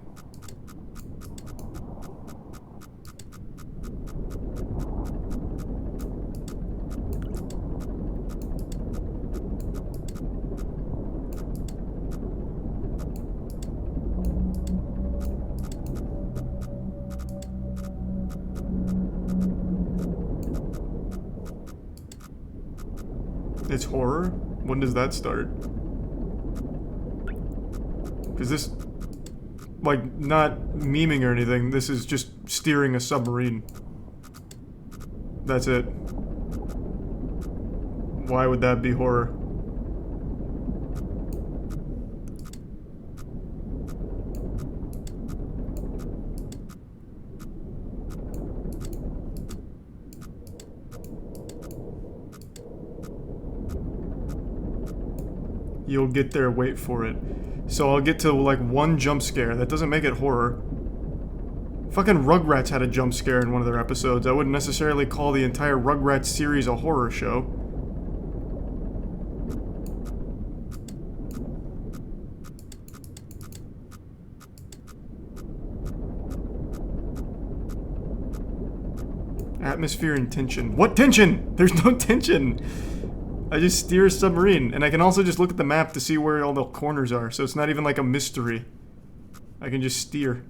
S1: It's horror? When does that start? Is this, like, not memeing or anything, this is just steering a submarine. That's it. Why would that be horror? You'll get there, wait for it. So I'll get to, like, one jump scare. That doesn't make it horror. Fucking Rugrats had a jump scare in one of their episodes. I wouldn't necessarily call the entire Rugrats series a horror show. Atmosphere and tension. What tension? There's no tension! I just steer a submarine, and I can also just look at the map to see where all the corners are, so it's not even like a mystery. I can just steer.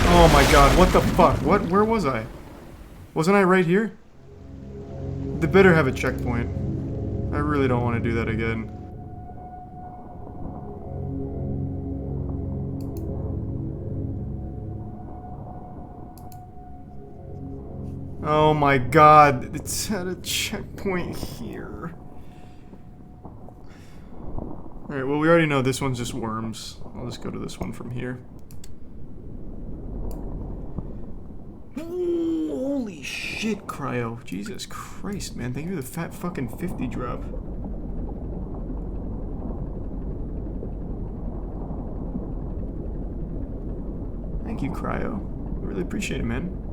S1: Oh my god, what the fuck? Where was I? Wasn't I right here? They better have a checkpoint. I really don't want to do that again. Oh my god, it's at a checkpoint here. Alright, well we already know this one's just worms. I'll just go to this one from here. Ooh, holy shit, Cryo. Jesus Christ, man. Thank you for the fat fucking 50 drop. Thank you, Cryo. I really appreciate it, man.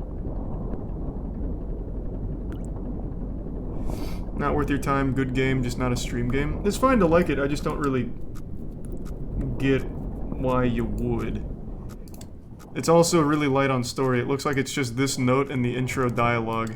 S1: Not worth your time, good game, just not a stream game. It's fine to like it, I just don't really get why you would. It's also really light on story. It looks like it's just this note and the intro dialogue.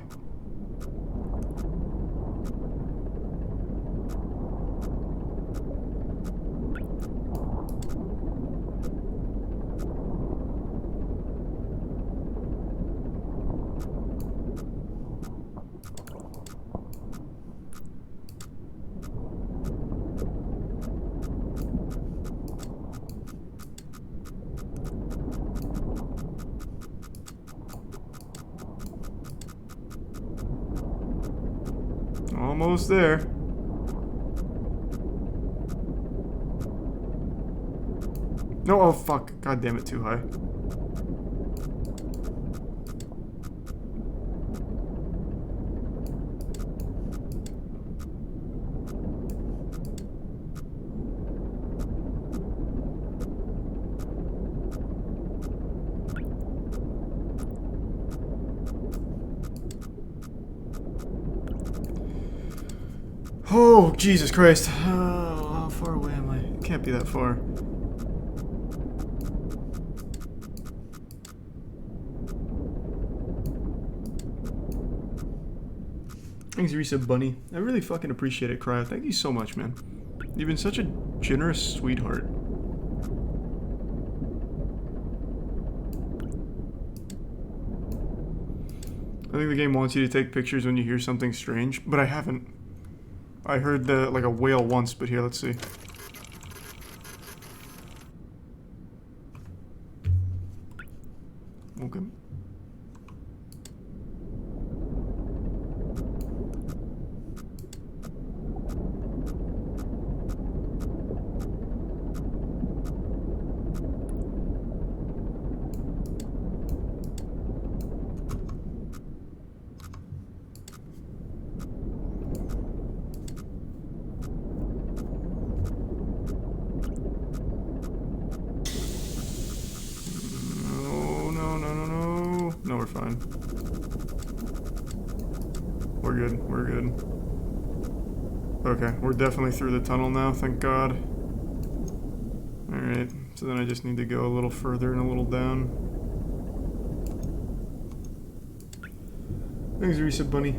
S1: Almost there. No, oh fuck. God damn it, too high. Oh, Jesus Christ. Oh, how far away am I? It can't be that far. Thanks, Resub Bunny. I really fucking appreciate it, Cryo. Thank you so much, man. You've been such a generous sweetheart. I think the game wants you to take pictures when you hear something strange, but I haven't. I heard like a whale once, but here, let's see. Okay. we're fine. We're good. We're good. Okay, we're definitely through the tunnel now, thank God. Alright, so then I just need to go a little further and a little down. Thanks, Risa Bunny.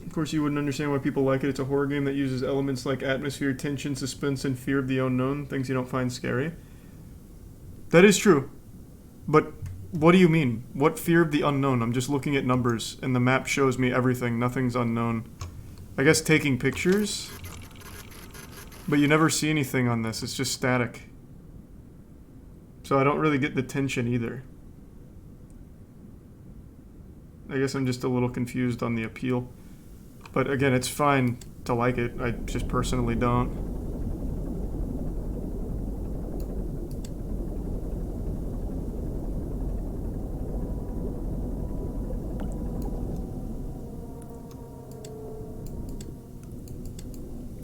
S1: Of course, you wouldn't understand why people like it. It's a horror game that uses elements like atmosphere, tension, suspense, and fear of the unknown, things you don't find scary. That is true. But what do you mean? What fear of the unknown? I'm just looking at numbers, and the map shows me everything. Nothing's unknown. I guess taking pictures? But you never see anything on this. It's just static. So I don't really get the tension either. I guess I'm just a little confused on the appeal. But again, it's fine to like it. I just personally don't.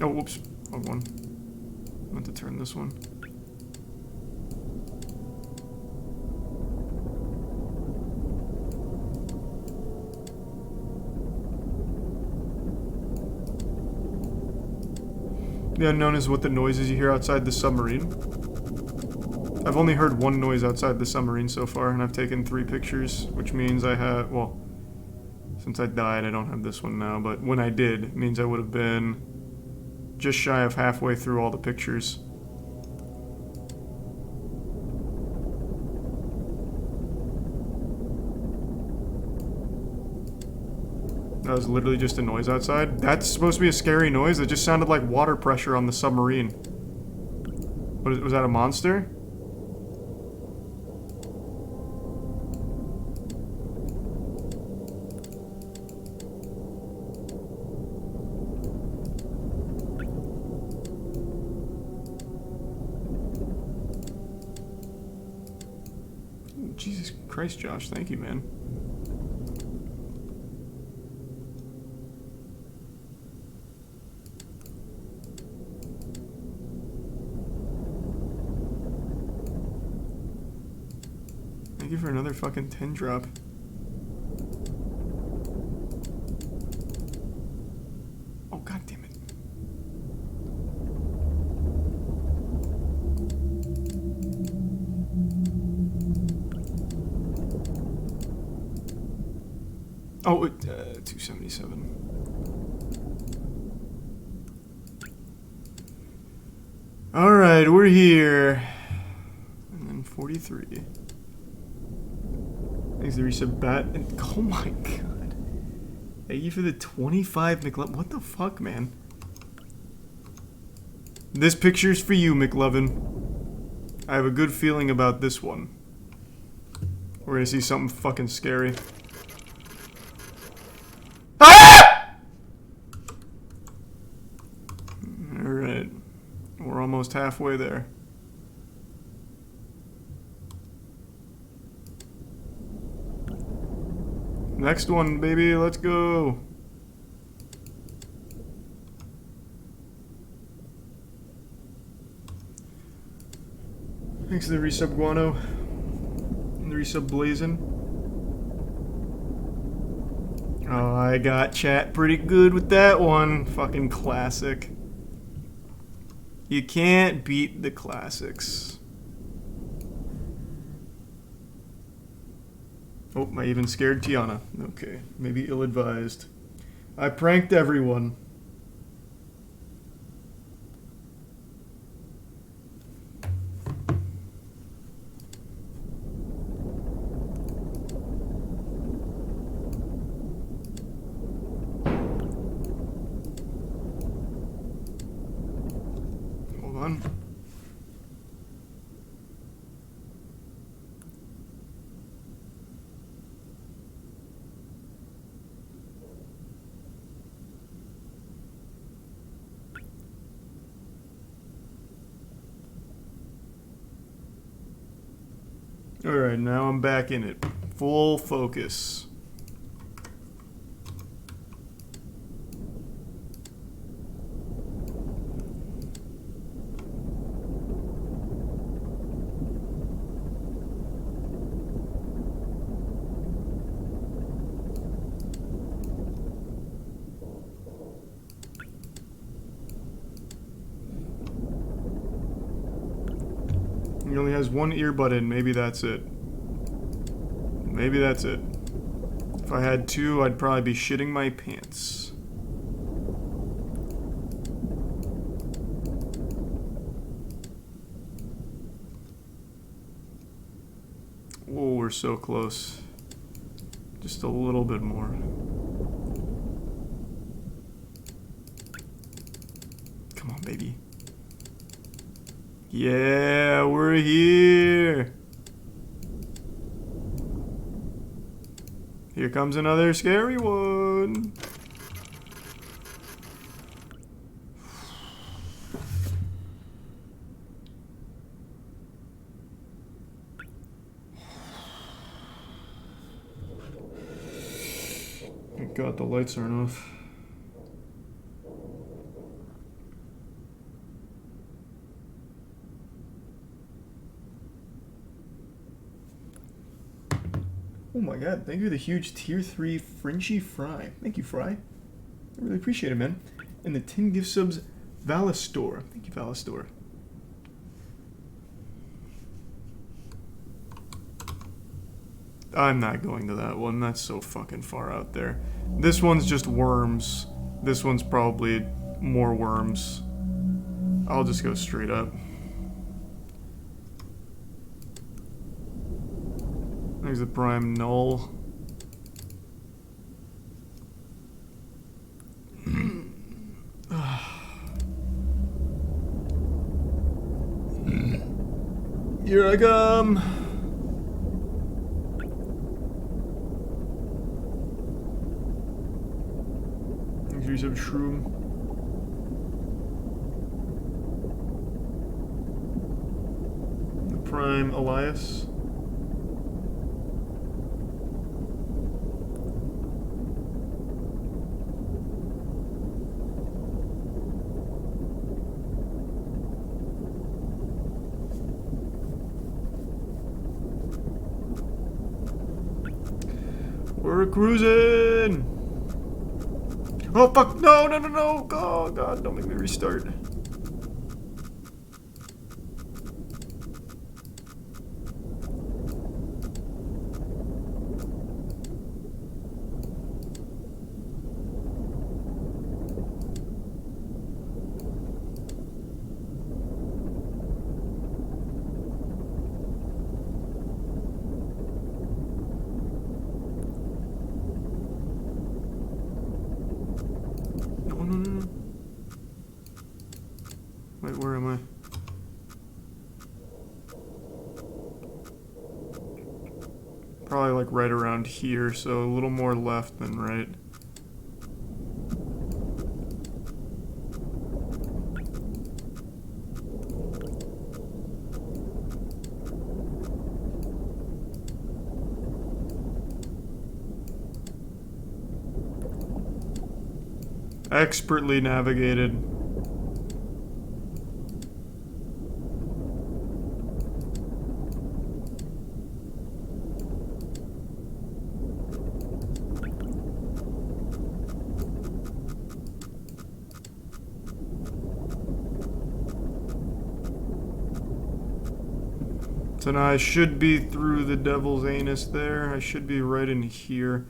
S1: Oh, whoops. Wrong one. I meant to turn this one. The unknown is what the noises you hear outside the submarine. I've only heard one noise outside the submarine so far, and I've taken 3 pictures, which means I have, well, since I died, I don't have this one now, but when I did, it means I would have been just shy of halfway through all the pictures. That was literally just a noise outside. That's supposed to be a scary noise? It just sounded like water pressure on the submarine. What, was that a monster? Jesus Christ, Josh. Thank you, man. Thank you for another fucking 10 drop. Oh, god damn it. Oh, 277. Alright, we're here. And then 43. Thanks, the resub bat. And, oh my god. Thank you for the 25, McLovin. What the fuck, man? This picture's for you, McLovin. I have a good feeling about this one. We're gonna see something fucking scary. Ah! Alright. We're almost halfway there. Next one, baby, let's go. Thanks to the resub Guano and the resub Blazin. Oh, I got chat pretty good with that one. Fucking classic. You can't beat the classics. Oh, I even scared Tiana. Okay, maybe ill-advised. I pranked everyone. Hold on. Alright, now I'm back in it. Full focus. has one earbud in. Maybe that's it. Maybe that's it. If I had two, I'd probably be shitting my pants. Whoa, we're so close. Just a little bit more. Come on, baby. Yeah, we're here. Here comes another scary one. Thank God the lights aren't off. Oh my God, thank you for the huge tier 3 Frenchy Fry. Thank you, Fry. I really appreciate it, man. And the 10 gift subs, Valastor. Thank you, Valastor. I'm not going to that one. That's so fucking far out there. This one's just worms. This one's probably more worms. I'll just go straight up. There's the prime null. Here I come. Here's a shroom. The prime Elias. We're cruising! Oh fuck, no, no, no, no! Oh God, don't make me restart. Wait, where am I? Probably like right around here, so a little more left than right. Expertly navigated. So now I should be through the devil's anus there. I should be right in here.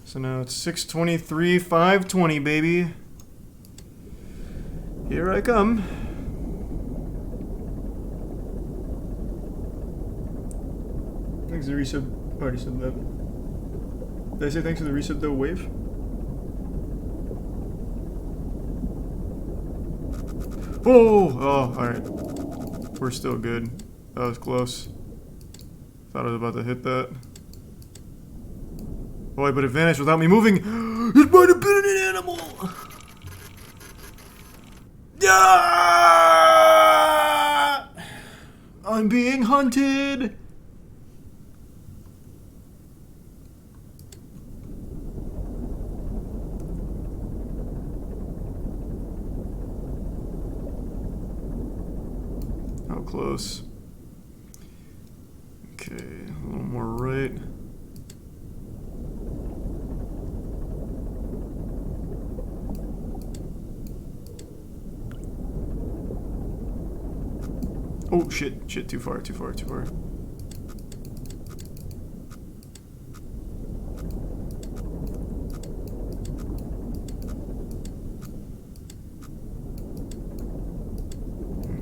S1: So now it's 6:23, 5:20, baby. Here I come. Thanks for the resub. Already said that. Did I say thanks for the resub though, Wave? Oh, alright. We're still good. That was close. Thought I was about to hit that. Boy, but it vanished without me moving. It might have been an animal. Ah! I'm being hunted. How close? Okay, a little more right. Oh, shit. Shit, too far, too far, too far.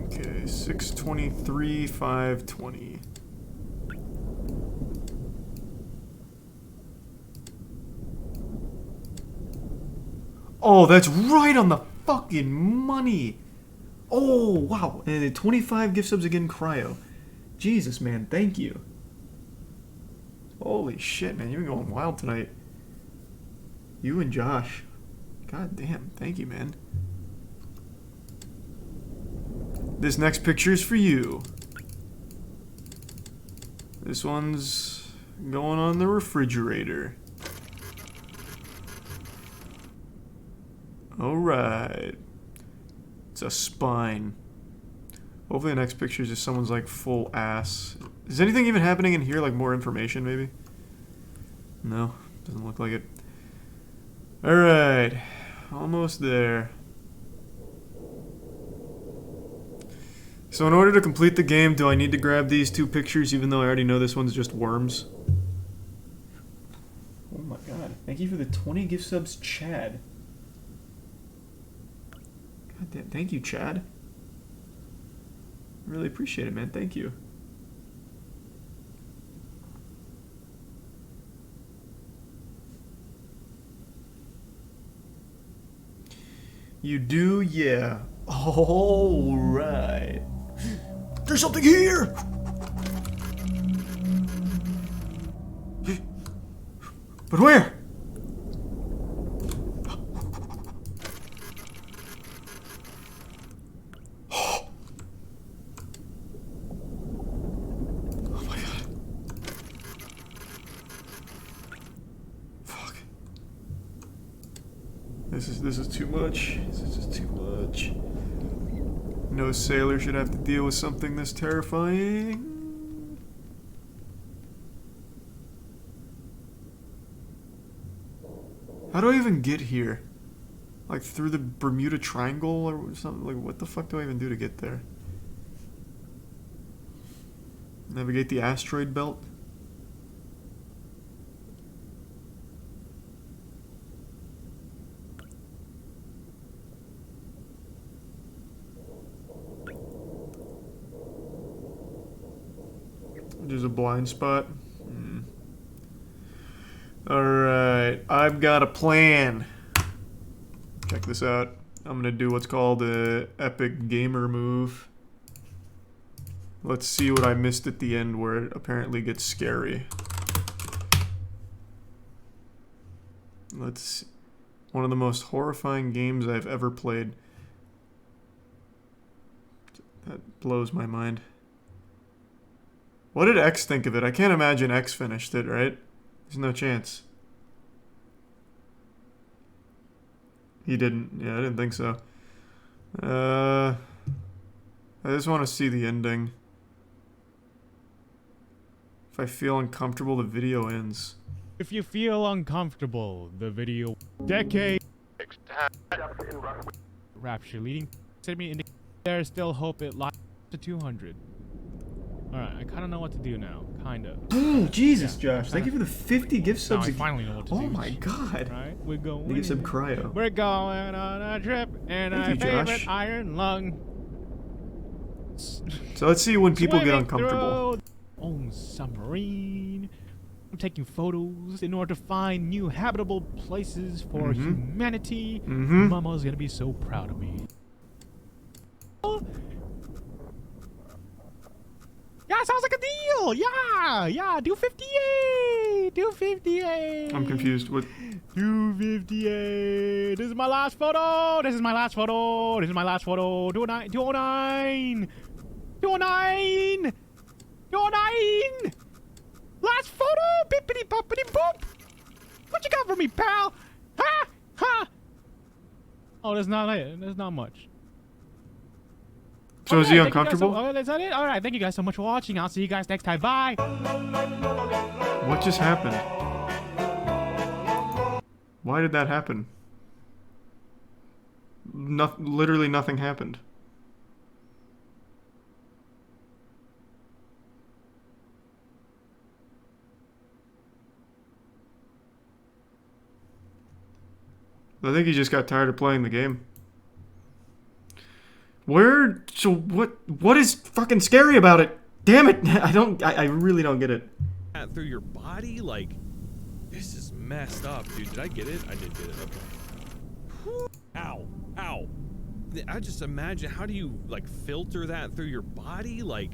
S1: Okay, 623, 520. Oh, that's right on the fucking money. Oh, wow. And 25 gift subs again, Cryo. Jesus, man. Thank you. Holy shit, man. You've been going wild tonight. You and Josh. God damn. Thank you, man. This next picture is for you. This one's going on the refrigerator. Alright. It's a spine. Hopefully the next picture is just someone's like full ass. Is anything even happening in here? Like more information maybe? No, doesn't look like it. Alright. Almost there. So in order to complete the game, do I need to grab these two pictures even though I already know this one's just worms? Oh my god. Thank you for the 20 gift subs, Chad. God damn, thank you, Chad. I really appreciate it, man. Thank you. You do? Yeah. Alright. There's something here! But where? This is too much. This is just too much. No sailor should have to deal with something this terrifying. How do I even get here? Like through the Bermuda Triangle or something? Like what the fuck do I even do to get there? Navigate the asteroid belt? There's a blind spot. Alright, I've got a plan. Check this out. I'm gonna do what's called a epic gamer move. Let's see what I missed at the end where it apparently gets scary. Let's see. One of the most horrifying games I've ever played. That blows my mind. What did X think of it? I can't imagine X finished it, right? There's no chance. He didn't. Yeah, I didn't think so. I just want to see the ending. If I feel uncomfortable, the video ends.
S20: If you feel uncomfortable, the video decade rapture leading to me in there's still hope it lies to 200. Alright, I kind of know what to do now. Kind of.
S1: Oh, Jesus, Josh. Thank you for the 50 gift subs.
S20: Now I finally know what to do.
S1: Oh my god.
S20: Right? We're going.
S1: Gift sub Cryo.
S20: We're going on a trip in our favorite iron lung.
S1: So let's see when people get uncomfortable.
S20: Oh, submarine. I'm taking photos in order to find new habitable places for humanity. Mama's gonna be so proud of me. Yeah, sounds like a deal. Yeah, do 58. Do 58.
S1: I'm confused. What?
S20: Do 58. This is my last photo. This is my last photo. This is my last photo. 209. 209. 209. 209. Last photo. Bippity boppity boop. What you got for me, pal? Ha! Ha! Oh, that's not it. That's not much.
S1: So is he uncomfortable?
S20: Is that it? Alright, thank you guys so much for watching. I'll see you guys next time. Bye!
S1: What just happened? Why did that happen? Literally nothing happened. I think he just got tired of playing the game. So what is fucking scary about it? Damn it! I really don't get it.
S21: Through your body? Like, this is messed up, dude. Did I get it? I did get it, okay. Whew. Ow. Ow. I just imagine, how do you, like, filter that through your body? Like,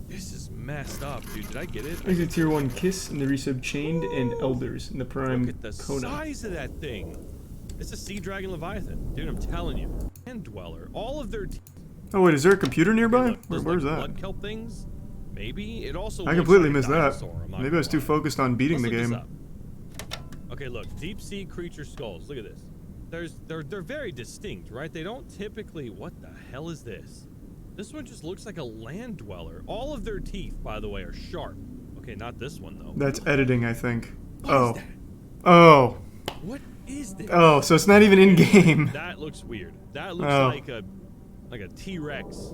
S21: this is messed up, dude. Did I get it?
S1: There's a tier 1 Kiss in the resub Chained and Elders in the Prime
S21: Look at the
S1: Kona.
S21: size of that thing. It's a sea dragon leviathan. Dude, I'm telling you. And dweller. All of their...
S1: Oh wait, is there a computer nearby?
S21: Look, those,
S1: Where's
S21: like,
S1: that?
S21: blood kelp things? Maybe. It also
S1: I
S21: looks
S1: completely
S21: like a
S1: missed that.
S21: dinosaur, I'm not
S1: Maybe I was
S21: gonna
S1: too
S21: lie.
S1: focused on beating the
S21: Let's look
S1: game.
S21: this up. Okay, look. Deep sea creature skulls. Look at this. They're very distinct, right? They don't typically... What the hell is this? This one just looks like a land dweller. All of their teeth, by the way, are sharp. Okay, not this one, though.
S1: That's editing, I think.
S21: What is that?
S1: Oh.
S21: What is this?
S1: Oh, so it's not even in game.
S21: That looks weird. That looks like a T-Rex.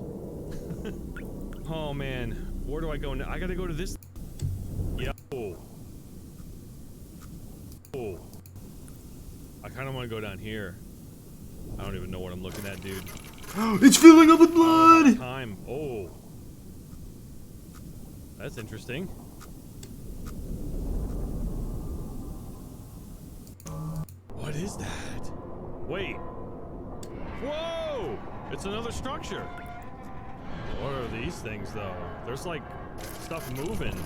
S21: Oh man, where do I go now? I gotta go to this. Yo. Oh. I kind of want to go down here. I don't even know what I'm looking at, dude.
S1: It's filling up with blood.
S21: Time. Oh. That's interesting. What is that? Wait. Whoa! It's another structure. What are these things, though? There's, like, stuff moving.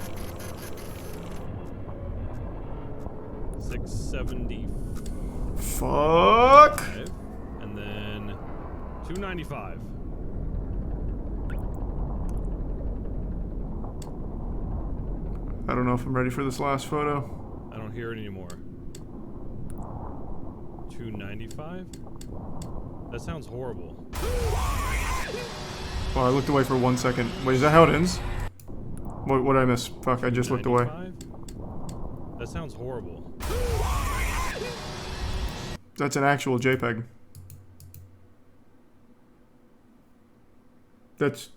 S21: 670.
S1: Fuck.
S21: And then 295.
S1: I don't know if I'm ready for this last photo.
S21: I don't hear it anymore. 295? That sounds horrible.
S1: Oh, I looked away for 1 second. Wait, is that how it ends? What did I miss? Fuck, I just looked away.
S21: 295? That sounds horrible.
S1: That's an actual JPEG. That's...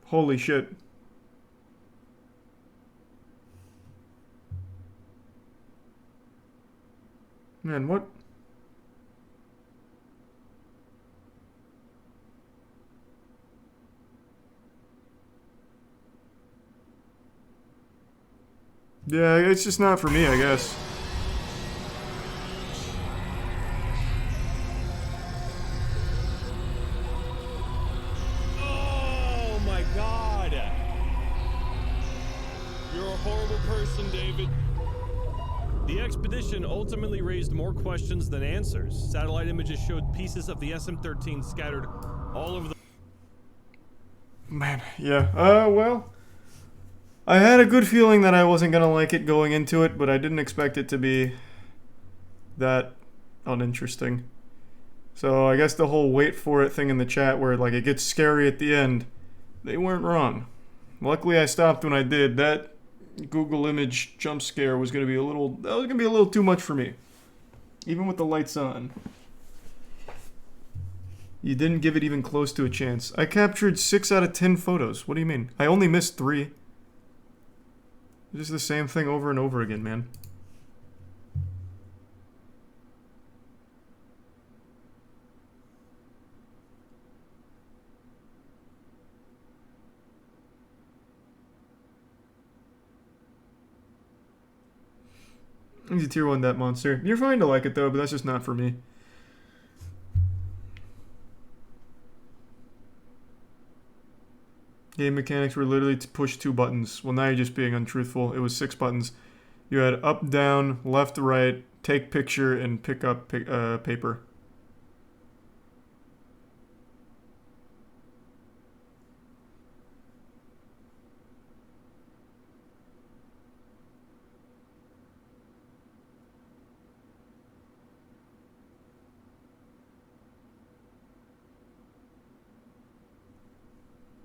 S1: Holy shit. Man, what? Yeah, it's just not for me, I guess.
S21: Oh my god! You're a horrible person, David. The expedition ultimately raised more questions than answers. Satellite images showed pieces of the SM-13 scattered all over the...
S1: Man, yeah. Well... I had a good feeling that I wasn't gonna like it going into it, but I didn't expect it to be that uninteresting. So I guess the whole wait for it thing in the chat where like it gets scary at the end, they weren't wrong. Luckily I stopped when I did. That Google image jump scare was gonna be a little too much for me. Even with the lights on. You didn't give it even close to a chance. I captured 6 out of 10 photos. What do you mean? I only missed 3. Just the same thing over and over again, man. Easy tier 1 that monster. You're fine to like it though, but that's just not for me. Game mechanics were literally to push 2 buttons. Well, now you're just being untruthful. It was 6 buttons. You had up, down, left, right, take picture, and pick up paper.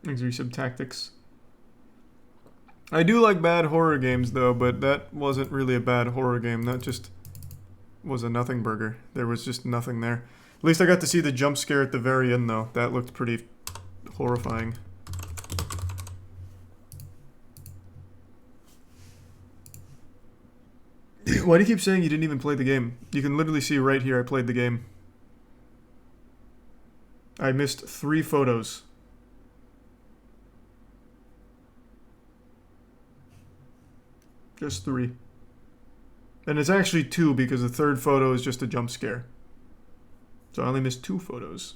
S1: Resub tactics. I do like bad horror games though, but that wasn't really a bad horror game. That just was a nothing burger. There was just nothing there. At least I got to see the jump scare at the very end though. That looked pretty horrifying. Why do you keep saying you didn't even play the game? You can literally see right here I played the game. I missed 3 photos. Just 3. And it's actually 2 because the 3rd photo is just a jump scare. So I only missed 2 photos.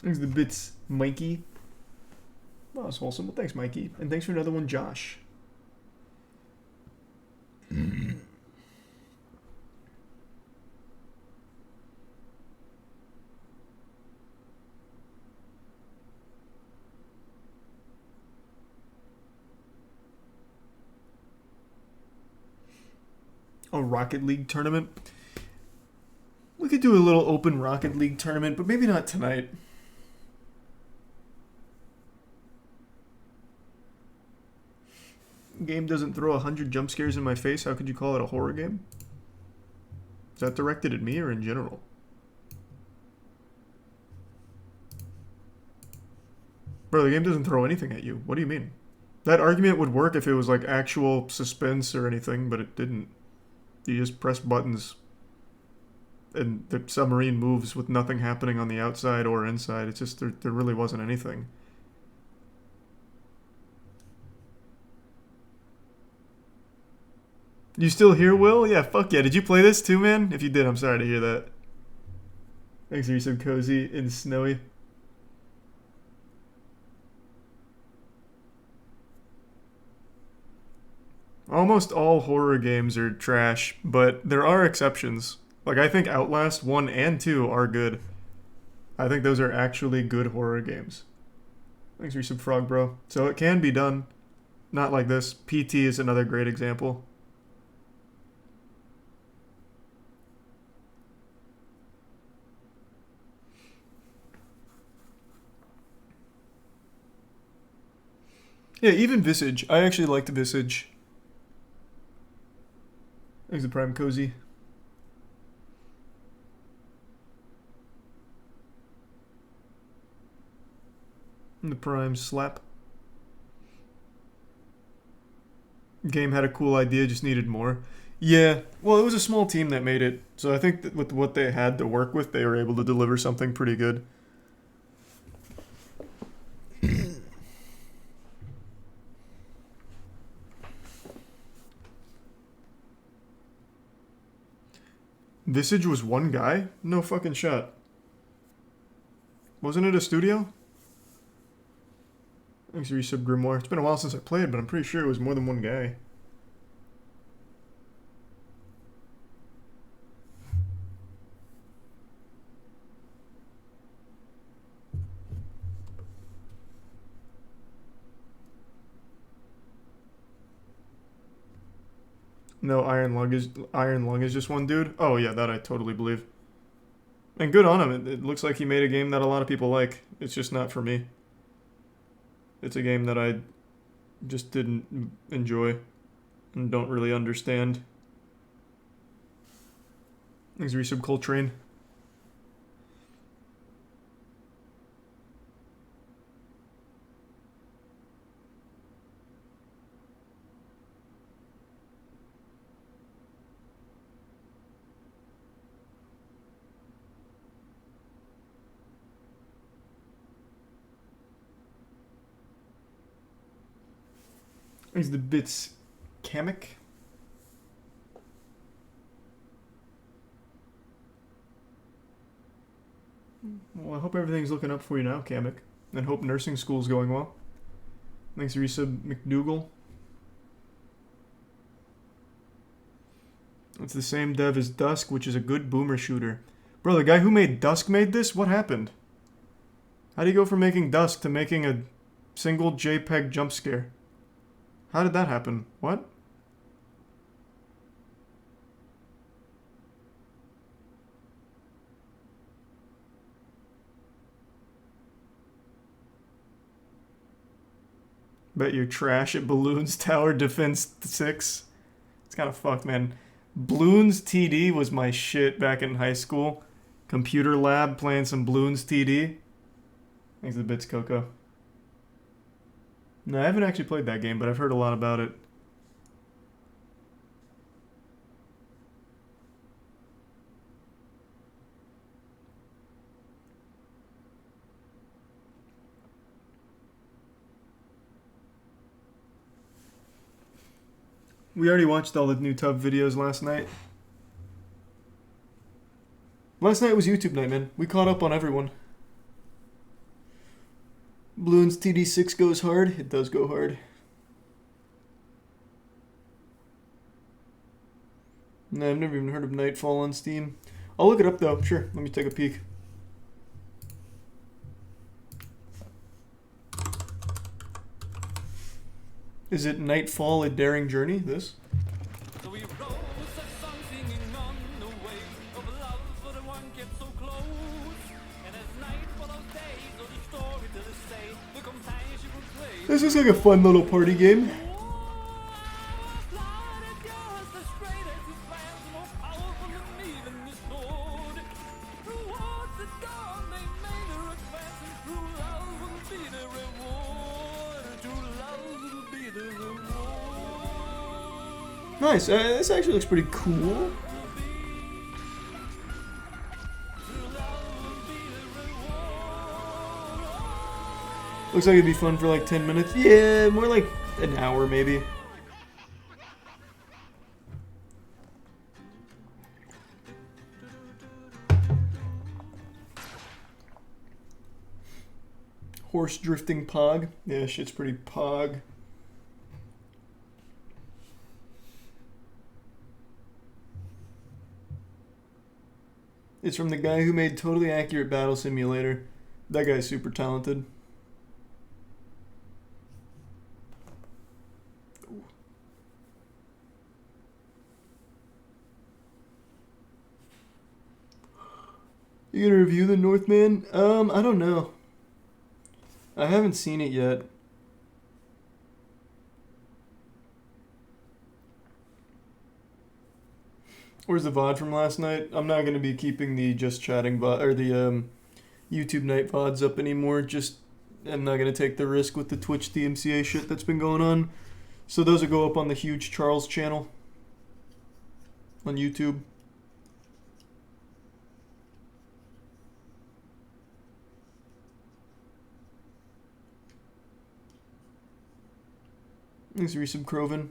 S1: Thanks the bits, Mikey. Oh, that's wholesome. Well, thanks, Mikey. And thanks for another one, Josh. A Rocket League tournament? We could do a little open Rocket League tournament, but maybe not tonight. Game doesn't throw 100 jump scares in my face. How could you call it a horror game? Is that directed at me or in general? Bro, the game doesn't throw anything at you. What do you mean? That argument would work if it was like actual suspense or anything, but it didn't. You just press buttons and the submarine moves with nothing happening on the outside or inside. It's just, there really wasn't anything. You still here, Will? Yeah, fuck yeah. Did you play this too, man? If you did, I'm sorry to hear that. Thanks for your sub, Cozy and Snowy. Almost all horror games are trash, but there are exceptions. Like, I think Outlast 1 and 2 are good. I think those are actually good horror games. Thanks for your sub, Frog Bro. So it can be done. Not like this. PT is another great example. Yeah, even Visage. I actually liked Visage. Thanks to Prime Cozy. And the Prime Slap. Game had a cool idea, just needed more. Yeah, well, it was a small team that made it, so I think that with what they had to work with, they were able to deliver something pretty good. Visage was one guy? No fucking shot. Wasn't it a studio? Thanks for resub, Grimoire. It's been a while since I played, but I'm pretty sure it was more than one guy. No, Iron Lung is just one dude? Oh yeah, that I totally believe. And good on him. It looks like he made a game that a lot of people like. It's just not for me. It's a game that I just didn't enjoy and don't really understand. Thanks, Resub Coltrane. Thanks the bits, Kamek. Well, I hope everything's looking up for you now, Kamek. And hope nursing school's going well. Thanks, Resub McDougal. It's the same dev as Dusk, which is a good boomer shooter. Bro, the guy who made Dusk made this? What happened? How do you go from making Dusk to making a single JPEG jump scare? How did that happen? What? Bet you're trash at Balloons Tower Defense 6. It's kind of fucked, man. Bloons TD was my shit back in high school. Computer lab playing some Bloons TD. Thanks for the bits, Coco. No, I haven't actually played that game, but I've heard a lot about it. We already watched all the new Tub videos last night. Last night was YouTube night, man. We caught up on everyone. Bloons TD6 goes hard. It does go hard. No, I've never even heard of Nightfall on Steam. I'll look it up though. Sure, let me take a peek. Is it Nightfall: A Daring Journey? This?
S11: So we rose a song singing on the way of love for the one kept so close. And as night follows days, or the story to this day, the companionship will play.
S1: This is like a fun little party game. Nice. This actually looks pretty cool. Looks like it'd be fun for like 10 minutes. Yeah, more like an hour maybe. Horse drifting pog. Yeah, shit's pretty pog. It's from the guy who made Totally Accurate Battle Simulator. That guy's super talented. You gonna review The Northman? I don't know. I haven't seen it yet. Where's the VOD from last night? I'm not gonna be keeping the Just Chatting VOD or the YouTube night VODs up anymore. I'm not gonna take the risk with the Twitch DMCA shit that's been going on. So those will go up on the Huge Charles channel on YouTube. Thanks, Resub Croven.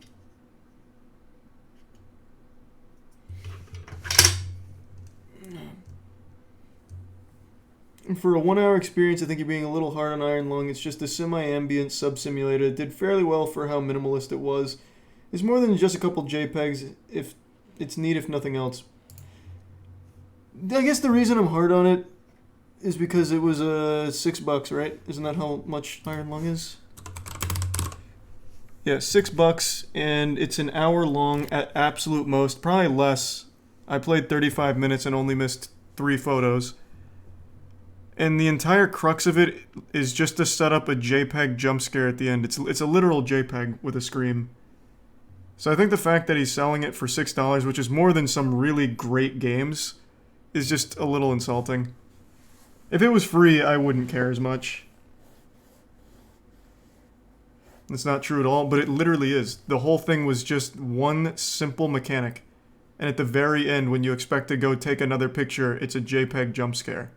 S1: For a 1 hour experience, I think you're being a little hard on Iron Lung. It's just a semi-ambient sub-simulator. It did fairly well for how minimalist it was. It's more than just a couple JPEGs. If it's neat, if nothing else. I guess the reason I'm hard on it is because it was $6, right? Isn't that how much Iron Lung is? Yeah, $6, and it's an hour long at absolute most, probably less. I played 35 minutes and only missed 3 photos. And the entire crux of it is just to set up a JPEG jump scare at the end. It's a literal JPEG with a scream. So I think the fact that he's selling it for $6, which is more than some really great games, is just a little insulting. If it was free, I wouldn't care as much. That's not true at all, but it literally is. The whole thing was just one simple mechanic. And at the very end, when you expect to go take another picture, it's a JPEG jump scare.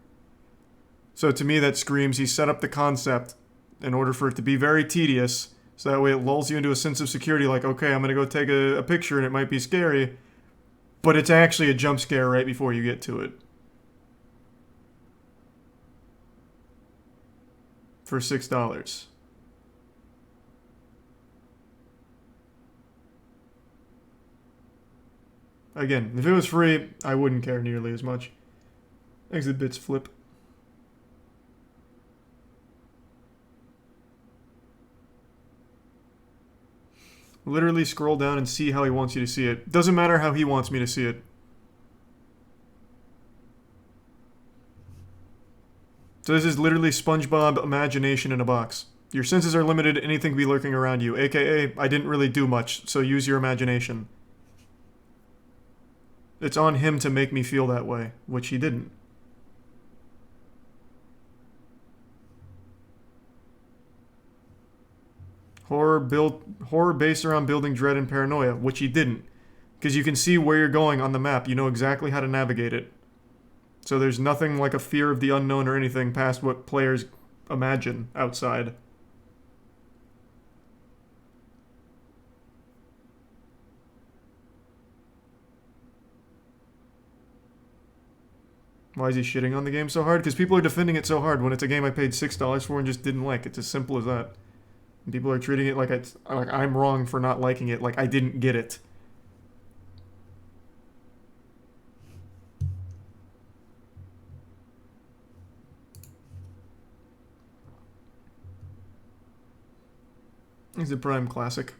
S1: So to me, that screams he set up the concept in order for it to be very tedious, so that way it lulls you into a sense of security, like, okay, I'm going to go take a picture and it might be scary, but it's actually a jump scare right before you get to it. For $6. Again, if it was free, I wouldn't care nearly as much. Exit bits flip. Literally scroll down and see how he wants you to see it. Doesn't matter how he wants me to see it. So this is literally SpongeBob imagination in a box. Your senses are limited, anything can be lurking around you. AKA, I didn't really do much, so use your imagination. It's on him to make me feel that way, which he didn't. Horror based around building dread and paranoia, which he didn't. Because you can see where you're going on the map. You know exactly how to navigate it. So there's nothing like a fear of the unknown or anything past what players imagine outside. Why is he shitting on the game so hard? Because people are defending it so hard when it's a game I paid $6 for and just didn't like. It's as simple as that. And people are treating it like I'm wrong for not liking it, like I didn't get it. It's a Prime classic.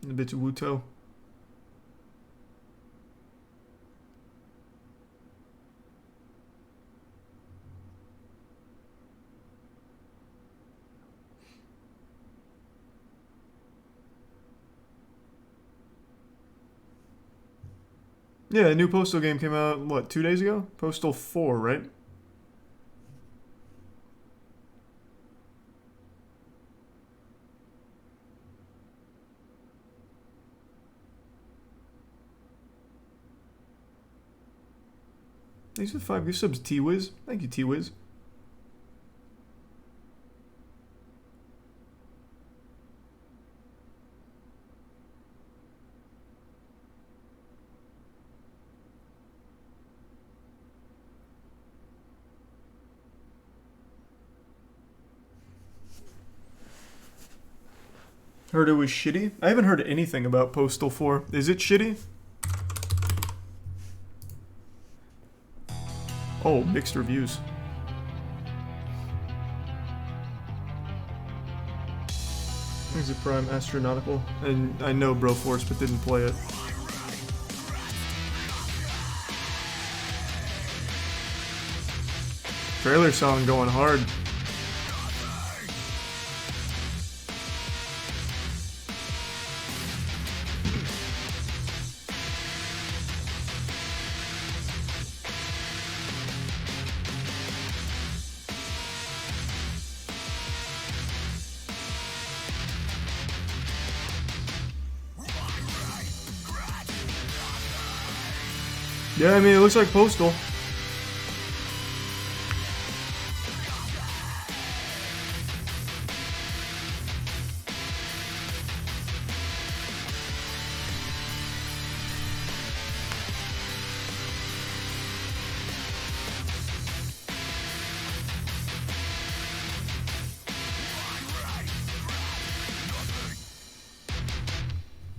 S1: A bit of Wuto. Yeah, a new Postal game came out, what, 2 days ago? Postal 4, right? Thanks for 5 gift subs, T-Wiz. Thank you, T-Wiz. Heard it was shitty? I haven't heard anything about Postal 4. Is it shitty? Oh, mixed reviews. Is it Prime Astronautical? And I know Broforce, but didn't play it. Trailer song going hard. Yeah, I mean, it looks like Postal.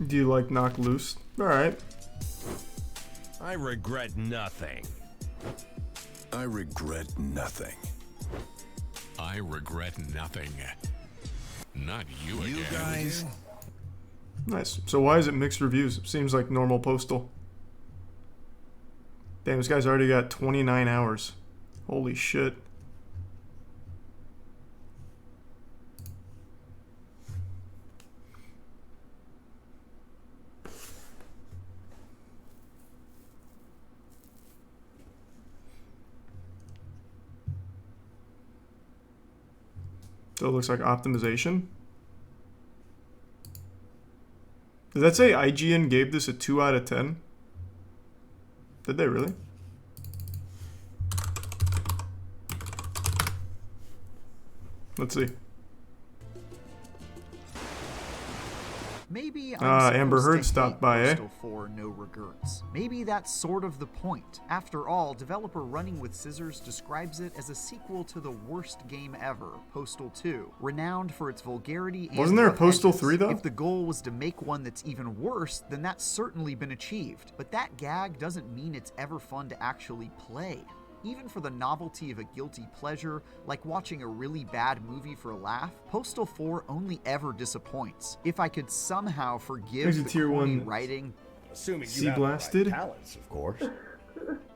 S1: Do you like Knock Loose? Alright.
S6: I regret nothing.
S3: I regret nothing.
S22: I regret nothing. Not you again.
S3: You guys?
S1: Nice. So why is it mixed reviews? Seems like normal Postal. Damn, this guy's already got 29 hours. Holy shit. So it looks like optimization. Did that say IGN gave this a 2 out of 10? Did they really? Let's see.
S23: Maybe
S1: Amber Heard stopped by, eh?
S23: Postal 4 no regrets. Maybe that's sort of the point. After all, developer Running with Scissors describes it as a sequel to the worst game ever, Postal 2, renowned for its vulgarity and
S1: Wasn't there a
S23: rough
S1: Postal
S23: edges.
S1: 3 though?
S23: If the goal was to make one that's even worse, then that's certainly been achieved. But that gag doesn't mean it's ever fun to actually play. Even for the novelty of a guilty pleasure, like watching a really bad movie for a laugh, Postal 4 only ever disappoints. If I could somehow forgive the
S1: tier
S23: corny
S1: 1
S23: writing,
S6: assuming
S1: you have the right Blasted?
S6: talents, of course.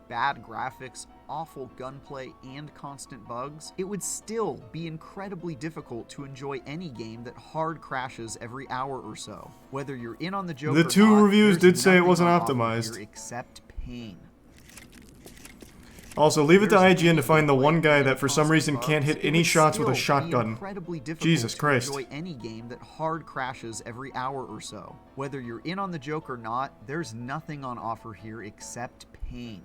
S23: bad graphics, awful gunplay, and constant bugs, it would still be incredibly difficult to enjoy any game that hard crashes every hour or so. Whether you're in on the joke
S1: The
S23: or
S1: two
S23: not,
S1: reviews
S23: there's
S1: did say it
S23: nothing
S1: wasn't
S23: on offer
S1: optimized.
S23: here except pain.
S1: Also, leave it to IGN to find the one guy that for some reason can't hit any shots with a shotgun. Jesus Christ.
S23: Enjoy any game that hard crashes every hour or so. Whether you're in on the joke or not, there's nothing on offer here except pain.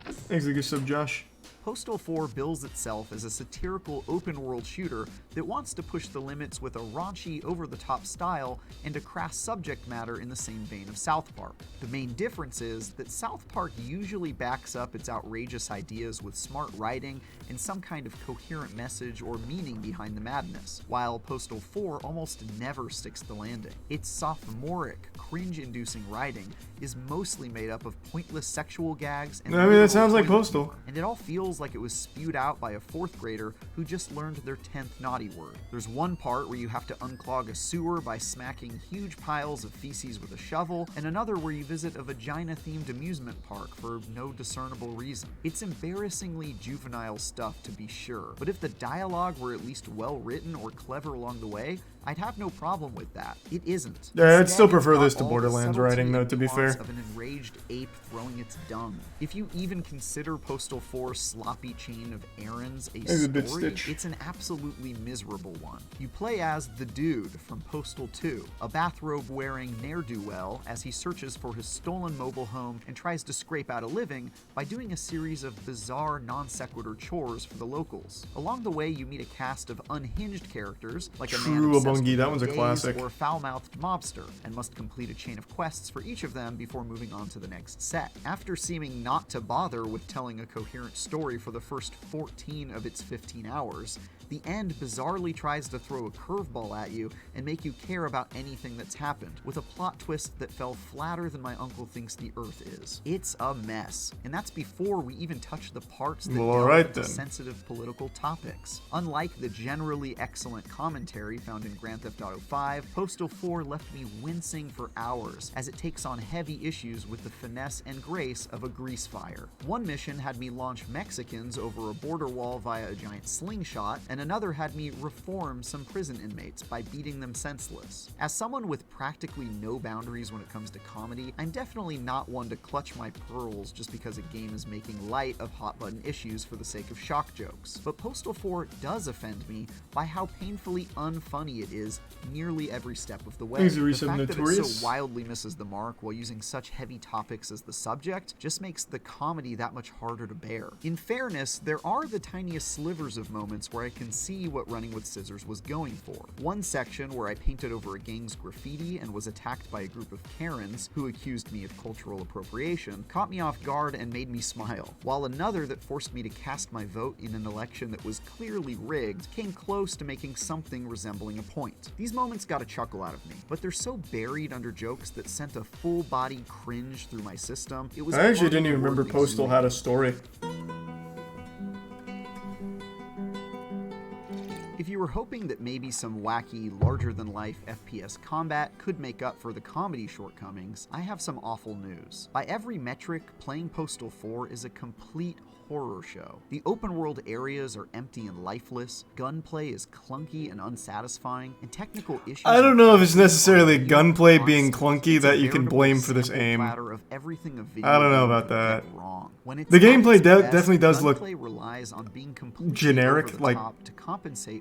S1: Thanks, good sub, Josh.
S23: Postal 4 bills itself as a satirical open-world shooter that wants to push the limits with a raunchy, over-the-top style and a crass subject matter in the same vein of South Park. The main difference is that South Park usually backs up its outrageous ideas with smart writing and some kind of coherent message or meaning behind the madness, while Postal 4 almost never sticks the landing. Its sophomoric, cringe-inducing writing is mostly made up of pointless sexual gags and
S1: that sounds like Postal.
S23: And it all feels like it was spewed out by a 4th grader who just learned their 10th naughty word. There's one part where you have to unclog a sewer by smacking huge piles of feces with a shovel, and another where you visit a vagina-themed amusement park for no discernible reason. It's embarrassingly juvenile stuff, to be sure, but if the dialogue were at least well-written or clever along the way, I'd have no problem with that. It isn't.
S1: Yeah, I'd still prefer
S23: Instead,
S1: this
S23: it's
S1: to
S23: got all the
S1: Borderlands
S23: subtlety
S1: writing, though,
S23: and
S1: to be
S23: nuance
S1: fair.
S23: Of an enraged ape throwing its dung. If you even consider Postal 4's sloppy chain of errands a story, it's an absolutely miserable one. You play as the Dude from Postal 2, a bathrobe-wearing ne'er-do-well as he searches for his stolen mobile home and tries to scrape out a living by doing a series of bizarre non-sequitur chores for the locals. Along the way, you meet a cast of unhinged characters, like a man obsessed with
S1: that one's a
S23: days
S1: classic.
S23: or a foul-mouthed mobster, and must complete a chain of quests for each of them before moving on to the next set. After seeming not to bother with telling a coherent story for the first 14 of its 15 hours, the end bizarrely tries to throw a curveball at you and make you care about anything that's happened, with a plot twist that fell flatter than my uncle thinks the Earth is. It's a mess, and that's before we even touch the parts that delve into sensitive political topics. Unlike the generally excellent commentary found in Grand Theft Auto 5, Postal 4 left me wincing for hours as it takes on heavy issues with the finesse and grace of a grease fire. One mission had me launch Mexicans over a border wall via a giant slingshot, and another had me reform some prison inmates by beating them senseless. As someone with practically no boundaries when it comes to comedy, I'm definitely not one to clutch my pearls just because a game is making light of hot-button issues for the sake of shock jokes. But Postal 4 does offend me by how painfully unfunny it is nearly every step of the way. The fact that it so wildly misses the mark while using such heavy topics as the subject just makes the comedy that much harder to bear. In fairness, there are the tiniest slivers of moments where I can see what Running with Scissors was going for. One section where I painted over a gang's graffiti and was attacked by a group of Karens who accused me of cultural appropriation caught me off guard and made me smile, while another that forced me to cast my vote in an election that was clearly rigged came close to making something resembling a point. These moments got a chuckle out of me, but they're so buried under jokes that sent a full-body cringe through my system. It was
S1: I actually didn't even remember Postal had a story.
S23: If you were hoping that maybe some wacky, larger-than-life FPS combat could make up for the comedy shortcomings, I have some awful news. By every metric, playing Postal 4 is a complete horror show. The open-world areas are empty and lifeless, gunplay is clunky and unsatisfying, and technical issues...
S1: I don't know if it's necessarily gunplay being clunky that you can blame for this aim. I don't know about that. The gameplay definitely does look generic, like,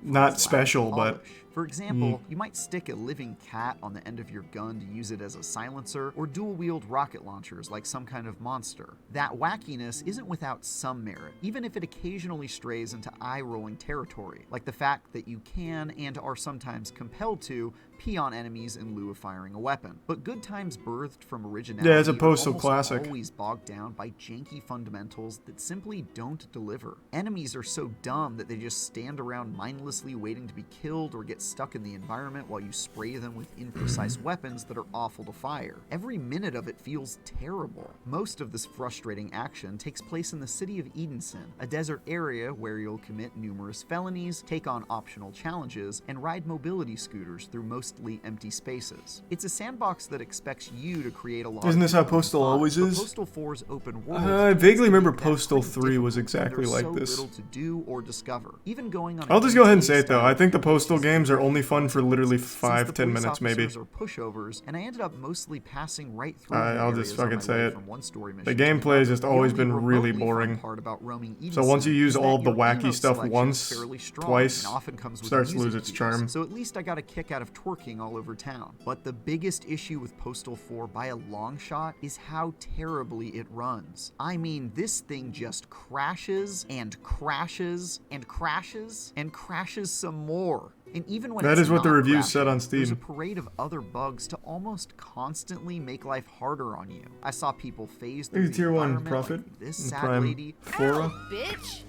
S1: not special, but...
S23: For example, you might stick a living cat on the end of your gun to use it as a silencer, or dual-wield rocket launchers like some kind of monster. That wackiness isn't without some merit, even if it occasionally strays into eye-rolling territory, like the fact that you can and are sometimes compelled to pee on enemies in lieu of firing a weapon. But good times birthed from originality
S1: as opposed to classic.
S23: Always bogged down by janky fundamentals that simply don't deliver. Enemies are so dumb that they just stand around mindlessly waiting to be killed or get stuck in the environment while you spray them with imprecise weapons that are awful to fire. Every minute of it feels terrible. Most of this frustrating action takes place in the city of Edenson, a desert area where you'll commit numerous felonies, take on optional challenges, and ride mobility scooters through mostly empty spaces. It's a sandbox that expects you to create a lot.
S1: Isn't this how Postal always is?
S23: Postal 4's open world.
S1: I vaguely remember Postal 3 was exactly like this.
S23: To do or discover. Even going on
S1: I'll just go ahead and say it though. I think the Postal games games are only fun for literally
S23: Since
S1: 5-10
S23: the police
S1: minutes, maybe.
S23: officers are pushovers, and I ended up mostly passing right through
S1: I'll
S23: areas
S1: just
S23: on
S1: fucking
S23: my
S1: say
S23: way
S1: it.
S23: from one story
S1: The
S23: mission to
S1: gameplay has
S23: another.
S1: just
S23: The
S1: always
S23: only
S1: been really
S23: remotely fun
S1: boring.
S23: part about roaming
S1: So once you
S23: Edison
S1: use
S23: is
S1: all
S23: that
S1: of the
S23: your
S1: wacky
S23: emote
S1: stuff
S23: selection
S1: once,
S23: is fairly strong
S1: twice,
S23: and often comes with
S1: starts to
S23: music
S1: lose its
S23: cues,
S1: charm.
S23: so at least I got a kick out of twerking all over town. But the biggest issue with Postal 4 by a long shot is how terribly it runs. I mean, this thing just crashes and crashes and crashes and crashes some more. And even when
S1: That
S23: it's
S1: is what the
S23: not
S1: reviews said
S23: crashing,
S1: on Steam.
S23: there's a parade of other bugs to almost constantly make life harder on you. I saw people phase through the
S1: Tier 1
S23: environment
S1: Prophet
S23: like this
S1: and
S23: sad
S1: Prime
S23: lady.
S1: Flora.
S16: Bitch!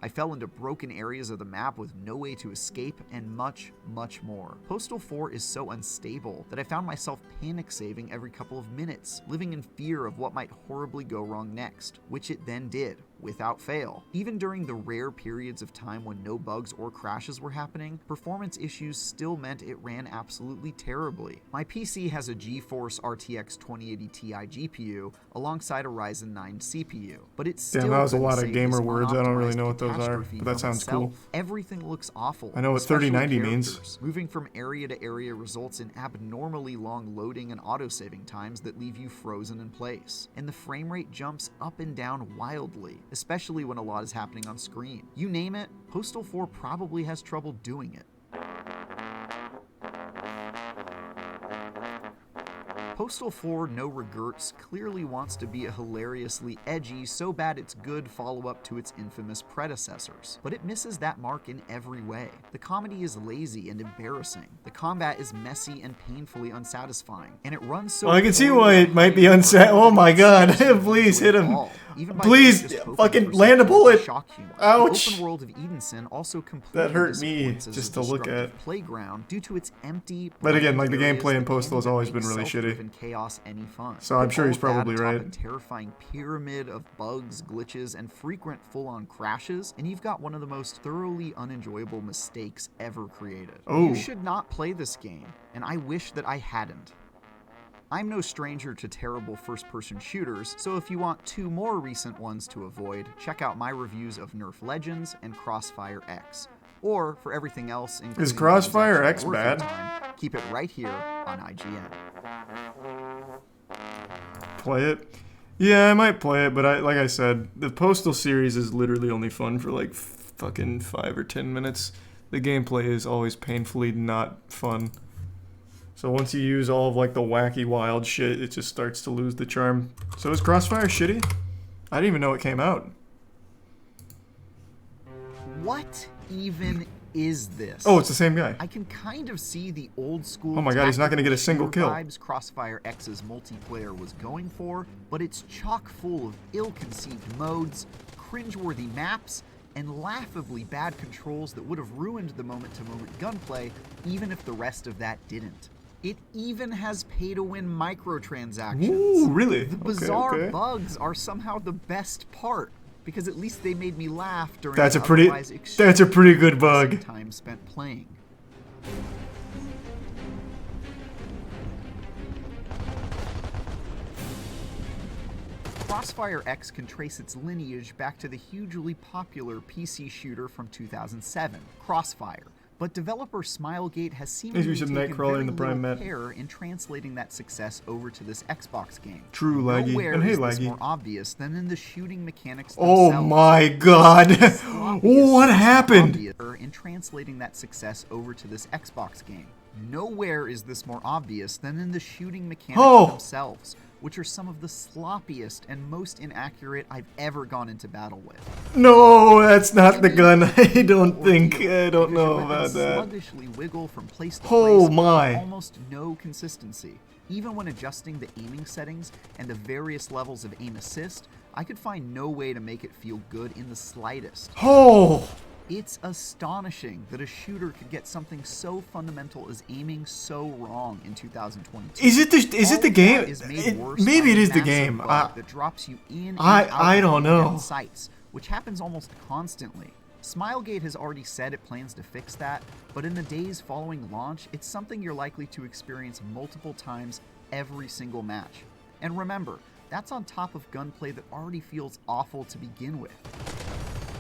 S23: I fell into broken areas of the map with no way to escape, and much, much more. Postal 4 is so unstable that I found myself panic saving every couple of minutes, living in fear of what might horribly go wrong next, which it then did, without fail. Even during the rare periods of time when no bugs or crashes were happening, performance issues still meant it ran absolutely terribly. My PC has a GeForce RTX 2080 Ti GPU alongside a Ryzen 9 CPU, but it's still
S1: Damn, that was a
S23: couldn't
S1: lot of
S23: save
S1: gamer
S23: this
S1: words. I don't really know what those are,
S23: catastrophe
S1: but that
S23: from
S1: sounds cool.
S23: itself. Everything looks awful.
S1: I know what
S23: especially
S1: 3090 means.
S23: characters. Moving from area to area results in abnormally long loading and autosaving times that leave you frozen in place. And the frame rate jumps up and down wildly, especially when a lot is happening on screen. You name it, Postal 4 probably has trouble doing it. Postal 4 No Regrets clearly wants to be a hilariously edgy, so bad it's good follow-up to its infamous predecessors, but it misses that mark in every way. The comedy is lazy and embarrassing. The combat is messy and painfully unsatisfying, and it runs so
S1: Well, I can see why it might be unset. Oh my god, please hit him. Please, fucking land a bullet. Ouch.
S23: The open world of Edenson also completely
S1: That hurt me
S23: disappoints as
S1: just
S23: a
S1: to look
S23: destructive
S1: at.
S23: playground due to its empty.
S1: But again, like the
S23: areas
S1: gameplay in
S23: that
S1: Postal has
S23: can't
S1: always
S23: make
S1: been really
S23: self-driven
S1: shitty.
S23: chaos any fun.
S1: So I'm sure
S23: All
S1: he's
S23: of that
S1: probably
S23: atop
S1: right.
S23: a terrifying pyramid of bugs, glitches, and frequent full-on crashes, and you've got one of the most thoroughly unenjoyable mistakes ever created.
S1: Oh.
S23: You should not play this game, and I wish that I hadn't. I'm no stranger to terrible first-person shooters, so if you want 2 more recent ones to avoid, check out my reviews of Nerf Legends and Crossfire X. Or, for everything else, including
S1: Is Crossfire
S23: games
S1: X
S23: actually worth
S1: bad?
S23: your time, keep it right here on IGN.
S1: Play it? Yeah, I might play it, but like I said, the Postal series is literally only fun for like fucking 5 or 10 minutes. The gameplay is always painfully not fun. So once you use all of like the wacky wild shit, it just starts to lose the charm. So is Crossfire shitty? I didn't even know it came out.
S23: What even is this?
S1: Oh, it's the same guy.
S23: I can kind of see the old school.
S1: Oh my god, he's not gonna get a single
S23: tactical
S1: kill.
S23: shooter vibes Crossfire X's multiplayer was going for, but it's chock full of ill-conceived modes, cringeworthy maps, and laughably bad controls that would have ruined the moment-to-moment gunplay, even if the rest of that didn't. It even has pay-to-win microtransactions.
S1: Ooh, really?
S23: The
S1: Okay,
S23: bizarre
S1: okay.
S23: bugs are somehow the best part, because at least they made me laugh during
S1: That's
S23: an
S1: a pretty
S23: otherwise
S1: good bug.
S23: time spent playing. Crossfire X can trace its lineage back to the hugely popular PC shooter from 2007, Crossfire. But developer Smilegate has seemingly
S1: Maybe we should
S23: taken
S1: Nightcrawler
S23: very
S1: in the Prime
S23: little
S1: Met.
S23: care in translating that success over to this Xbox game.
S1: True, Laggy.
S23: Nowhere
S1: And hey,
S23: is this
S1: Laggy.
S23: more obvious than in the shooting mechanics
S1: Oh
S23: themselves.
S1: my god. What happened?
S23: In translating that success over to this Xbox game. Nowhere is this more obvious than in the shooting mechanics themselves, which are some of the sloppiest and most inaccurate I've ever gone into battle with.
S1: No, that's not the gun. I don't think. I don't know about that.
S23: Sluggishly wiggle from place to
S1: Oh
S23: place
S1: my.
S23: with almost no consistency. Even when adjusting the aiming settings and the various levels of aim assist, I could find no way to make it feel good in the slightest.
S1: Oh!
S23: It's astonishing that a shooter could get something so fundamental as aiming so wrong in 2022.
S1: Is it the game? Maybe it is the game.
S23: That drops you in and
S1: I
S23: out
S1: don't
S23: of
S1: know.
S23: dead sights, which happens almost constantly. Smilegate has already said it plans to fix that, but in the days following launch, it's something you're likely to experience multiple times every single match. And remember, that's on top of gunplay that already feels awful to begin with.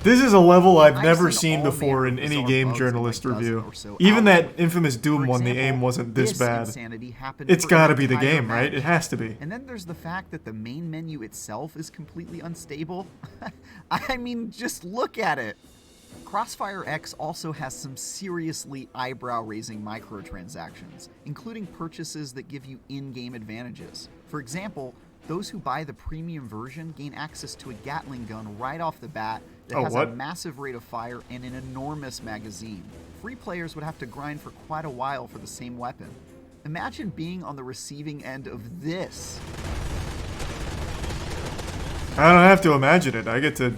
S1: This is a level I've never
S23: seen
S1: seen
S23: all
S1: before in
S23: manner of
S1: any
S23: bizarre
S1: game
S23: bugs in my
S1: journalist
S23: dozen
S1: review.
S23: or so
S1: Even
S23: hours
S1: that
S23: worth.
S1: infamous Doom
S23: For
S1: one, the
S23: example,
S1: aim wasn't this bad.
S23: insanity happened
S1: It's
S23: for
S1: gotta
S23: an
S1: be the
S23: entire
S1: game, right? It
S23: match.
S1: has to be.
S23: And then there's the fact that the main menu itself is completely unstable. I mean, just look at it. Crossfire X also has some seriously eyebrow-raising microtransactions, including purchases that give you in-game advantages. For example, those who buy the premium version gain access to a Gatling gun right off the bat that has a massive rate of fire and an enormous magazine. Free players would have to grind for quite a while for the same weapon. Imagine being on the receiving end of this.
S1: I don't have to imagine it. I get to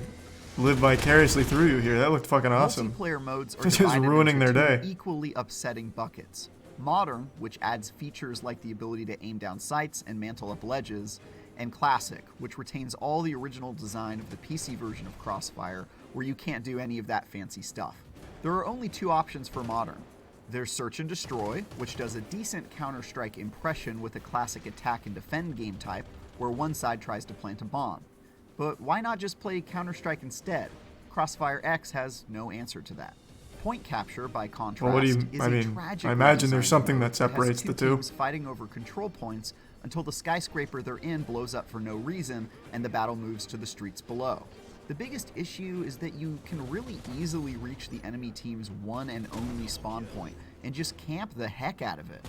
S1: live vicariously through you here. That looked fucking awesome.
S23: Multiplayer modes are
S1: Just
S23: divided
S1: ruining
S23: into
S1: their
S23: two
S1: day.
S23: equally upsetting buckets. Modern, which adds features like the ability to aim down sights and mantle up ledges, and Classic, which retains all the original design of the PC version of Crossfire, where you can't do any of that fancy stuff. There are only two options for Modern. There's Search and Destroy, which does a decent Counter-Strike impression with a classic attack and defend game type, where one side tries to plant a bomb. But why not just play Counter-Strike instead? Crossfire X has no answer to that. Point Capture, by contrast,
S1: Well, what do you?
S23: is
S1: I
S23: a
S1: mean,
S23: tragic
S1: I imagine there's
S23: redesign
S1: something
S23: mode
S1: that separates
S23: has
S1: the
S23: two
S1: two.
S23: teams fighting over control points until the skyscraper they're in blows up for no reason and the battle moves to the streets below. The biggest issue is that you can really easily reach the enemy team's one and only spawn point and just camp the heck out of it.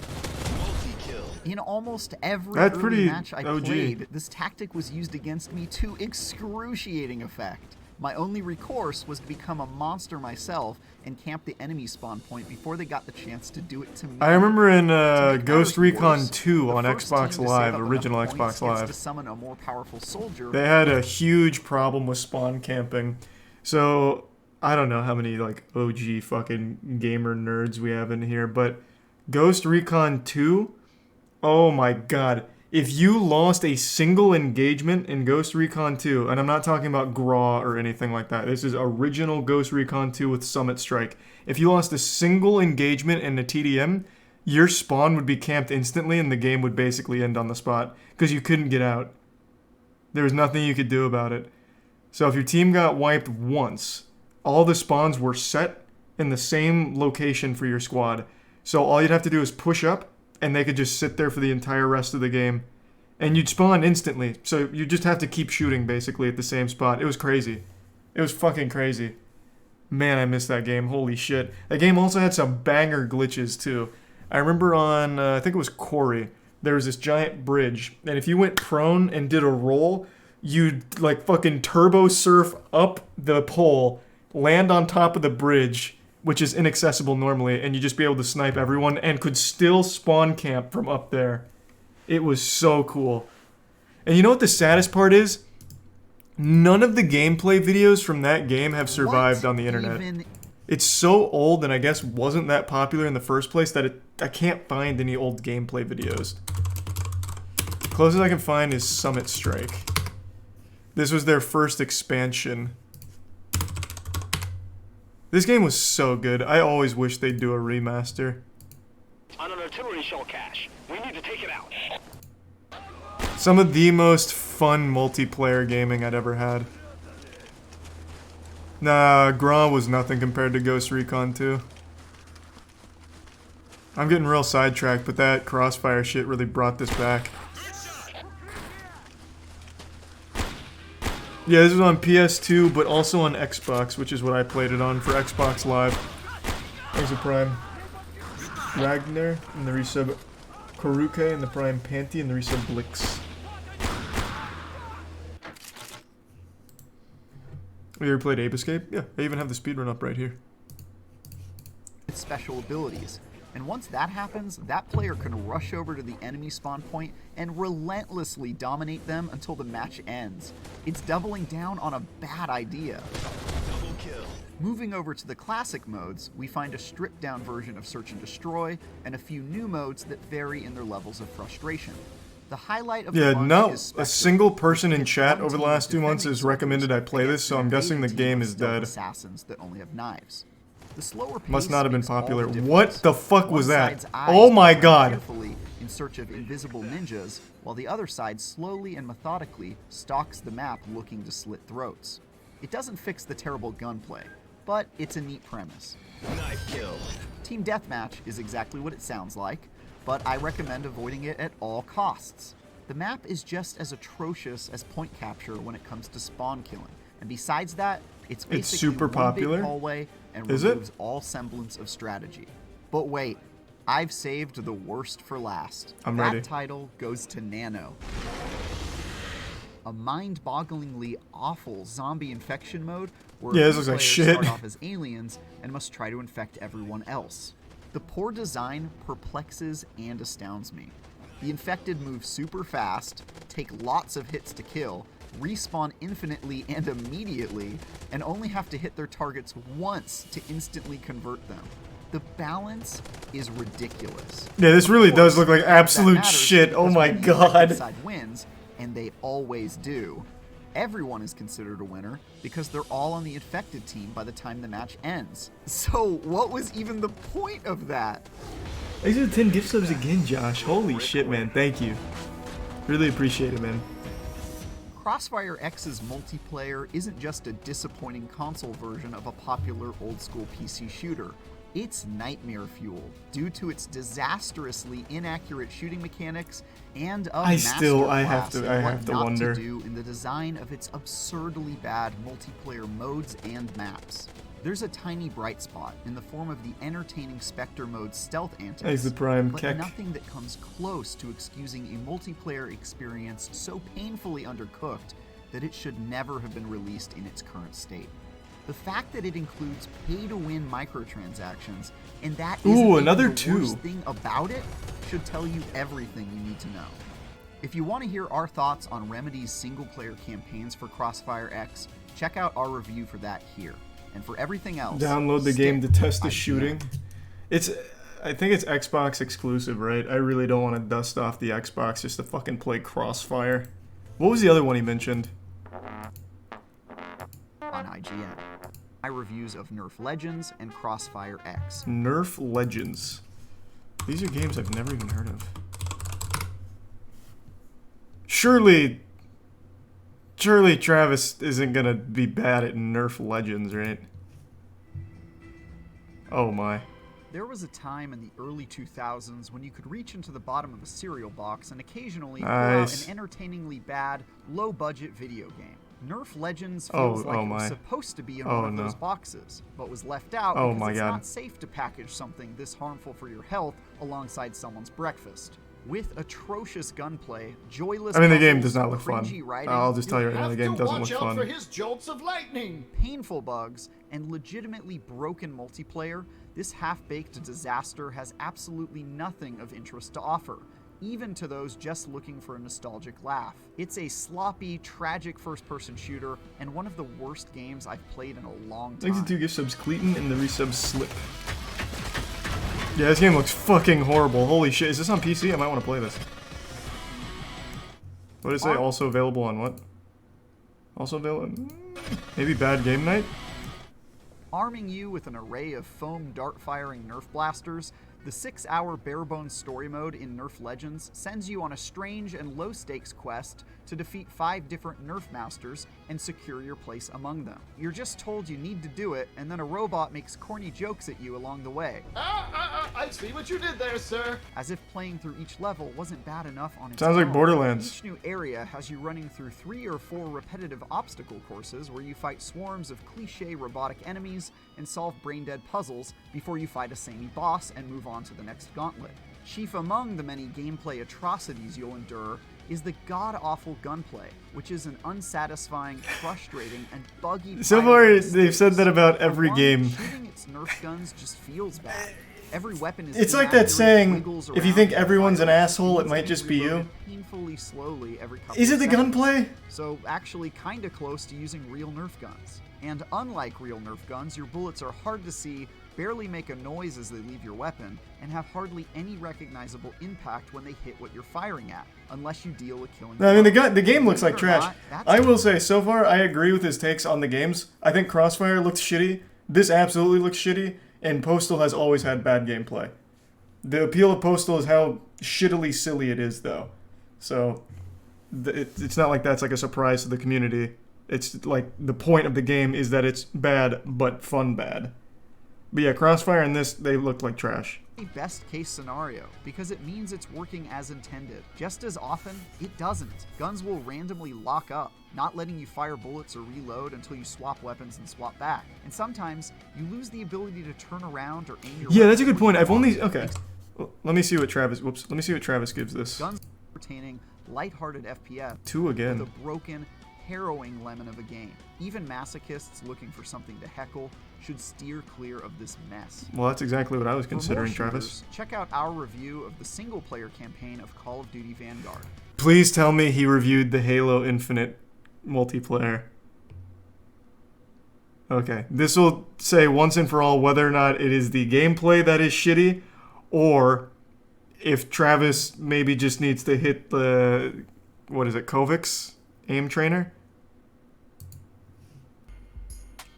S23: In almost every
S1: That's
S23: early
S1: pretty
S23: match I
S1: OG.
S23: played, this tactic was used against me to excruciating effect. My only recourse was to become a monster myself and camp the enemy spawn point before they got the chance to do it to me.
S1: I remember in
S23: To make
S1: Ghost
S23: matters
S1: Recon
S23: worse,
S1: 2
S23: the
S1: on
S23: first
S1: Xbox
S23: team to save
S1: Live,
S23: up enough
S1: original
S23: points
S1: Xbox
S23: gets
S1: Live.
S23: to summon a more powerful soldier.
S1: They had a huge problem with spawn camping. So, I don't know how many like OG fucking gamer nerds we have in here, but Ghost Recon 2, oh my god. If you lost a single engagement in Ghost Recon 2, and I'm not talking about GRAW or anything like that, this is original Ghost Recon 2 with Summit Strike. If you lost a single engagement in the TDM, your spawn would be camped instantly and the game would basically end on the spot because you couldn't get out. There was nothing you could do about it. So if your team got wiped once, all the spawns were set in the same location for your squad. So all you'd have to do is push up and they could just sit there for the entire rest of the game. And you'd spawn instantly. So you just have to keep shooting basically at the same spot. It was crazy. It was fucking crazy. Man, I missed that game. Holy shit. That game also had some banger glitches too. I remember on, I think it was Quarry, there was this giant bridge. And if you went prone and did a roll, you'd like fucking turbo surf up the pole, land on top of the bridge, which is inaccessible normally, and you'd just be able to snipe everyone and could still spawn camp from up there. It was so cool. And you know what the saddest part is? None of the gameplay videos from that game have survived on the internet. It's so old and I guess wasn't that popular in the first place that I can't find any old gameplay videos. The closest I can find is Summit Strike. This was their first expansion. This game was so good. I always wish they'd do a remaster.
S2: On an artillery shell cache. We need to take it out.
S1: Some of the most fun multiplayer gaming I'd ever had. Nah, GRAW was nothing compared to Ghost Recon 2. I'm getting real sidetracked, but that Crossfire shit really brought this back. Yeah, this was on PS2, but also on Xbox, which is what I played it on for Xbox Live. There's a Prime Ragnar, and the resub Koruke, and the Prime Panty, and the resub Blix. You ever played Ape Escape? Yeah, I even have the speedrun up right here.
S23: Its special abilities. And once that happens, that player can rush over to the enemy spawn point and relentlessly dominate them until the match ends. It's doubling down on a bad idea.
S2: Double kill.
S23: Moving over to the classic modes, we find a stripped down version of Search and Destroy and a few new modes that vary in their levels of frustration. The highlight of the launch
S1: no,
S23: is
S1: a
S23: Spectre,
S1: single person
S23: which
S1: in
S23: hits
S1: chat
S23: one
S1: over the
S23: team
S1: last
S23: of
S1: 2 months
S23: defending
S1: has recommended I play
S23: soldiers
S1: this, so I'm
S23: against
S1: guessing the
S23: an
S1: game
S23: amazing
S1: is
S23: team of
S1: dead.
S23: assassins that only have knives. The slower pace
S1: Must not have been
S23: makes all the
S1: popular.
S23: difference.
S1: What the fuck was
S23: One
S1: that?
S23: side's eyes
S1: Oh my
S23: turn
S1: god.
S23: carefully in search of invisible ninjas, while the other side slowly and methodically stalks the map looking to slit throats. It doesn't fix the terrible gunplay, but it's a neat premise.
S6: Knife kill.
S23: Team Deathmatch is exactly what it sounds like, but I recommend avoiding it at all costs. The map is just as atrocious as point capture when it comes to spawn killing, and besides that, it's basically
S1: super
S23: one
S1: popular?
S23: big hallway and
S1: Is it?
S23: removes all semblance of strategy. But wait, I've saved the worst for last.
S1: I'm
S23: that
S1: ready.
S23: title goes to Nano. A mind-bogglingly awful zombie infection mode where
S1: Yeah, this
S23: few
S1: looks like
S23: players
S1: shit.
S23: start off as aliens and must try to infect everyone else. The poor design perplexes and astounds me. The infected move super fast, take lots of hits to kill, respawn infinitely and immediately, and only have to hit their targets once to instantly convert them. The balance is ridiculous.
S1: Yeah, this really
S23: Of
S1: does
S23: course,
S1: look like
S23: none of that
S1: absolute
S23: matters
S1: shit. Oh
S23: because
S1: my
S23: when the infected
S1: god.
S23: side wins, and they always do, everyone is considered a winner because they're all on the infected team by the time the match ends. So what was even the point of that?
S1: Thanks for the 10 gift subs again, Josh. Holy shit, man. Thank you. Really appreciate it, man.
S23: Crossfire X's multiplayer isn't just a disappointing console version of a popular old-school PC shooter. It's nightmare fuel due to its disastrously inaccurate shooting mechanics and a
S1: I have
S23: masterclass in
S1: to
S23: what not
S1: wonder.
S23: to do in the design of its absurdly bad multiplayer modes and maps. There's a tiny bright spot in the form of the entertaining Spectre mode stealth antics,
S1: Thanks to Prime
S23: but
S1: Keck.
S23: nothing that comes close to excusing a multiplayer experience so painfully undercooked that it should never have been released in its current state. The fact that it includes pay-to-win microtransactions, and that isn't even
S1: another
S23: the
S1: two.
S23: worst thing about it, should tell you everything you need to know. If you want to hear our thoughts on Remedy's single-player campaigns for Crossfire X, check out our review for that here. And for everything else,
S1: Download the game to
S23: stick
S1: test the
S23: IGN.
S1: shooting. I think it's Xbox exclusive, right? I really don't want to dust off the Xbox just to fucking play Crossfire. What was the other one he mentioned?
S23: On IGN. My reviews of Nerf Legends and Crossfire X.
S1: Nerf Legends. These are games I've never even heard of. Surely Travis isn't gonna be bad at Nerf Legends, right? Oh my.
S23: There was a time in the early 2000s when you could reach into the bottom of a cereal box and occasionally pull out
S1: Nice.
S23: an entertainingly bad, low-budget video game. Nerf Legends
S1: Oh,
S23: feels like
S1: oh
S23: it was
S1: my.
S23: supposed to be in
S1: Oh,
S23: one of
S1: no.
S23: those boxes, but was left out
S1: Oh
S23: because
S1: my
S23: it's
S1: God.
S23: not safe to package something this harmful for your health alongside someone's breakfast. With atrocious gunplay, joyless
S1: I mean, the game
S23: puzzles,
S1: does not look fun.
S23: cringy writing,
S1: I'll just tell you right now, the game
S23: have to
S1: doesn't
S23: watch
S1: look
S23: out
S1: fun.
S23: for his jolts of lightning, painful bugs, and legitimately broken multiplayer, this half-baked disaster has absolutely nothing of interest to offer, even to those just looking for a nostalgic laugh. It's a sloppy, tragic first-person shooter, and one of the worst games I've played in a long time.
S1: Thanks to 2 gift subs, Cleaton, and the resub Slip. Yeah, this game looks fucking horrible. Holy shit, is this on PC? I might want to play this. What did it say? Also available on what? Also available? Maybe Bad Game Night?
S23: Arming you with an array of foam dart-firing Nerf blasters, the 6-hour bare-bones story mode in Nerf Legends sends you on a strange and low-stakes quest to defeat 5 different Nerf masters and secure your place among them. You're just told you need to do it, and then a robot makes corny jokes at you along the way.
S4: I see what you did there, sir.
S23: As if playing through each level wasn't bad enough on its
S1: Sounds like
S23: own.
S1: Borderlands.
S23: Each new area has you running through 3 or 4 repetitive obstacle courses where you fight swarms of cliché robotic enemies and solve brain-dead puzzles before you fight a samey boss and move on to the next gauntlet. Chief among the many gameplay atrocities you'll endure is the god-awful gunplay, which is an unsatisfying, frustrating, and buggy
S1: So
S23: pile
S1: far,
S23: of
S1: they've said that about
S23: For
S1: every
S23: one,
S1: game.
S23: Shooting its Nerf guns just feels bad. Every weapon is
S1: It's like that
S23: inaccurate,
S1: saying,
S23: wiggles
S1: if you
S23: around
S1: think
S23: and
S1: everyone's an
S23: fires,
S1: asshole, it
S23: needs
S1: might
S23: to be
S1: just be you.
S23: reloaded painfully slowly every couple
S1: Is it
S23: of
S1: the
S23: seconds.
S1: gunplay?
S23: So actually kinda close to using real Nerf guns. And unlike real Nerf guns, your bullets are hard to see, barely make a noise as they leave your weapon, and have hardly any recognizable impact when they hit what you're firing at, unless you deal a killing
S1: I mean,
S23: blow.
S1: the game looks like
S23: Believe it or
S1: trash.
S23: not, that's
S1: I will say, so far, I agree with his takes on the games. I think Crossfire looks shitty. This absolutely looks shitty. And Postal has always had bad gameplay. The appeal of Postal is how shittily silly it is, though. So, it's not like that's like a surprise to the community. It's like the point of the game is that it's bad, but fun bad. But yeah, Crossfire and this, they look like trash.
S23: Best case scenario, because it means it's working as intended. Just as often, it doesn't. Guns will randomly lock up, not letting you fire bullets or reload until you swap weapons and swap back. And sometimes, you lose the ability to turn around or aim your
S1: Yeah, that's a
S23: weapon
S1: good point. I've
S23: when you
S1: only...
S23: want.
S1: Okay. Well, let me see what Travis... Whoops. Let me see what Travis gives this.
S23: Guns pertaining lighthearted FPS
S1: 2 again.
S23: with a broken, harrowing lemon of a game. Even masochists looking for something to heckle should steer clear of this mess.
S1: Well, that's exactly what I was considering,
S23: For more
S1: Travis.
S23: shooters, check out our review of the single-player campaign of Call of Duty Vanguard.
S1: Please tell me he reviewed the Halo Infinite multiplayer. Okay. This will say once and for all whether or not it is the gameplay that is shitty, or if Travis maybe just needs to hit the... What is it? Kovic's aim trainer?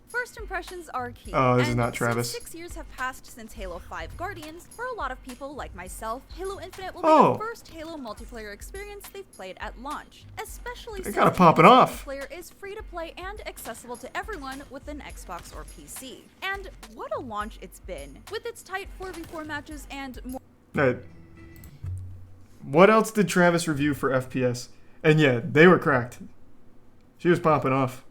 S8: First impressions are key.
S1: Oh, this is
S8: and
S1: not Travis.
S8: Since 6 years have passed since Halo 5 Guardians, for a lot of people like myself, Halo Infinite will be the first Halo multiplayer experience they've played at launch. Especially since
S1: gotta pop it off.
S8: multiplayer is free to play and accessible to everyone with an Xbox or PC. And what a launch it's been, with its tight 4v4 matches and more.
S1: Right. What else did Travis review for FPS? And yeah, they were cracked. She was popping off.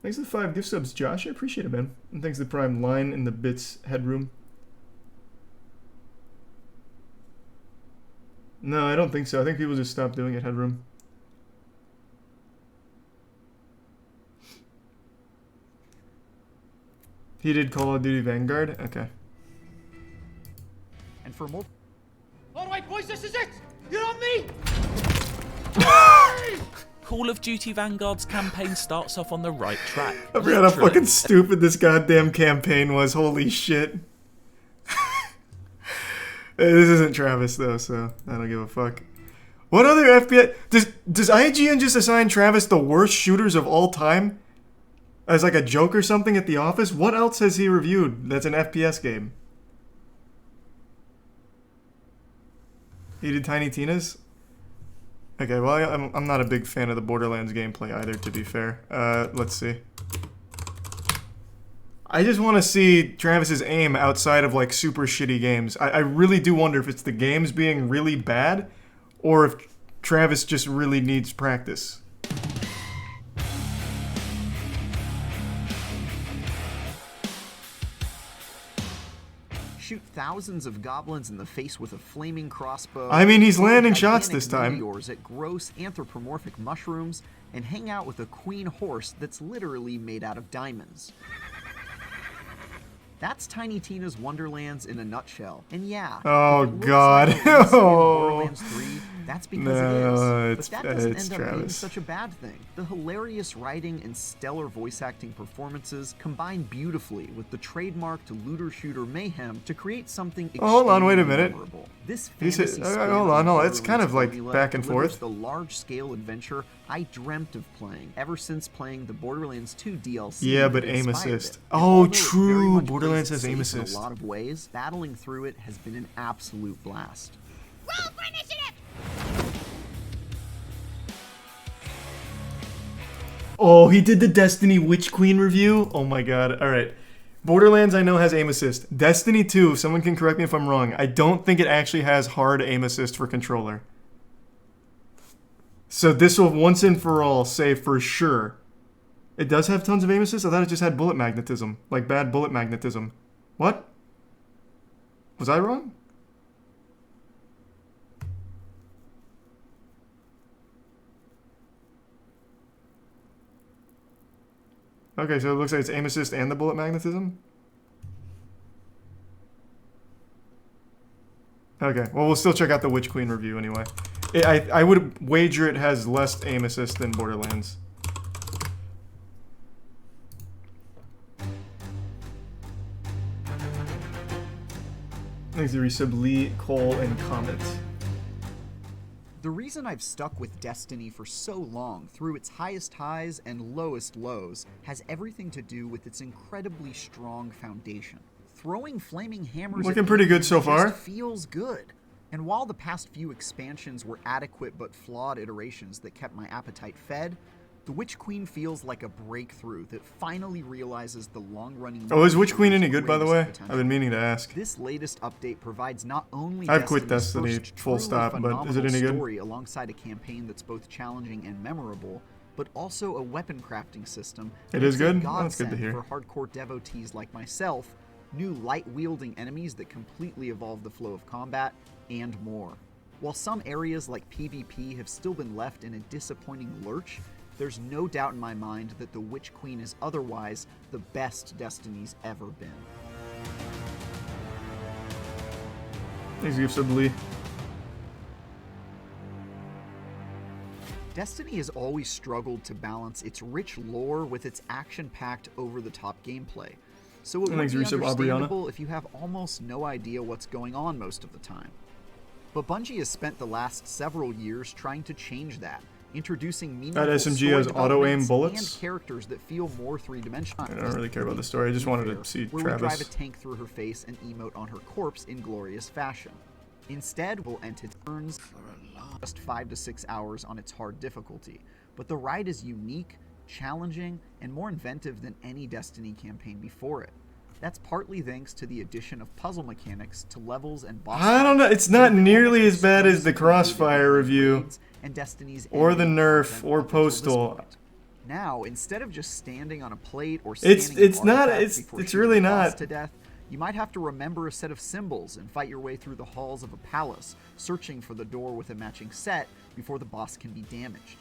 S1: Thanks to the 5 gift subs, Josh. I appreciate it, man. And thanks to the Prime line in the bits headroom. No, I don't think so. I think people just stopped doing it headroom. He did Call of Duty Vanguard? Okay.
S23: And for more...
S11: Alright, boys, this is it! You're on me!
S10: Call of Duty Vanguard's campaign starts off on the right track.
S1: I forgot how fucking stupid this goddamn campaign was. Holy shit. Hey, this isn't Travis though, so I don't give a fuck. What other FPS... Does IGN just assign Travis the worst shooters of all time? As like a joke or something at the office? What else has he reviewed that's an FPS game? He did Tiny Tina's? Okay, well, I'm not a big fan of the Borderlands gameplay either, to be fair. Let's see. I just want to see Travis's aim outside of, like, super shitty games. I really do wonder if it's the games being really bad, or if Travis just really needs practice.
S23: Shoot thousands of goblins in the face with a flaming crossbow.
S1: I mean, he's landing shots this time.
S23: Meteors at gross anthropomorphic mushrooms, and hang out with a queen horse that's literally made out of diamonds. That's Tiny Tina's Wonderlands in a nutshell. And yeah,
S1: oh
S23: if it looks
S1: god,
S23: like a recent Borderlands 3, that's because
S1: no,
S23: it is. But that doesn't end up being
S1: Travis.
S23: such a bad thing. The hilarious writing and stellar voice acting performances combine beautifully with the trademarked looter-shooter mayhem to create something extremely
S1: hold on, wait a minute.
S23: memorable. This
S1: He said-
S23: fantasy
S1: hold on, it's kind of like back and forth.
S23: The large-scale adventure I dreamt of playing ever since playing the Borderlands 2 DLC.
S1: Yeah, but
S23: that
S1: aim
S23: inspired
S1: assist.
S23: it. And
S1: Oh,
S23: although it very
S1: true.
S23: much
S1: Borderlands
S23: plays
S1: has aim
S23: it safe
S1: assist.
S23: in a lot of ways, battling through it has been an absolute blast.
S16: Roll for initiative!
S1: Oh, he did the Destiny Witch Queen review? Oh my god. Alright. Borderlands I know has aim assist. Destiny 2, someone can correct me if I'm wrong, I don't think it actually has hard aim assist for controller. So this will once and for all say for sure. It does have tons of aim assist? I thought it just had bullet magnetism. Like bad bullet magnetism. What? Was I wrong? Okay, so it looks like it's aim assist and the bullet magnetism? Okay, well we'll still check out the Witch Queen review anyway. I would wager it has less aim assist than Borderlands. Thanks to resub Lee, Cole, and Comet.
S23: The reason I've stuck with Destiny for so long, through its highest highs and lowest lows, has everything to do with its incredibly strong foundation. Throwing flaming hammers
S1: Looking
S23: at
S1: pretty good
S23: enemies
S1: so
S23: just
S1: far.
S23: feels good. And while the past few expansions were adequate but flawed iterations that kept my appetite fed, The Witch Queen feels like a breakthrough that finally realizes the long-running...
S1: Oh, is Witch Queen any good, by the way? I've been meaning to ask.
S23: This latest update provides not only
S1: I've quit
S23: Destiny's
S1: Destiny,
S23: first
S1: full
S23: truly
S1: stop, but is it any good?
S23: story alongside a campaign that's both challenging and memorable, but also a weapon crafting system.
S1: It is good?
S23: Oh,
S1: that's good to hear.
S23: For hardcore devotees like myself, new light-wielding enemies that completely evolve the flow of combat, and more. While some areas like PvP have still been left in a disappointing lurch, there's no doubt in my mind that the Witch Queen is otherwise the best Destiny's ever been.
S1: Thanks, Gift Sub Lee.
S23: Destiny has always struggled to balance its rich lore with its action-packed, over-the-top gameplay. So it would be understandable if you have almost no idea what's going on most of the time. But Bungie has spent the last several years trying to change that, introducing meaningful
S1: that SMG has auto-aim bullets
S23: and characters that feel more three-dimensional.
S1: I don't really care about the story. I just wanted to see
S23: where
S1: Travis.
S23: we drive a tank through her face and emote on her corpse in glorious fashion. Instead, we'll enter turns for just 5 to 6 hours on its hard difficulty. But the ride is unique, challenging, and more inventive than any Destiny campaign before it. That's partly thanks to the addition of puzzle mechanics to levels and bosses.
S1: I don't know. It's not nearly as bad as the Crossfire review,
S23: and Destiny's
S1: or the Nerf, or Postal.
S23: Now, instead of just standing on a plate or
S1: it's really not
S23: to death, you might have to remember a set of symbols and fight your way through the halls of a palace, searching for the door with a matching set before the boss can be damaged.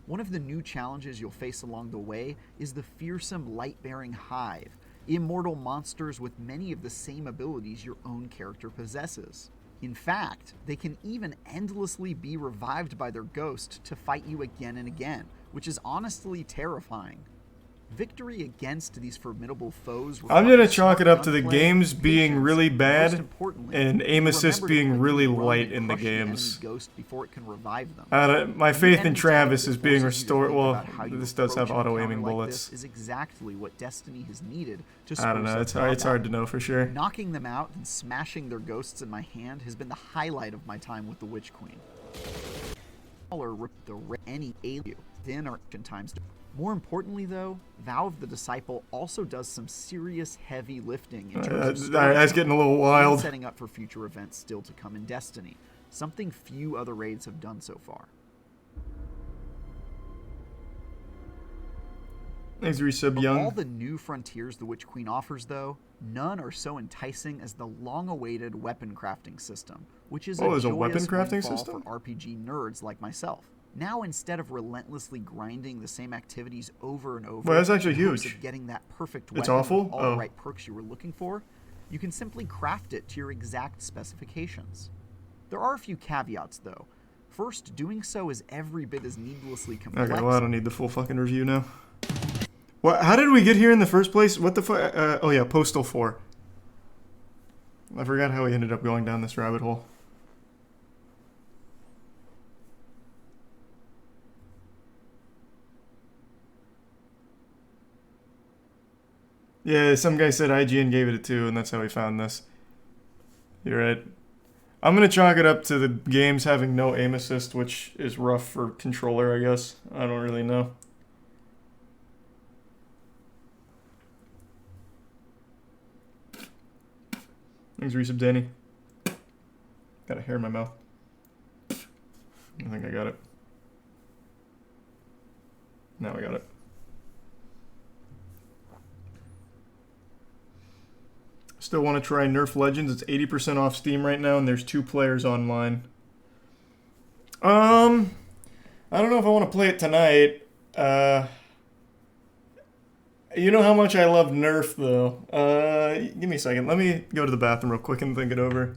S23: One of the new challenges you'll face along the way is the fearsome light-bearing hive, immortal monsters with many of the same abilities your own character possesses. In fact, they can even endlessly be revived by their ghost to fight you again and again, which is honestly terrifying. Victory against these formidable foes.
S1: I'm gonna chalk it up to the games being really bad and aim assist being really light in the games. My faith in Travis is being restored. Well, this does have auto-aiming bullets.
S23: Is exactly what Destiny has needed to
S1: I don't know. It's hard to know for sure.
S23: Knocking them out and smashing their ghosts in my hand has been the highlight of my time with the Witch Queen. Any alien then or times. More importantly, though, Valve the Disciple also does some serious heavy lifting in terms of
S1: that's getting a little wild.
S23: Setting up for future events still to come in Destiny, something few other raids have done so far.
S1: Thanks, Resub Young.
S23: Of all the new frontiers the Witch Queen offers, though, none are so enticing as the long-awaited weapon crafting system, which is
S1: there's a weapon crafting system
S23: for RPG nerds like myself. Now, instead of relentlessly grinding the same activities over and over,
S1: well, that's actually huge.
S23: Of getting that perfect
S1: it's
S23: weapon
S1: awful.
S23: With all the right perks you were looking for, you can simply craft it to your exact specifications. There are a few caveats, though. First, doing so is every bit as needlessly complex.
S1: Okay, well, I don't need the full fucking review now. What? How did we get here in the first place? What the fuck? Oh yeah, Postal 4. I forgot how we ended up going down this rabbit hole. Yeah, some guy said IGN gave it a 2, and that's how we found this. You're right. I'm going to chalk it up to the games having no aim assist, which is rough for controller, I guess. I don't really know. Thanks, Resub Danny. Got a hair in my mouth. I think I got it. Now I got it. Still want to try Nerf Legends. It's 80% off Steam right now, and there's 2 players online. I don't know if I want to play it tonight. You know how much I love Nerf, though. Give me a second. Let me go to the bathroom real quick and think it over.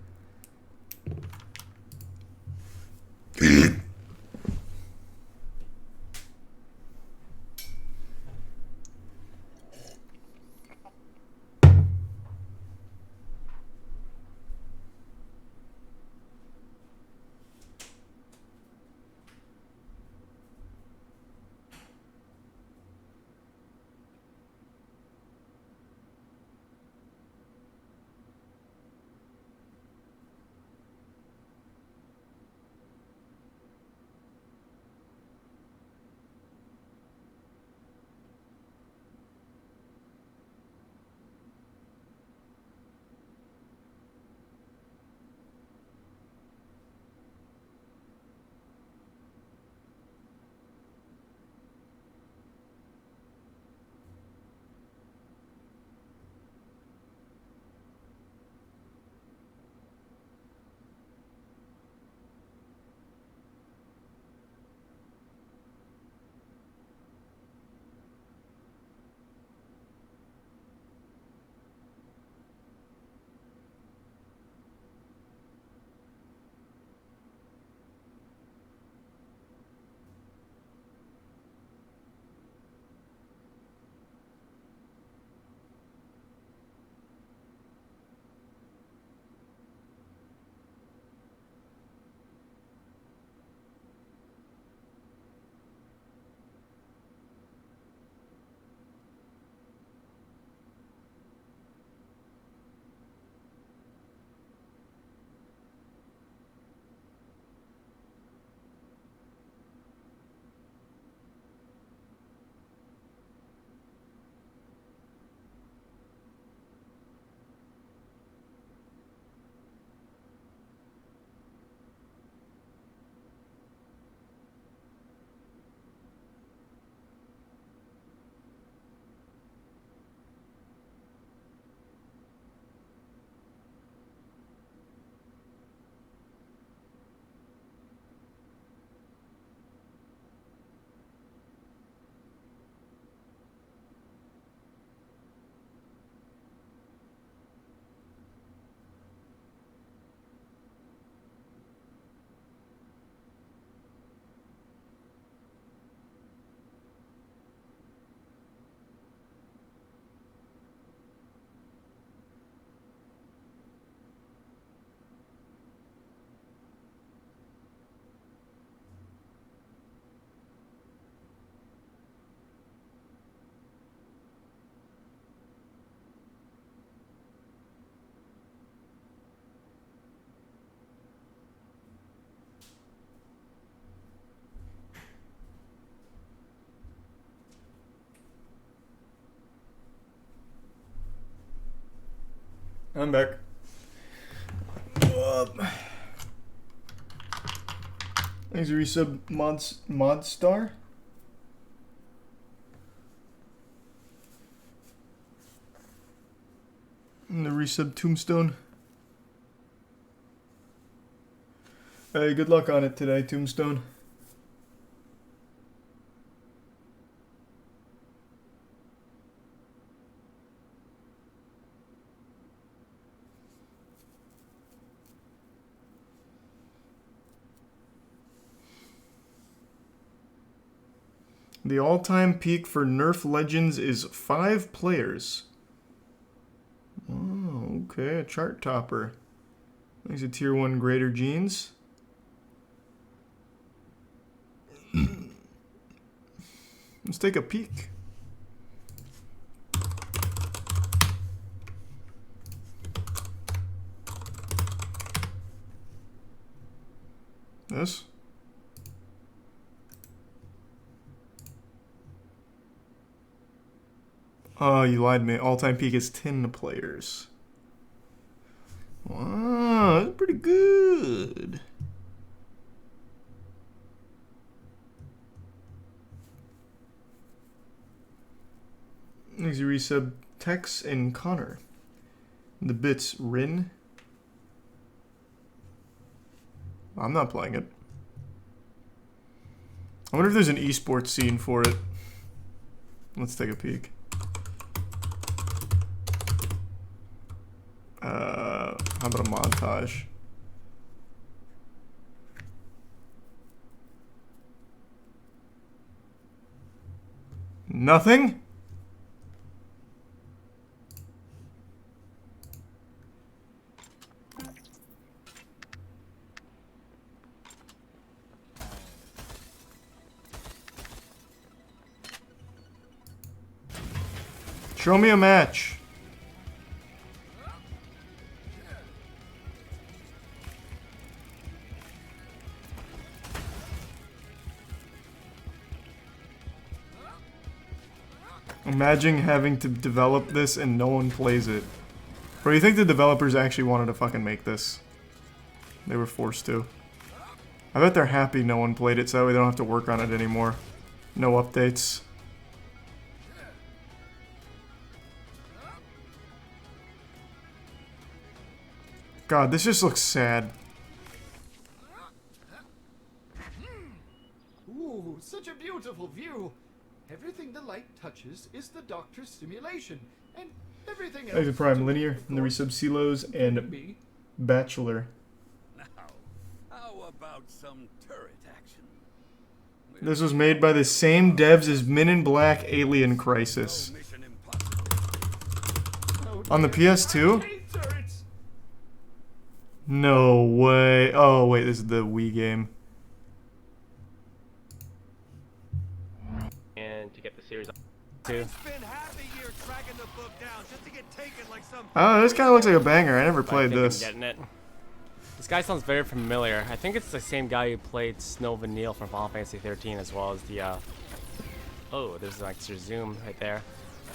S1: I'm back. Thanks, resub MoistCr1tikal. And the resub Tombstone. Hey, good luck on it today, Tombstone. The all-time peak for Nerf Legends is 5 players. Oh, okay, a chart topper. There's a tier 1 Greater Genes. Let's take a peek. This? Oh, you lied to me. All-time peak is 10 players. Wow, that's pretty good. Next, you resub Tex and Connor. The bits Rin. I'm not playing it. I wonder if there's an esports scene for it. Let's take a peek. How about a montage? Nothing? Show me a match. Imagine having to develop this and no one plays it. Or do you think the developers actually wanted to fucking make this? They were forced to. I bet they're happy no one played it so that way they don't have to work on it anymore. No updates. God, this just looks sad.
S4: Ooh, such a beautiful view. Everything the light touches is the doctor's simulation, and everything else.
S1: Thanks to Prime Linear, and the resub Silos, and Bachelor.
S17: Now, how about some turret action?
S1: This was made by the same devs as Men in Black Alien Crisis. On the PS2? No way. Oh, wait, this is the Wii game.
S9: And to get the series too.
S1: Oh, this kind of looks like a banger. I never played this.
S9: Getting it. This guy sounds very familiar. I think it's the same guy who played Snow Vanille from Final Fantasy 13, as well as the oh, there's an extra zoom right there,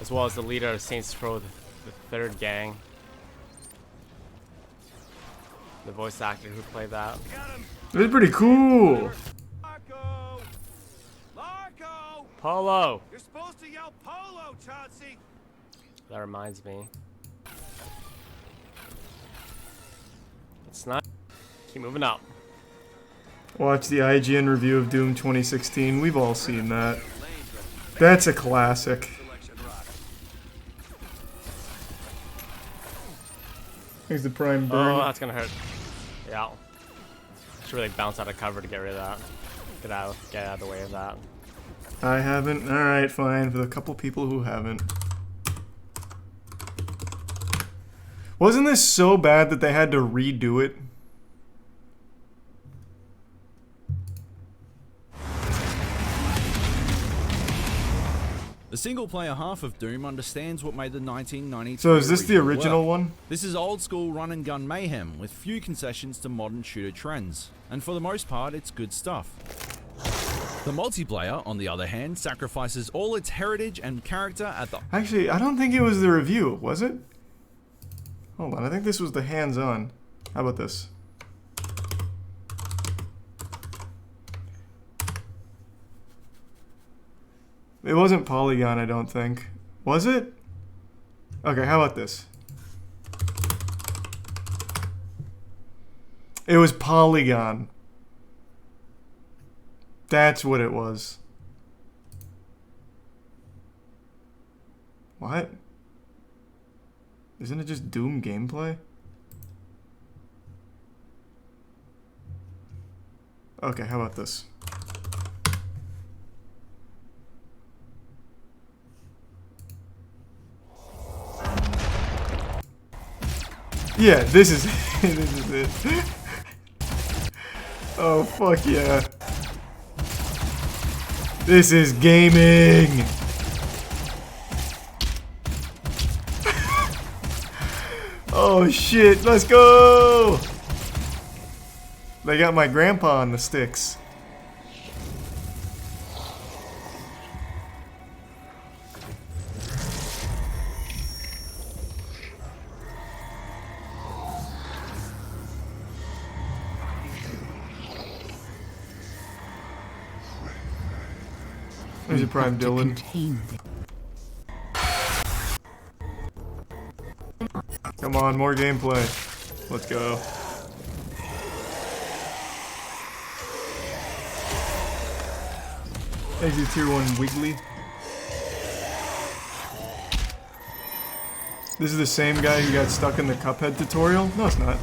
S9: as well as the leader of Saints Row, the third gang. The voice actor who played that.
S1: This is pretty cool.
S9: Polo.
S11: You're supposed to yell Polo, Chauncey.
S9: That reminds me. It's not. Keep moving up.
S1: Watch the IGN review of Doom 2016. We've all seen that. That's a classic. Here's the Prime Burn.
S9: Oh, that's gonna hurt. Yeah. Should really bounce out of cover to get rid of that. Get out of the way of that.
S1: I haven't. Alright, fine. For the couple people who haven't. Wasn't this so bad that they had to redo it?
S12: The single-player half of Doom understands what made the 1993
S1: So is this the original
S12: well.
S1: one?
S12: This is old-school run-and-gun mayhem with few concessions to modern shooter trends, and for the most part, it's good stuff. The multiplayer, on the other hand, sacrifices all its heritage and character at the...
S1: Actually, I don't think it was the review, was it? Hold on, I think this was the hands-on. How about this? It wasn't Polygon, I don't think. Was it? Okay, how about this? It was Polygon. That's what it was. What? Isn't it just Doom gameplay? Okay, how about this? Yeah, this is this is it. Oh fuck yeah. This is gaming. Oh shit, let's go! They got my grandpa on the sticks. There's your Prime Dylan. Come on, more gameplay. Let's go. There's your tier 1 Wiggly. This is the same guy who got stuck in the Cuphead tutorial? No, it's not.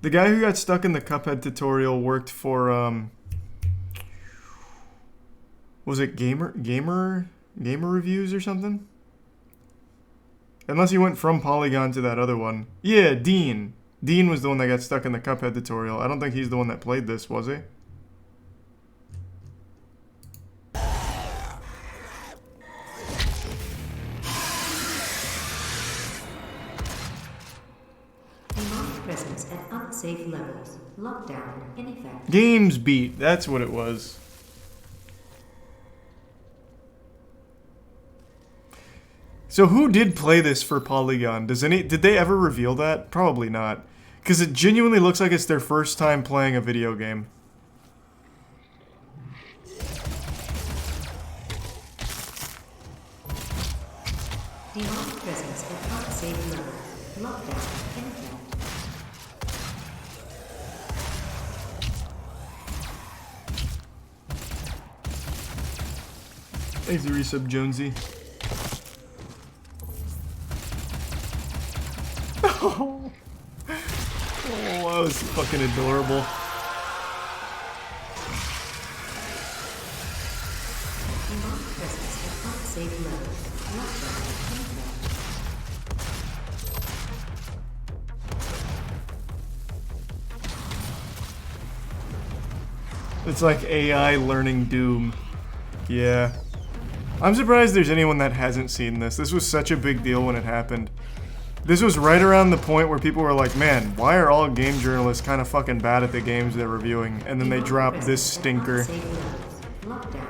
S1: The guy who got stuck in the Cuphead tutorial worked for, was it Gamer Reviews or something? Unless he went from Polygon to that other one. Yeah, Dean. Dean was the one that got stuck in the Cuphead tutorial. I don't think he's the one that played this, was he?
S19: Presence at unsafe levels. Lockdown in effect.
S1: Games Beat. That's what it was. So who did play this for Polygon? Did they ever reveal that? Probably not. Because it genuinely looks like it's their first time playing a video game.
S19: Demonic presence at unsafe levels. Lockdown in effect.
S1: Thanks, Resub Jonesy. Oh, that was fucking adorable. It's like AI learning Doom. Yeah. I'm surprised there's anyone that hasn't seen this. This was such a big deal when it happened. This was right around the point where people were like, man, why are all game journalists kind of fucking bad at the games they're reviewing? And then they drop this stinker.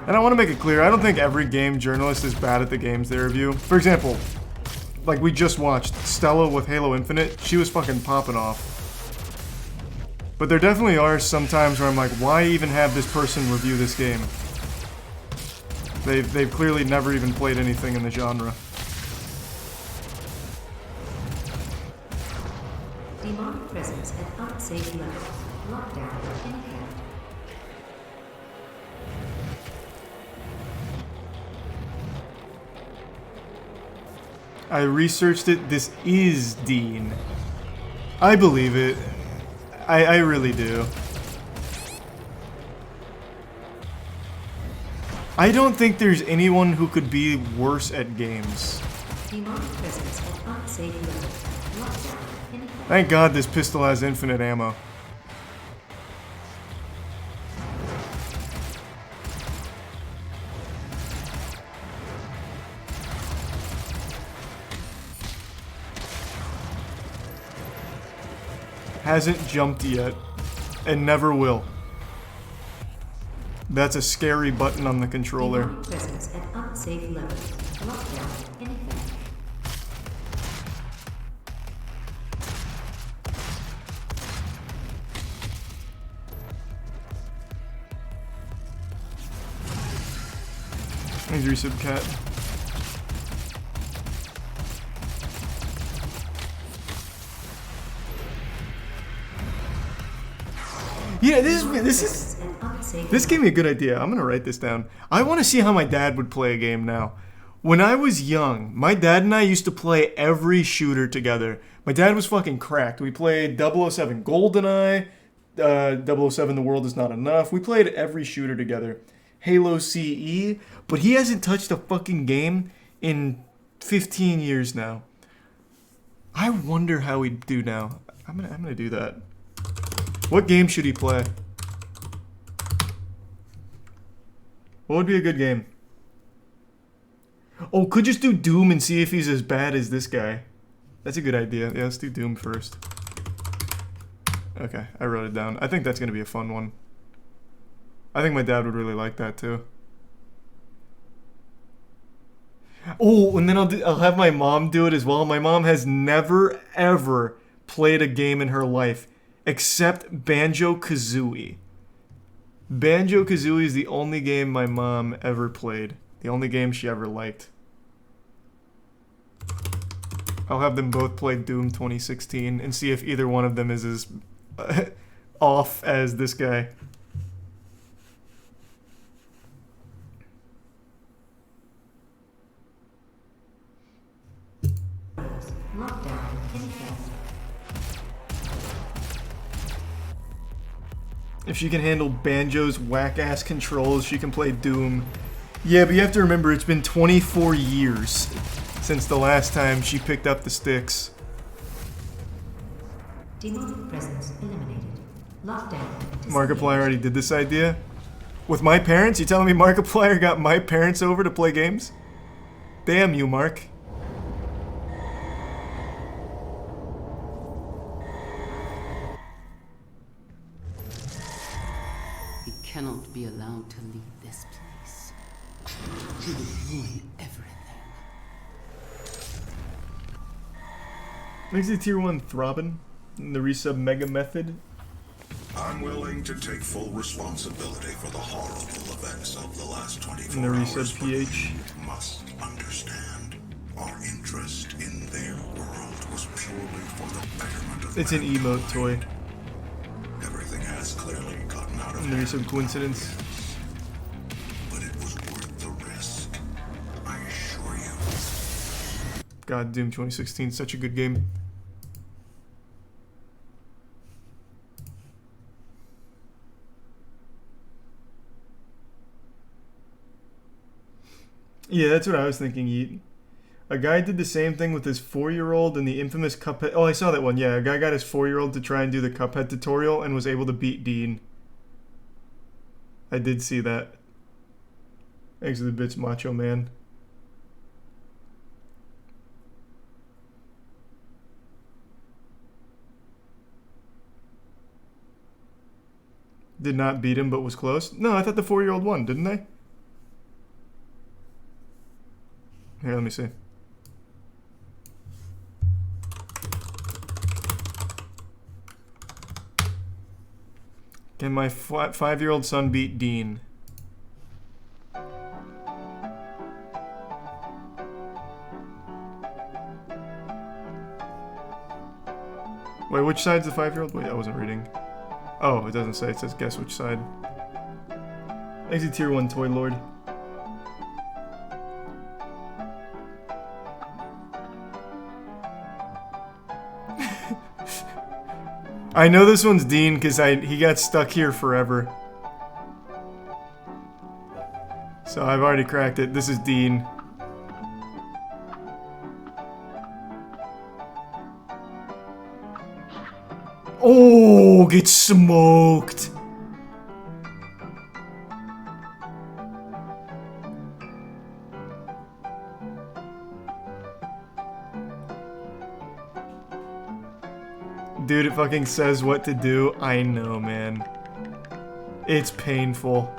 S1: And I want to make it clear, I don't think every game journalist is bad at the games they review. For example, like we just watched Stella with Halo Infinite, she was fucking popping off. But there definitely are some times where I'm like, why even have this person review this game? They've clearly never even played anything in the genre.
S19: Demonic presence at unsafe levels. Lockdown in effect.
S1: I researched it. This is Dean. I believe it. I really do. I don't think there's anyone who could be worse at games.
S19: Demonic presence at unsafe levels. Lockdown in effect.
S1: Thank God this pistol has infinite ammo. Hasn't jumped yet, and never will. That's a scary button on the controller.
S19: Demonic presence at unsafe levels. Lockdown in effect.
S1: Thanks, Resub Cat. Yeah, this gave me a good idea. I'm gonna write this down. I want to see how my dad would play a game now. When I was young, my dad and I used to play every shooter together. My dad was fucking cracked. We played 007 GoldenEye, 007 The World Is Not Enough. We played every shooter together. Halo CE, but he hasn't touched a fucking game in 15 years now. I wonder how he'd do now. I'm gonna do that. What game should he play? What would be a good game? Oh, could just do Doom and see if he's as bad as this guy. That's a good idea. Yeah, let's do Doom first. Okay, I wrote it down. I think that's gonna be a fun one. I think my dad would really like that too. Oh, and then I'll have my mom do it as well. My mom has never ever played a game in her life except Banjo-Kazooie. Banjo-Kazooie is the only game my mom ever played. The only game she ever liked. I'll have them both play Doom 2016 and see if either one of them is as off as this guy. If she can handle Banjo's whack-ass controls, she can play Doom. Yeah, but you have to remember, it's been 24 years since the last time she picked up the sticks.
S19: Demonic presence eliminated. Lockdown.
S1: Markiplier already did this idea? With my parents? You telling me Markiplier got my parents over to play games? Damn you, Mark.
S5: He cannot be allowed to leave this place. He will ruin everything.
S1: Makes the tier 1 throbbing in the resub mega method.
S3: I'm willing to take full responsibility for the horrible events of the last 24
S1: In the
S3: hours.
S1: resub PH.
S3: You must understand, our interest in their world was purely for the betterment of
S1: It's an emote toy.
S3: Everything has clearly gotten out of
S1: In the resub coincidence.
S3: but it was worth the risk. I assure you.
S1: God, Doom 2016, such a good game. Yeah, that's what I was thinking, Yeet. A guy did the same thing with his 4-year-old in the infamous Cuphead. Oh, I saw that one. Yeah, a guy got his 4-year-old to try and do the Cuphead tutorial and was able to beat Dean. I did see that. Thanks to the bits, Macho Man. Did not beat him, but was close. No, I thought the 4-year-old won, didn't they? Here, let me see. Can my 5-year-old son beat Dean? Wait, which side's the 5-year-old? Wait, I wasn't reading. Oh, it doesn't say. It says guess which side. Exit tier 1 toy lord. I know this one's Dean because he got stuck here forever. So I've already cracked it. This is Dean. Oh, get smoked. Dude, it fucking says what to do. I know, man. It's painful.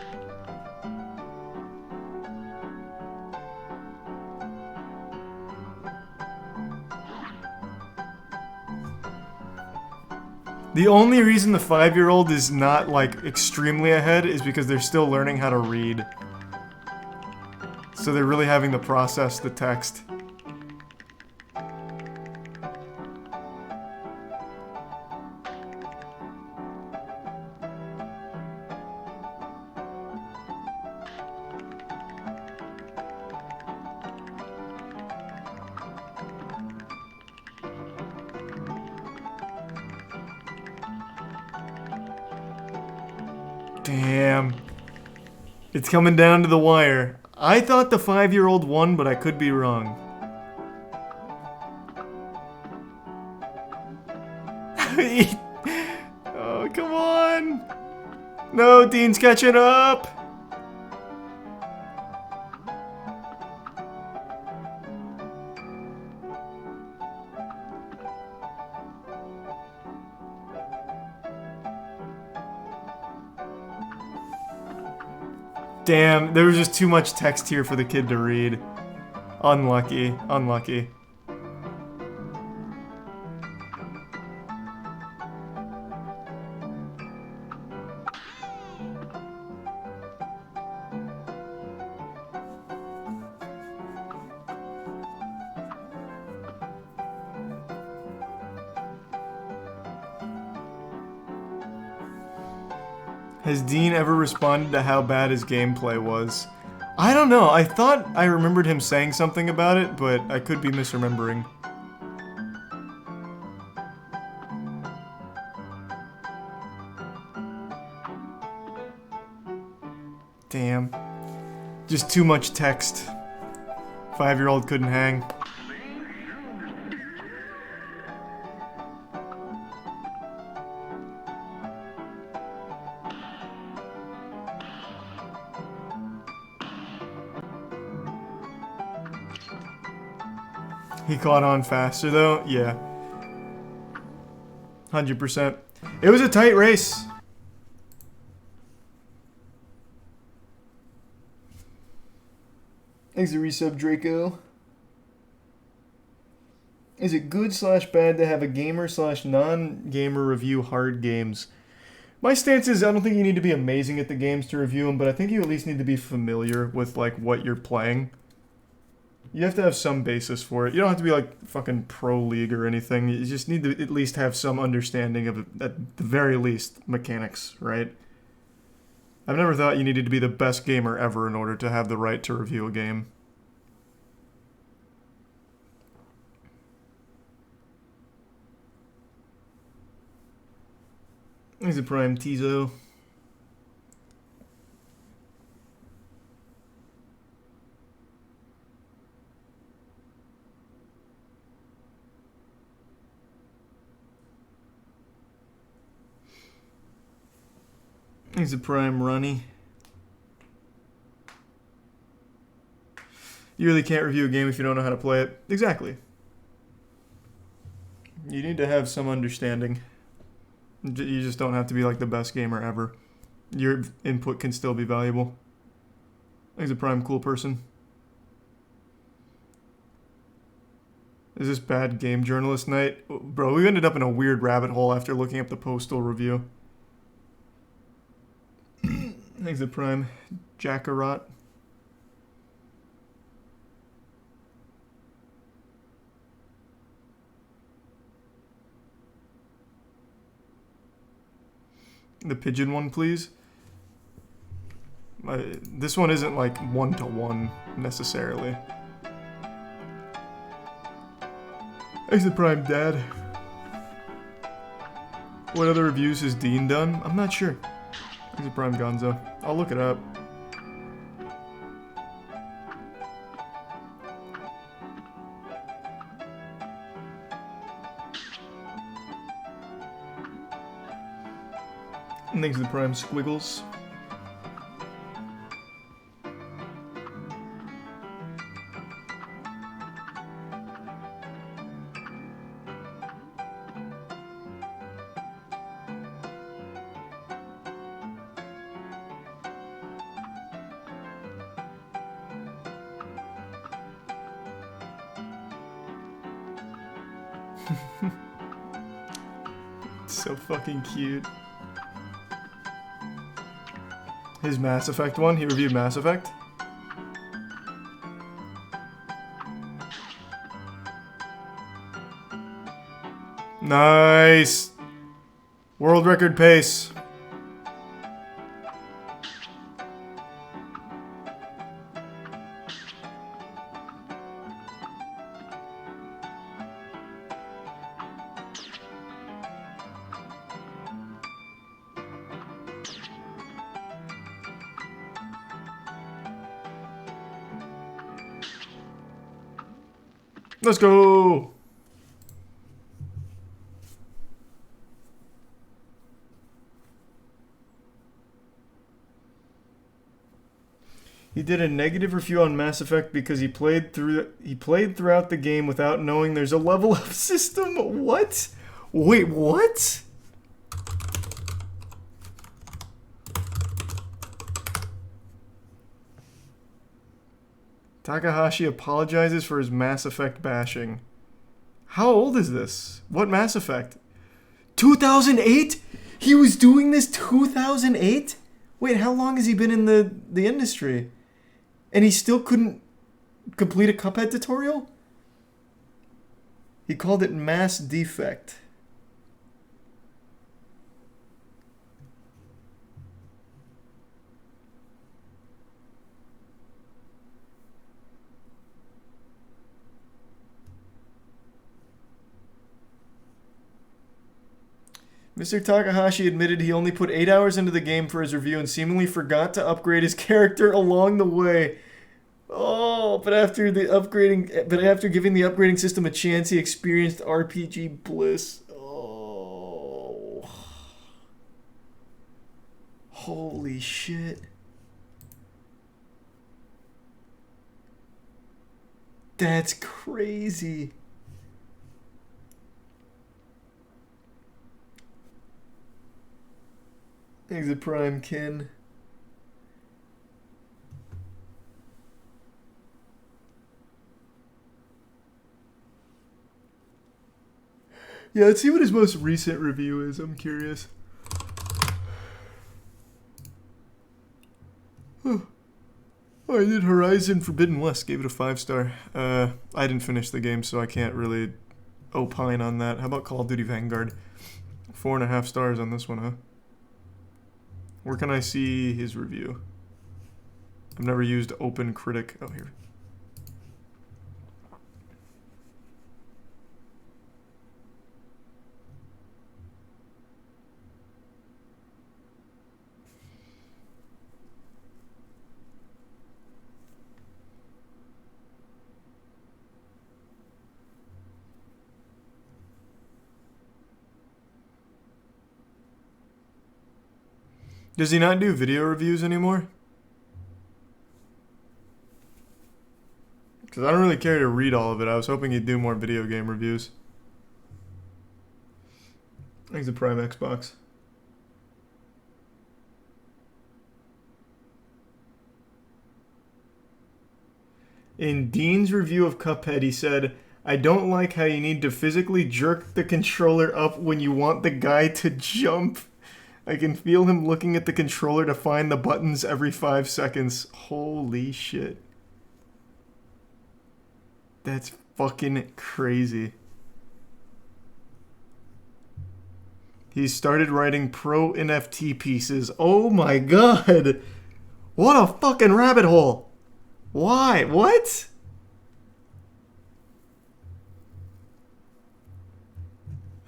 S1: The only reason the 5-year-old is not, like, extremely ahead is because they're still learning how to read. So they're really having to process the text. Damn. It's coming down to the wire. I thought the 5-year-old won, but I could be wrong. Oh, come on. No, Dean's catching up. Damn, there was just too much text here for the kid to read. Unlucky, unlucky. Has Dean ever responded to how bad his gameplay was? I don't know. I thought I remembered him saying something about it, but I could be misremembering. Damn. Just too much text. 5-year-old couldn't hang. He caught on faster though? Yeah. 100%. It was a tight race. Thanks to resub Draco. Is it good / bad to have a gamer / non-gamer review hard games? My stance is I don't think you need to be amazing at the games to review them, but I think you at least need to be familiar with like what you're playing. You have to have some basis for it. You don't have to be like fucking pro league or anything. You just need to at least have some understanding of, at the very least, mechanics, right? I've never thought you needed to be the best gamer ever in order to have the right to review a game. He's a prime Tizo. He's a prime runny. You really can't review a game if you don't know how to play it. Exactly. You need to have some understanding. You just don't have to be like the best gamer ever. Your input can still be valuable. He's a prime cool person. Is this bad game journalist night? Bro, we ended up in a weird rabbit hole after looking up the Postal review. Thanks to Prime Jackarot. The pigeon one, please. This one isn't like 1-to-1 necessarily. Thanks to Prime Dad. What other reviews has Dean done? I'm not sure. He's a prime Gonzo. I'll look it up. And thanks to the prime Squiggles. So fucking cute. His Mass Effect one? He reviewed Mass Effect? Nice. World record pace. Let's go. He did a negative review on Mass Effect because he played throughout the game without knowing there's a level up system. What? Wait, what? Takahashi apologizes for his Mass Effect bashing. How old is this? What Mass Effect? 2008? He was doing this 2008? Wait, how long has he been in the industry? And he still couldn't complete a Cuphead tutorial? He called it Mass Defect. Mr. Takahashi admitted he only put 8 hours into the game for his review and seemingly forgot to upgrade his character along the way. Oh, but after giving the upgrading system a chance, he experienced RPG bliss. Oh. Holy shit. That's crazy. Exit Prime Kin. Yeah, let's see what his most recent review is. I'm curious. Oh, I did Horizon Forbidden West. Gave it a 5-star. I didn't finish the game, so I can't really opine on that. How about Call of Duty Vanguard? 4.5 stars on this one, huh? Where can I see his review? I've never used OpenCritic. Oh, here. Does he not do video reviews anymore? Because I don't really care to read all of it. I was hoping he'd do more video game reviews. Thanks to Prime Xbox. In Dean's review of Cuphead, he said, I don't like how you need to physically jerk the controller up when you want the guy to jump. I can feel him looking at the controller to find the buttons every 5 seconds. Holy shit. That's fucking crazy. He started writing pro NFT pieces. Oh my god. What a fucking rabbit hole. Why? What?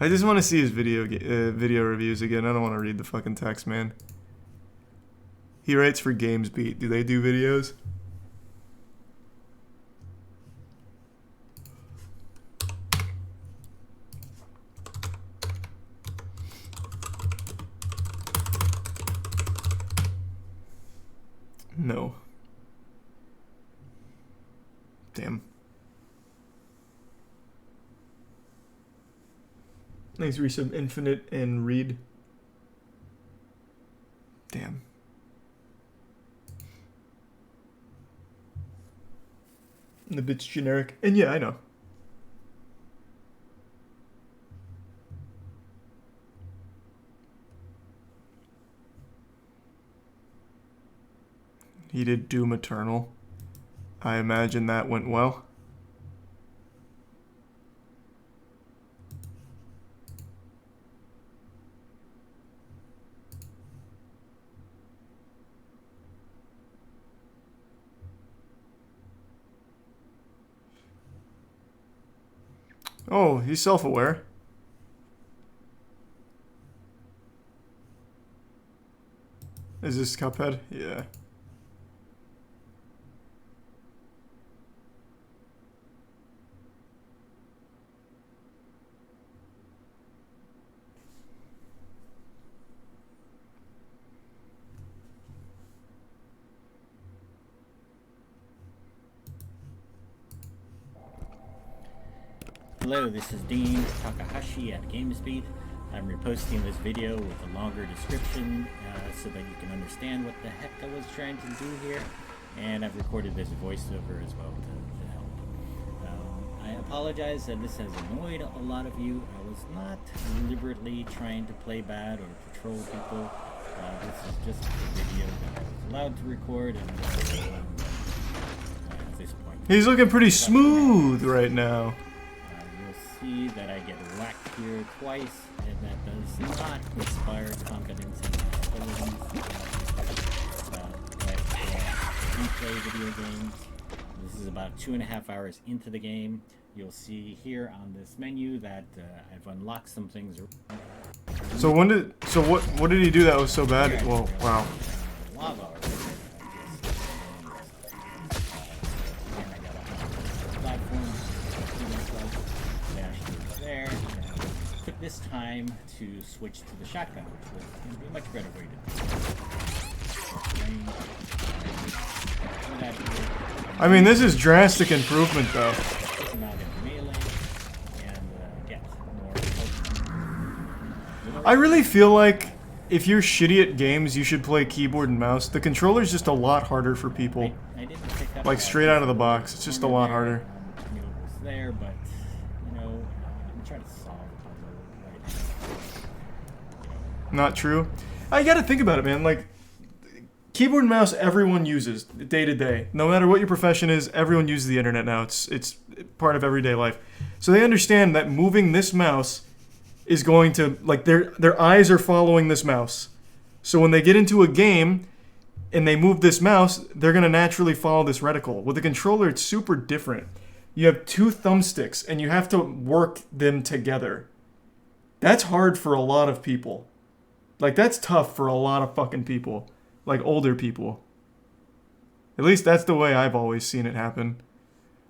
S1: I just want to see his video reviews again. I don't want to read the fucking text, man. He writes for GamesBeat. Do they do videos? No. Damn. Thanks for some Infinite and Reed. Damn. And the bit's generic. And yeah, I know. He did Doom Eternal. I imagine that went well. Oh, he's self-aware. Is this Cuphead? Yeah.
S7: Hello, this is Dean Takahashi at GameSpeed. I'm reposting this video with a longer description so that you can understand what the heck I was trying to do here. And I've recorded this voiceover as well to help. I apologize that this has annoyed a lot of you. I was not deliberately trying to play bad or patrol people. This is just a video that I was allowed to record and at this point.
S1: He's looking pretty smooth right now.
S7: See that I get whacked here twice, and that does not inspire confidence in my abilities. We play video games. This is about 2.5 hours into the game. You'll see here on this menu that I've unlocked some things.
S1: So what did he do that was so bad? Well, wow.
S7: Lava. This time to switch to the shotgun, which was going to be a much better way to do it.
S1: I mean, this is drastic improvement, though. I really feel like if you're shitty at games, you should play keyboard and mouse. The controller's just a lot harder for people. Like, straight out of the box, it's just a lot harder.
S7: There, but you know, I'm trying to solve it.
S1: Not true. I gotta think about it, man. Like, keyboard and mouse everyone uses day to day. No matter what your profession is, everyone uses the internet now. It's part of everyday life. So they understand that moving this mouse is going to, like, their eyes are following this mouse. So when they get into a game and they move this mouse, they're gonna naturally follow this reticle. With the controller, it's super different. You have 2 thumbsticks and you have to work them together. That's hard for a lot of people. Like, that's tough for a lot of fucking people. Like, older people. At least that's the way I've always seen it happen.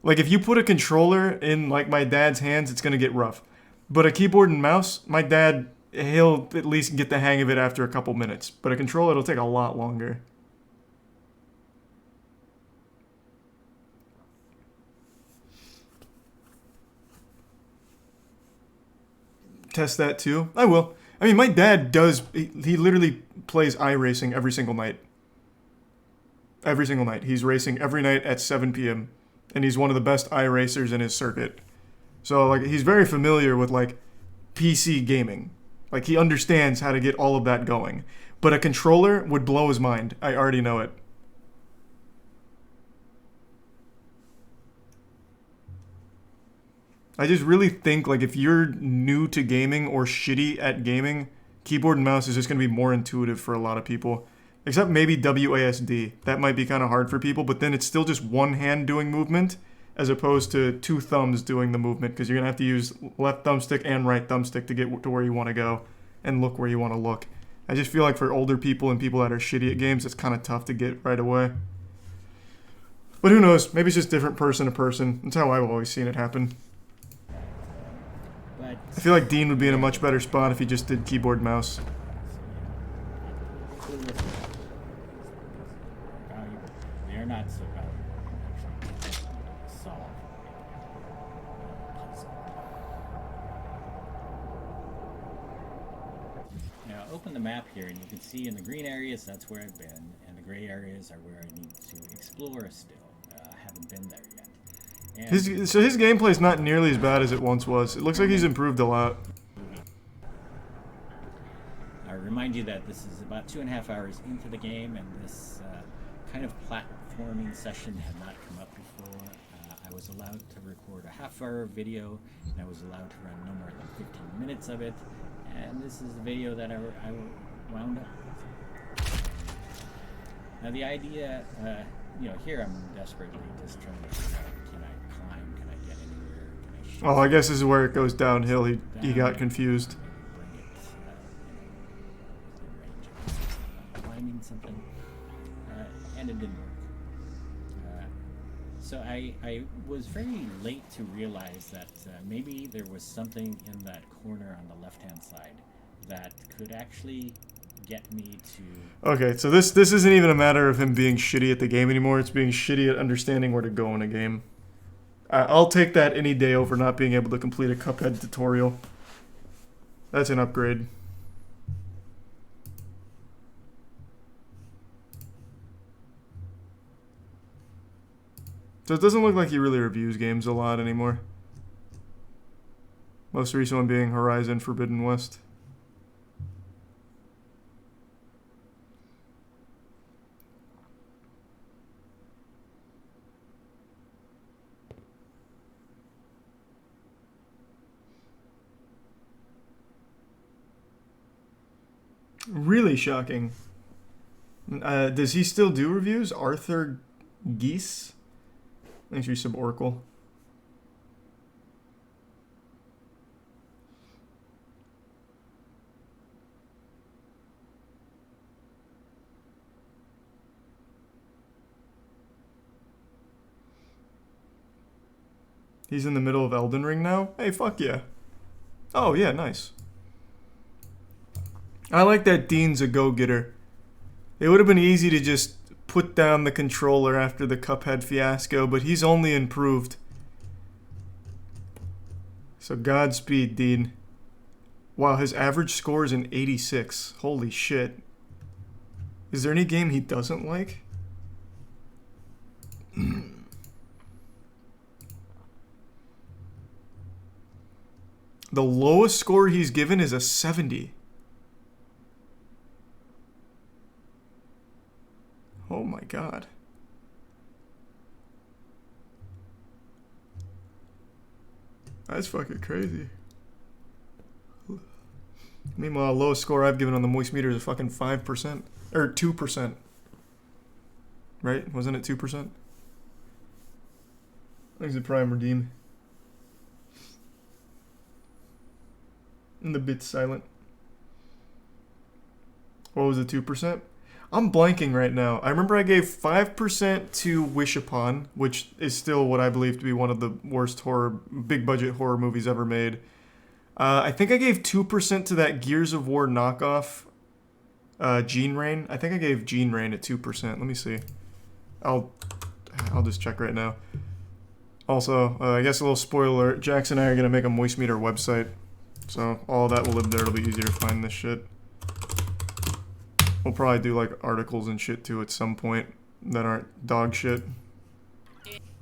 S1: Like, if you put a controller in, like, my dad's hands, it's gonna get rough. But a keyboard and mouse, my dad, he'll at least get the hang of it after a couple minutes. But a controller, it'll take a lot longer. Test that too? I will. I mean, my dad does, he literally plays iRacing every single night. Every single night. He's racing every night at 7 p.m. And he's one of the best iRacers in his circuit. So, like, he's very familiar with, like, PC gaming. Like, he understands how to get all of that going. But a controller would blow his mind. I already know it. I just really think, like, if you're new to gaming or shitty at gaming, keyboard and mouse is just going to be more intuitive for a lot of people. Except maybe WASD. That might be kind of hard for people, but then it's still just one hand doing movement as opposed to 2 thumbs doing the movement, because you're going to have to use left thumbstick and right thumbstick to get to where you want to go and look where you want to look. I just feel like for older people and people that are shitty at games, it's kind of tough to get right away. But who knows? Maybe it's just different person to person. That's how I've always seen it happen. I feel like Dean would be in a much better spot if he just did keyboard mouse.
S7: They're not so valuable. Solve puzzle. Now open the map here, and you can see in the green areas that's where I've been, and the gray areas are where I need to explore still. I haven't been there yet.
S1: So his gameplay is not nearly as bad as it once was. It looks like he's improved a lot.
S7: I remind you that this is about 2.5 hours into the game, and this kind of platforming session had not come up before. I was allowed to record a half-hour video, and I was allowed to run no more than 15 minutes of it. And this is a video that I wound up with. Now the idea, you know, here I'm desperately just trying to figure out, can I climb, can I get anywhere, can I
S1: Oh, I guess this is where it goes downhill. He got confused.
S7: Climbing something, and it didn't work. So I was very late to realize that maybe there was something in that corner on the left-hand side that could actually get me to...
S1: Okay, so this isn't even a matter of him being shitty at the game anymore. It's being shitty at understanding where to go in a game. I'll take that any day over not being able to complete a Cuphead tutorial. That's an upgrade. So it doesn't look like he really reviews games a lot anymore. Most recent one being Horizon Forbidden West. Really shocking. Does he still do reviews? Arthur Geese? Thanks for your sub, Oracle. He's in the middle of Elden Ring now? Hey, fuck yeah. Oh, yeah, nice. I like that Dean's a go-getter. It would have been easy to just put down the controller after the Cuphead fiasco, but he's only improved. So Godspeed, Dean. Wow, his average score is an 86. Holy shit. Is there any game he doesn't like? The lowest score he's given is a 70. Oh my god. That's fucking crazy. Meanwhile, lowest score I've given on the Moist meter is a fucking 5%. Or 2%. Right? Wasn't it 2%? Exit Prime redeem. And the bit's silent. What was it, 2%? I'm blanking right now. I remember I gave 5% to Wish Upon, which is still what I believe to be one of the worst big budget horror movies ever made. I think I gave 2% to that Gears of War knockoff, Gene Rain. I think I gave Gene Rain at 2%. Let me see. I'll just check right now. Also, I guess a little spoiler, Jackson and I are going to make a Moist Meter website. So all that will live there. It'll be easier to find this shit. We'll probably do like articles and shit too at some point that aren't dog shit.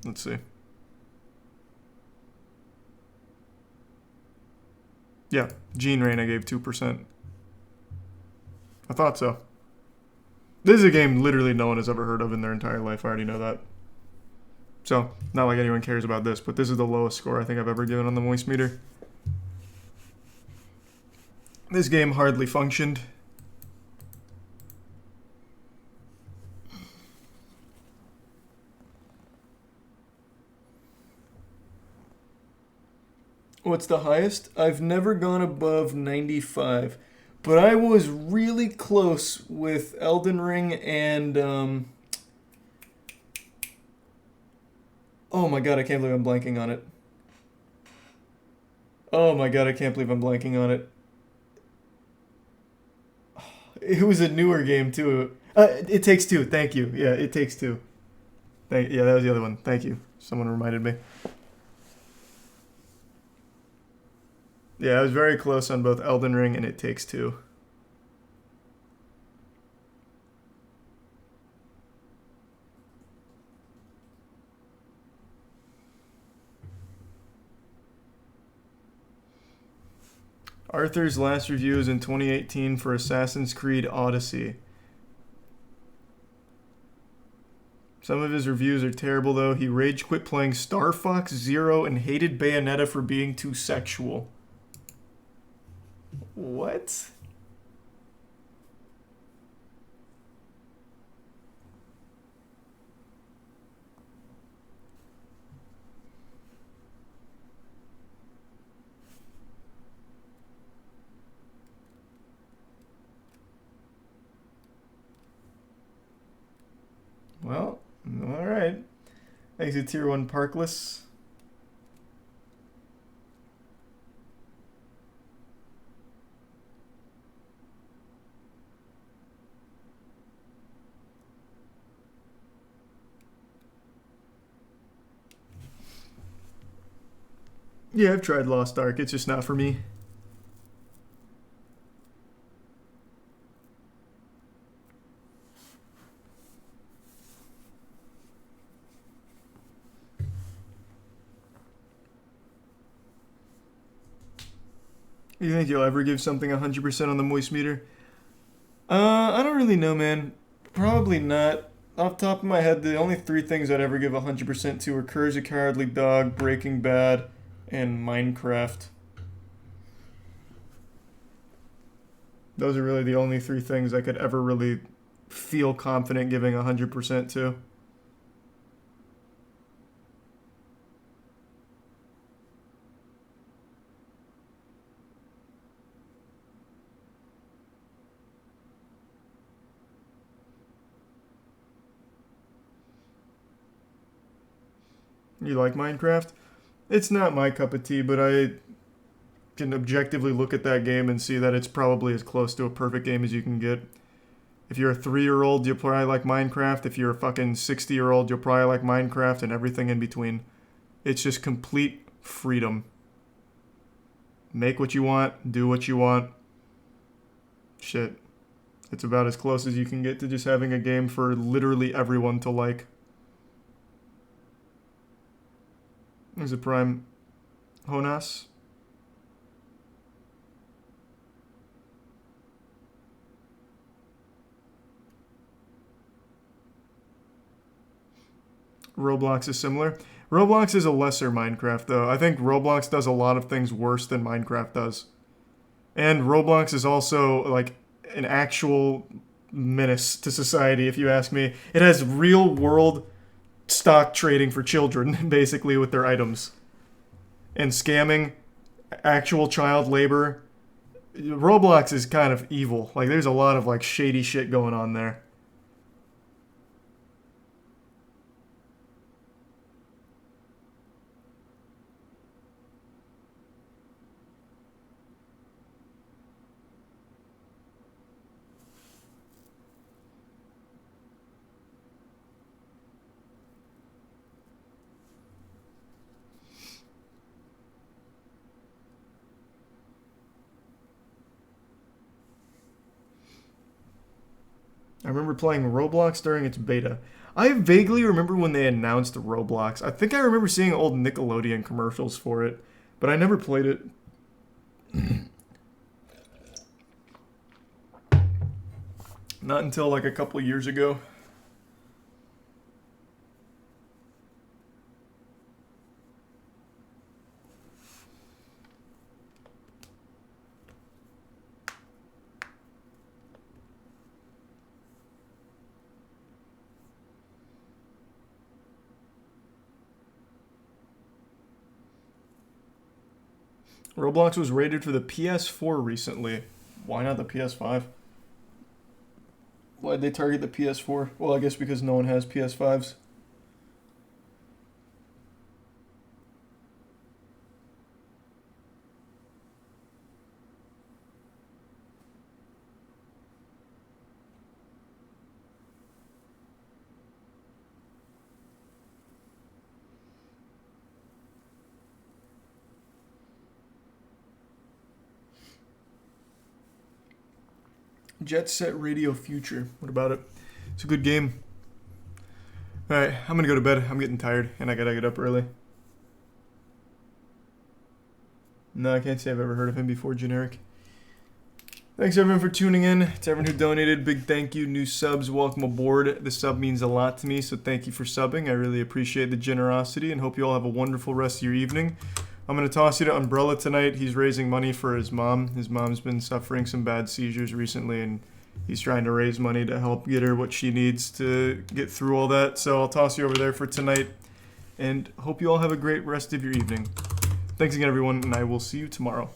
S1: Let's see. Yeah, Gene Rain I gave 2%. I thought so. This is a game literally no one has ever heard of in their entire life. I already know that. So, not like anyone cares about this, but this is the lowest score I think I've ever given on the Moist meter. This game hardly functioned. What's the highest? I've never gone above 95. But I was really close with Elden Ring and, oh my god, I can't believe I'm blanking on it. Oh my god, I can't believe I'm blanking on it. It was a newer game, too. It Takes Two, thank you. Yeah, It Takes Two. Yeah, that was the other one. Thank you. Someone reminded me. Yeah, I was very close on both Elden Ring and It Takes Two. Arthur's last review is in 2018 for Assassin's Creed Odyssey. Some of his reviews are terrible, though. He rage quit playing Star Fox Zero and hated Bayonetta for being too sexual. What? Well, alright. Thanks to Tier 1 Parkless. Yeah, I've tried Lost Ark. It's just not for me. You think you'll ever give something 100% on the moist meter? I don't really know, man. Probably not. Off the top of my head, the only 3 things I'd ever give 100% to are Courage the Cowardly Dog, Breaking Bad, and Minecraft. Those are really the only 3 things I could ever really feel confident giving 100% to. You like Minecraft? It's not my cup of tea, but I can objectively look at that game and see that it's probably as close to a perfect game as you can get. If you're a 3-year-old, you'll probably like Minecraft. If you're a fucking 60-year-old, you'll probably like Minecraft and everything in between. It's just complete freedom. Make what you want, do what you want. Shit. It's about as close as you can get to just having a game for literally everyone to like. There's a Prime Honas. Roblox is similar. Roblox is a lesser Minecraft, though. I think Roblox does a lot of things worse than Minecraft does. And Roblox is also, like, an actual menace to society, if you ask me. It has real-world stock trading for children, basically, with their items. And scamming, actual child labor. Roblox is kind of evil. Like, there's a lot of, like, shady shit going on there. I remember playing Roblox during its beta. I vaguely remember when they announced Roblox. I think I remember seeing old Nickelodeon commercials for it, but I never played it. Not until like a couple years ago. Roblox was rated for the PS4 recently. Why not the PS5? Why'd they target the PS4? Well, I guess because no one has PS5s. Jet Set Radio Future. What about it? It's a good game. Alright, I'm gonna go to bed. I'm getting tired, and I gotta get up early. No, I can't say I've ever heard of him before, Generic. Thanks everyone for tuning in. To everyone who donated, big thank you. New subs, welcome aboard. The sub means a lot to me, so thank you for subbing. I really appreciate the generosity, and hope you all have a wonderful rest of your evening. I'm going to toss you to Umbrella tonight. He's raising money for his mom. His mom's been suffering some bad seizures recently, and he's trying to raise money to help get her what she needs to get through all that. So I'll toss you over there for tonight, and hope you all have a great rest of your evening. Thanks again, everyone, and I will see you tomorrow.